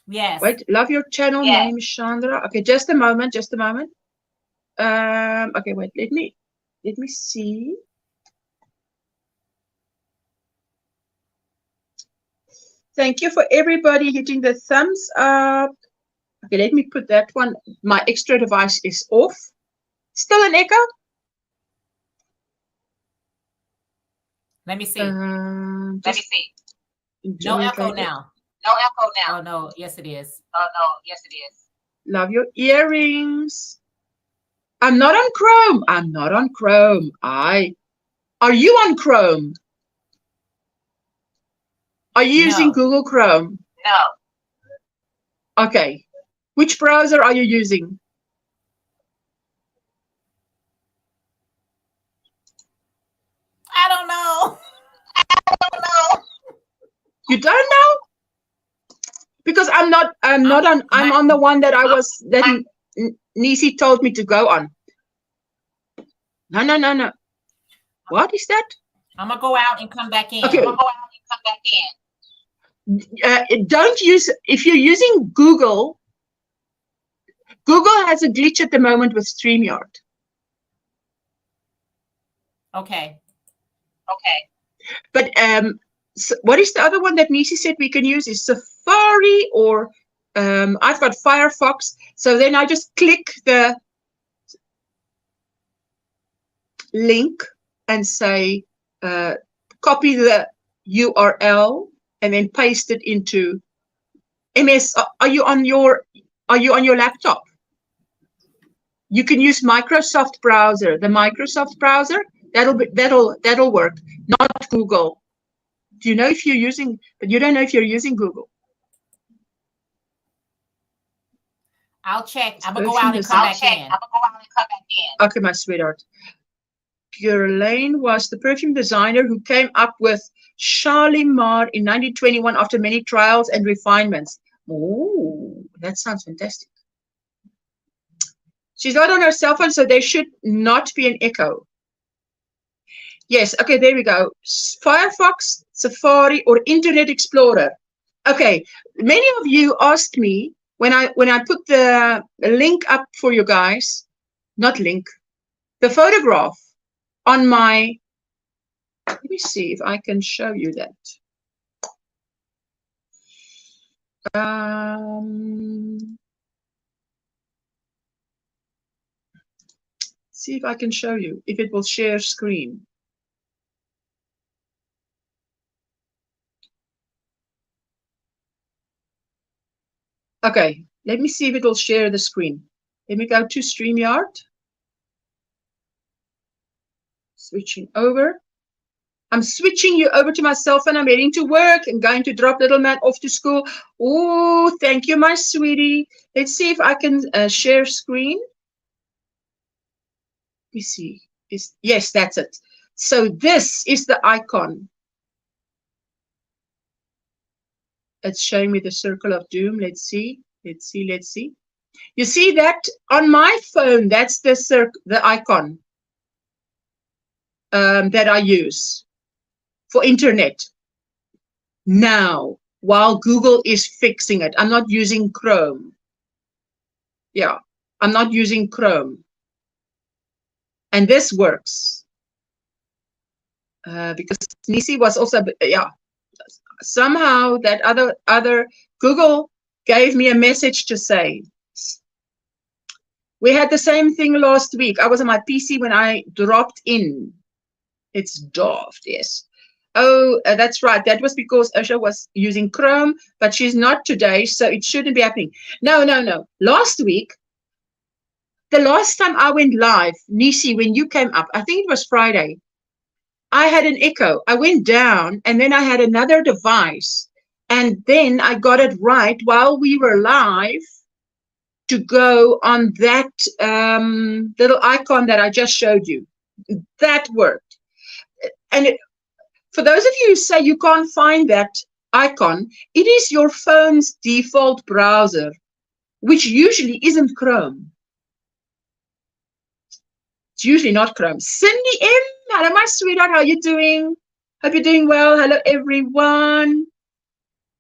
Yes. Wait, love your channel. Yes. My name is Chandra. Okay, just a moment. Okay, wait, let me see. Thank you for everybody hitting the thumbs up. Okay, let me put that one. My extra device is off. Still an echo? Let me see. No echo now. Oh, no. Yes, it is. Love your earrings. I'm not on Chrome. Are you on Chrome? Are you using Google Chrome? No. Okay. Which browser are you using? I don't know. You don't know? Because I'm on the one that Nisi told me to go on. No. What is that? I'm gonna go out and come back in. Okay. Don't use, if you're using Google has a glitch at the moment with StreamYard. Okay. But so what is the other one that Nisi said we can use is Safari or I've got Firefox. So then I just click the link and say copy the URL and then paste it into MS. Are you on your laptop? You can use Microsoft browser. The Microsoft browser, that'll work. Not Google. Do you know if you're using? But you don't know if you're using Google. I'll check. I'm gonna go out and come back in. Okay, my sweetheart. Guerlain was the perfume designer who came up with Shalimar in 1921 after many trials and refinements. Oh, that sounds fantastic. She's not on her cell phone, so there should not be an echo. Yes, okay, there we go. Firefox, Safari, or Internet Explorer. Okay, many of you asked me when I put the link up for you guys, not link, the photograph on my, let me see if I can show you that. See if I can show you, if it will share screen. Okay, let me see if it will share the screen. Let me go to StreamYard. Switching over. I'm switching you over to my cell phone. I'm heading to work and going to drop little man off to school. Oh, thank you, my sweetie. Let's see if I can share screen. Let me see. Yes, that's it. So this is the icon. It's showing me the circle of doom. Let's see. Let's see. Let's see. You see that on my phone? That's the icon that I use for internet. Now, while Google is fixing it, I'm not using Chrome. Yeah, I'm not using Chrome. And this works. Because Nisi was also, yeah, somehow that other Google gave me a message to say. We had the same thing last week. I was on my PC when I dropped in. It's daft, yes. Oh, that's right. That was because Usha was using Chrome, but she's not today, so it shouldn't be happening. No. Last week, the last time I went live, Nisi, when you came up, I think it was Friday, I had an echo. I went down, and then I had another device, and then I got it right while we were live to go on that little icon that I just showed you. That worked. And for those of you who say you can't find that icon, it is your phone's default browser, which usually isn't Chrome. It's usually not Chrome. Cindy M, hello my sweetheart, how are you doing? Hope you're doing well. Hello everyone.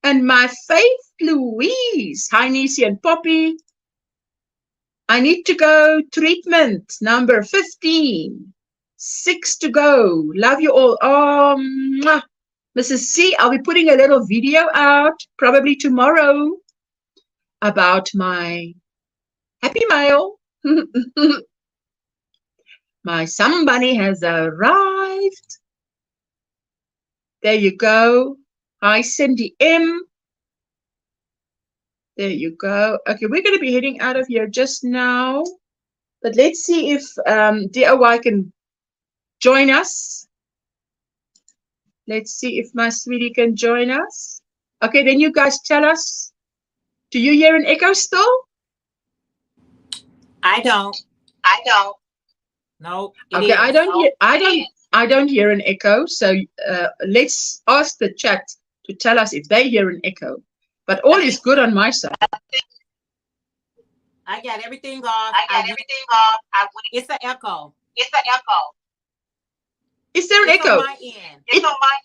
And my Faith Louise, hi Nisi and Poppy. I need to go. Treatment number 15. 6 to go. Love you all. Oh, mwah. Mrs. C, I'll be putting a little video out probably tomorrow about my happy mail. My somebody has arrived. There you go. Hi, Cindy M. There you go. Okay, we're going to be heading out of here just now. But let's see if DIY can join us. Let's see if my sweetie can join us. Okay, then you guys tell us. Do you hear an echo still? I don't. Nope. Okay, I don't hear an echo. So let's ask the chat to tell us if they hear an echo. But all is good on my side. I got everything off. It's an echo. Is there an echo? On my end. It's on my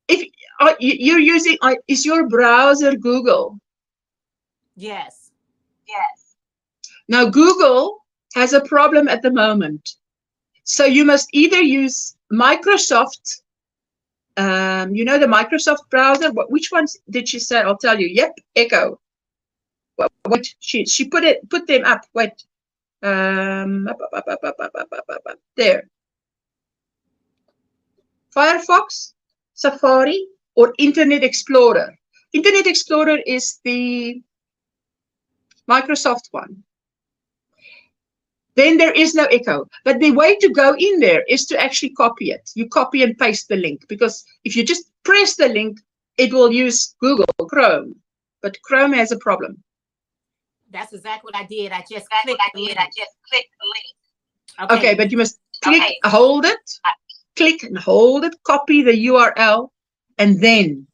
end. If you're using, is your browser Google? Yes. Now Google has a problem at the moment, so you must either use Microsoft. You know the Microsoft browser. Which ones did she say? I'll tell you. Yep, Echo. What she put them up. Wait. There. Firefox, Safari, or Internet Explorer. Internet Explorer is the Microsoft one. Then there is no echo. But the way to go in there is to actually copy it. You copy and paste the link, because if you just press the link, it will use Google Chrome. But Chrome has a problem. That's exactly what I did. I just clicked the link. Okay, but you must click, hold it, click and hold it, copy the URL, and then.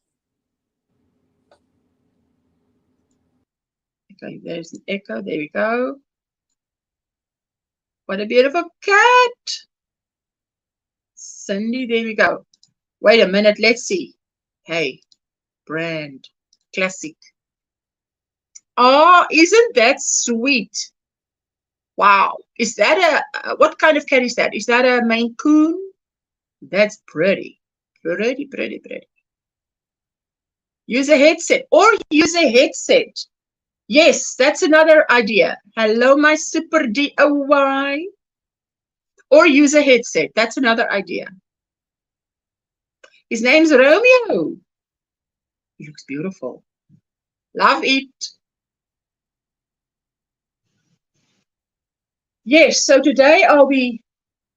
Okay, there's an echo. There we go. What a beautiful cat. Cindy, there we go. Wait a minute, let's see. Hey, brand, classic. Oh, isn't that sweet? Wow. Is that what kind of cat is that? Is that a Maine Coon? That's pretty. Pretty. Use a headset or use a headset. Yes, that's another idea. Hello, my super DIY. Or use a headset. That's another idea. His name's Romeo. He looks beautiful. Love it. Yes, so today I'll be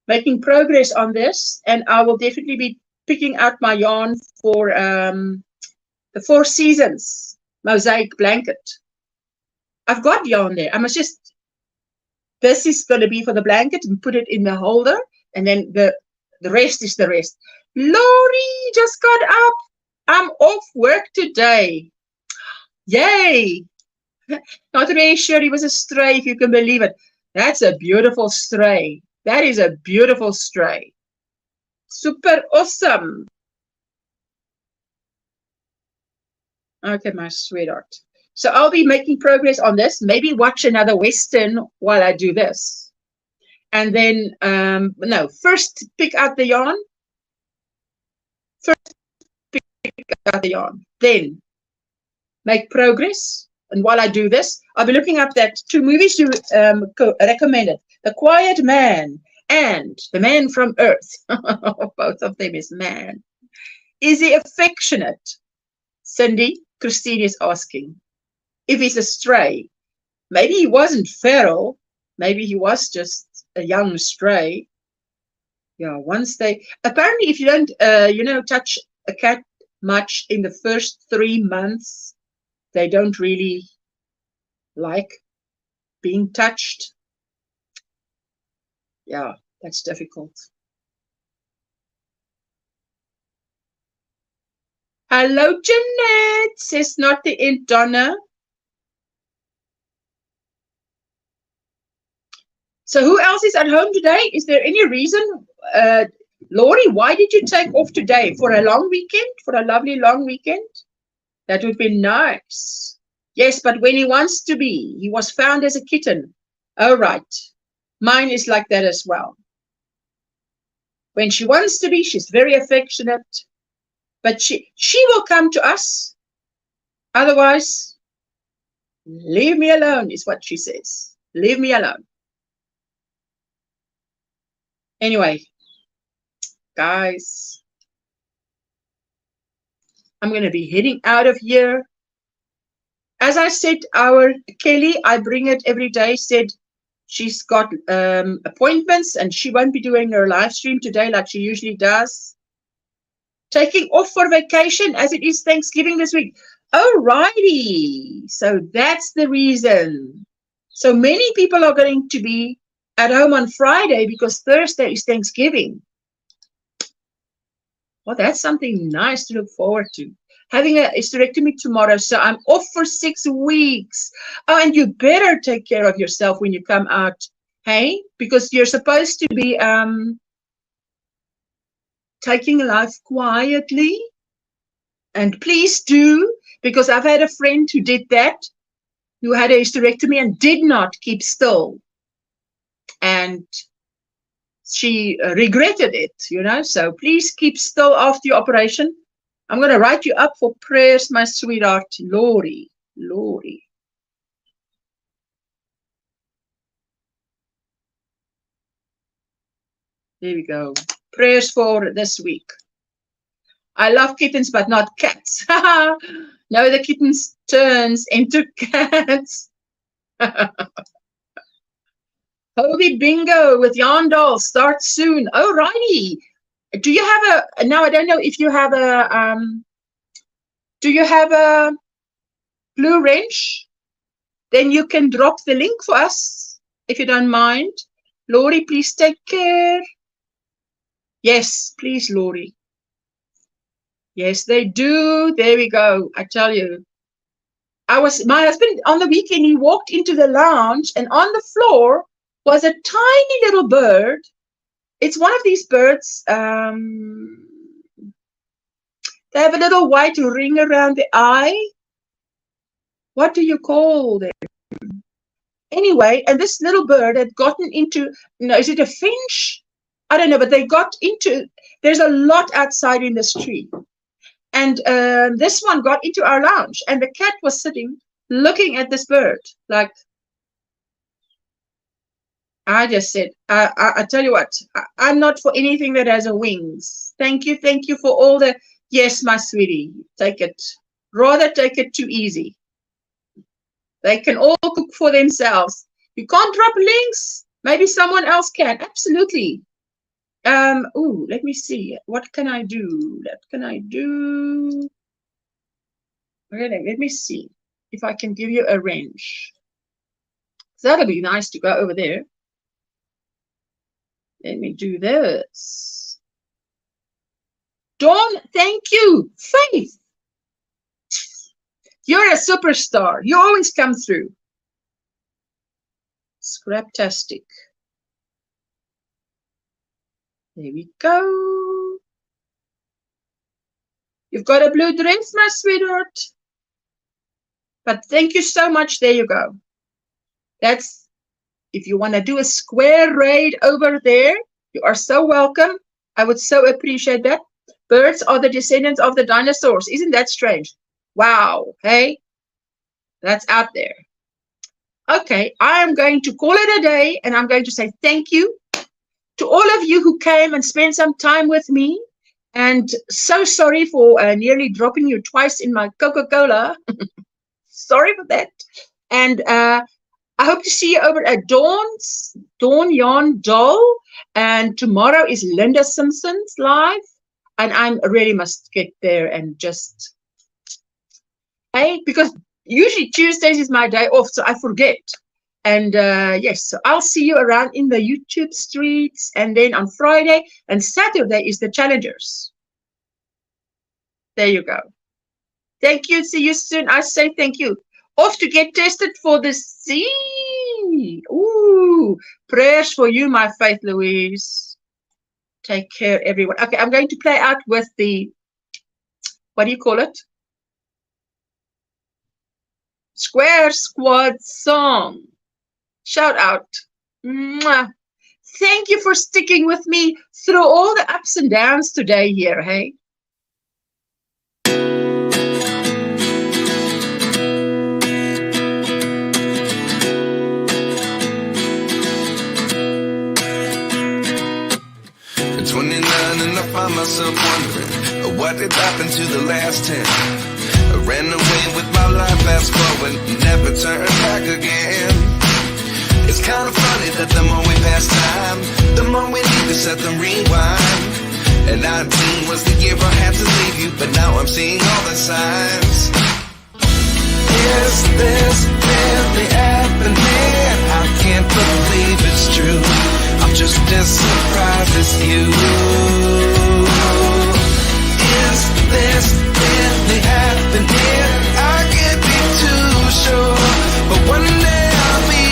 making progress on this, and I will definitely be picking out my yarn for the 4 Seasons mosaic blanket. I've got yarn there. I must just, this is going to be for the blanket and put it in the holder, and then the rest is the rest. Lori just got up. I'm off work today. Yay! Not really sure he was a stray, if you can believe it. That's a beautiful stray. That is a beautiful stray. Super awesome. Okay, my sweetheart. So I'll be making progress on this. Maybe watch another Western while I do this. And then, no, first pick out the yarn. First pick out the yarn. Then make progress. And while I do this, I'll be looking up that 2 movies you recommended. The Quiet Man and The Man from Earth. Both of them is man. Is he affectionate? Cindy, Christine is asking. If he's a stray, maybe he wasn't feral. Maybe he was just a young stray. Yeah, once they, apparently if you don't, touch a cat much in the first 3 months, they don't really like being touched. Yeah, that's difficult. Hello, Jeanette, says not the end, Donna. So who else is at home today? Is there any reason, Lori, why did you take off today? For a long weekend? For a lovely long weekend? That would be nice. Yes, but when he wants to be, he was found as a kitten. Oh, right. Mine is like that as well. When she wants to be, she's very affectionate. But she will come to us. Otherwise, leave me alone is what she says. Leave me alone. Anyway, guys, I'm going to be heading out of here. As I said, our Kelly, I bring it every day, said she's got appointments and she won't be doing her live stream today like she usually does. Taking off for vacation as it is Thanksgiving this week. Alrighty, so that's the reason. So many people are going to be at home on Friday because Thursday is Thanksgiving. Well, that's something nice to look forward to. Having a hysterectomy tomorrow, so I'm off for 6 weeks. Oh, and you better take care of yourself when you come out, hey? Because you're supposed to be taking life quietly. And please do, because I've had a friend who did that, who had a hysterectomy and did not keep still. And she regretted it, you know. So please keep still after your operation. I'm going to write you up for prayers, my sweetheart, Lori. Lori. There we go. Prayers for this week. I love kittens, but not cats. No, the kittens turns into cats. Hobie bingo with yarn dolls starts soon. Oh, righty. Do you have a, now I don't know if you have a, do you have a blue wrench? Then you can drop the link for us, if you don't mind. Lori, please take care. Yes, please, Lori. Yes, they do. There we go. I tell you. My husband, on the weekend, he walked into the lounge and on the floor was a tiny little bird. It's one of these birds, they have a little white ring around the eye. What do you call them? Anyway, and this little bird had gotten into, no, is it a finch? I don't know, but they got into, there's a lot outside in this tree. And this one got into our lounge and the cat was sitting looking at this bird like, I just said, I tell you what, I'm not for anything that has a wings. Thank you for all the, yes, my sweetie, take it. Rather take it too easy. They can all cook for themselves. You can't drop links. Maybe someone else can. Absolutely. Ooh, let me see. What can I do? What can I do? Okay, let me see if I can give you a range. So that'll be nice to go over there. Let me do this. Dawn, thank you. Faith, you're a superstar. You always come through. Scraptastic. There we go. You've got a blue dress, my sweetheart. But thank you so much. There you go. That's, if you want to do a square raid over there, you are so welcome. I would so appreciate that. Birds are the descendants of the dinosaurs. Isn't that strange? Wow. Hey, that's out there. Okay, I am going to call it a day, and I'm going to say thank you to all of you who came and spent some time with me. And so sorry for nearly dropping you twice in my Coca-Cola. Sorry for that. And I hope to see you over at Dawn Yarn Doll. And tomorrow is Linda Simpson's live. And I really must get there and just, hey, because usually Tuesdays is my day off, so I forget. And yes, so I'll see you around in the YouTube streets. And then on Friday and Saturday is the Challengers. There you go. Thank you. See you soon. I say thank you. Off to get tested for the sea. Ooh, prayers for you, my Faith Louise. Take care, everyone. Okay, I'm going to play out with the, what do you call it? Square Squad song. Shout out. Mwah. Thank you for sticking with me through all the ups and downs today here, hey? At 29 and I find myself wondering what did happen to the last 10. I ran away with my life, fast forward, never turn back again. It's kind of funny that the more we pass time, the more we need to set the rewind. And 19 was the year I had to leave you, but now I'm seeing all the signs. Is this really happening? I can't believe it's true. I'm just as surprised as you. Is this really happening? I can't be too sure, but one day I'll be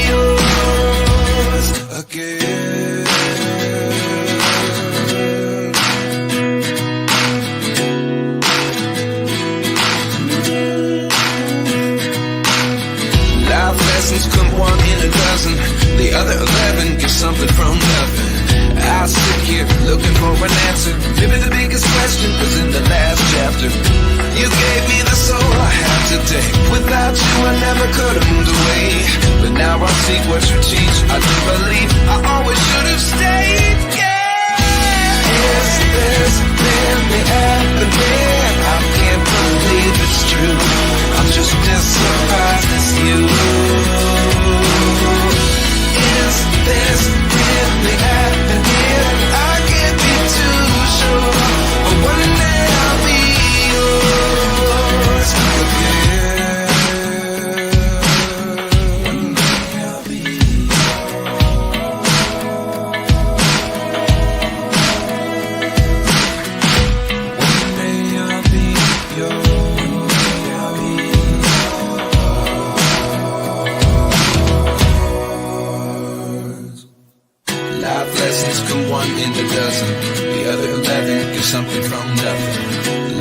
yours again. Life lessons come one in a dozen. The other 11 get something from nothing. I sit here looking for an answer. Maybe the biggest question was in the last chapter. You gave me the soul I have today. Without you I never could have moved away. But now I see what you teach. I do believe I always should have stayed. Yeah. Is this really happening? I can't believe it's true. I'm just as surprised as you. Is this really happening? I can't be too sure, but one day I'll be yours again. One day I'll be One day I'll be yours. Life lessons come one in a dozen. The other 11 get something from nothing.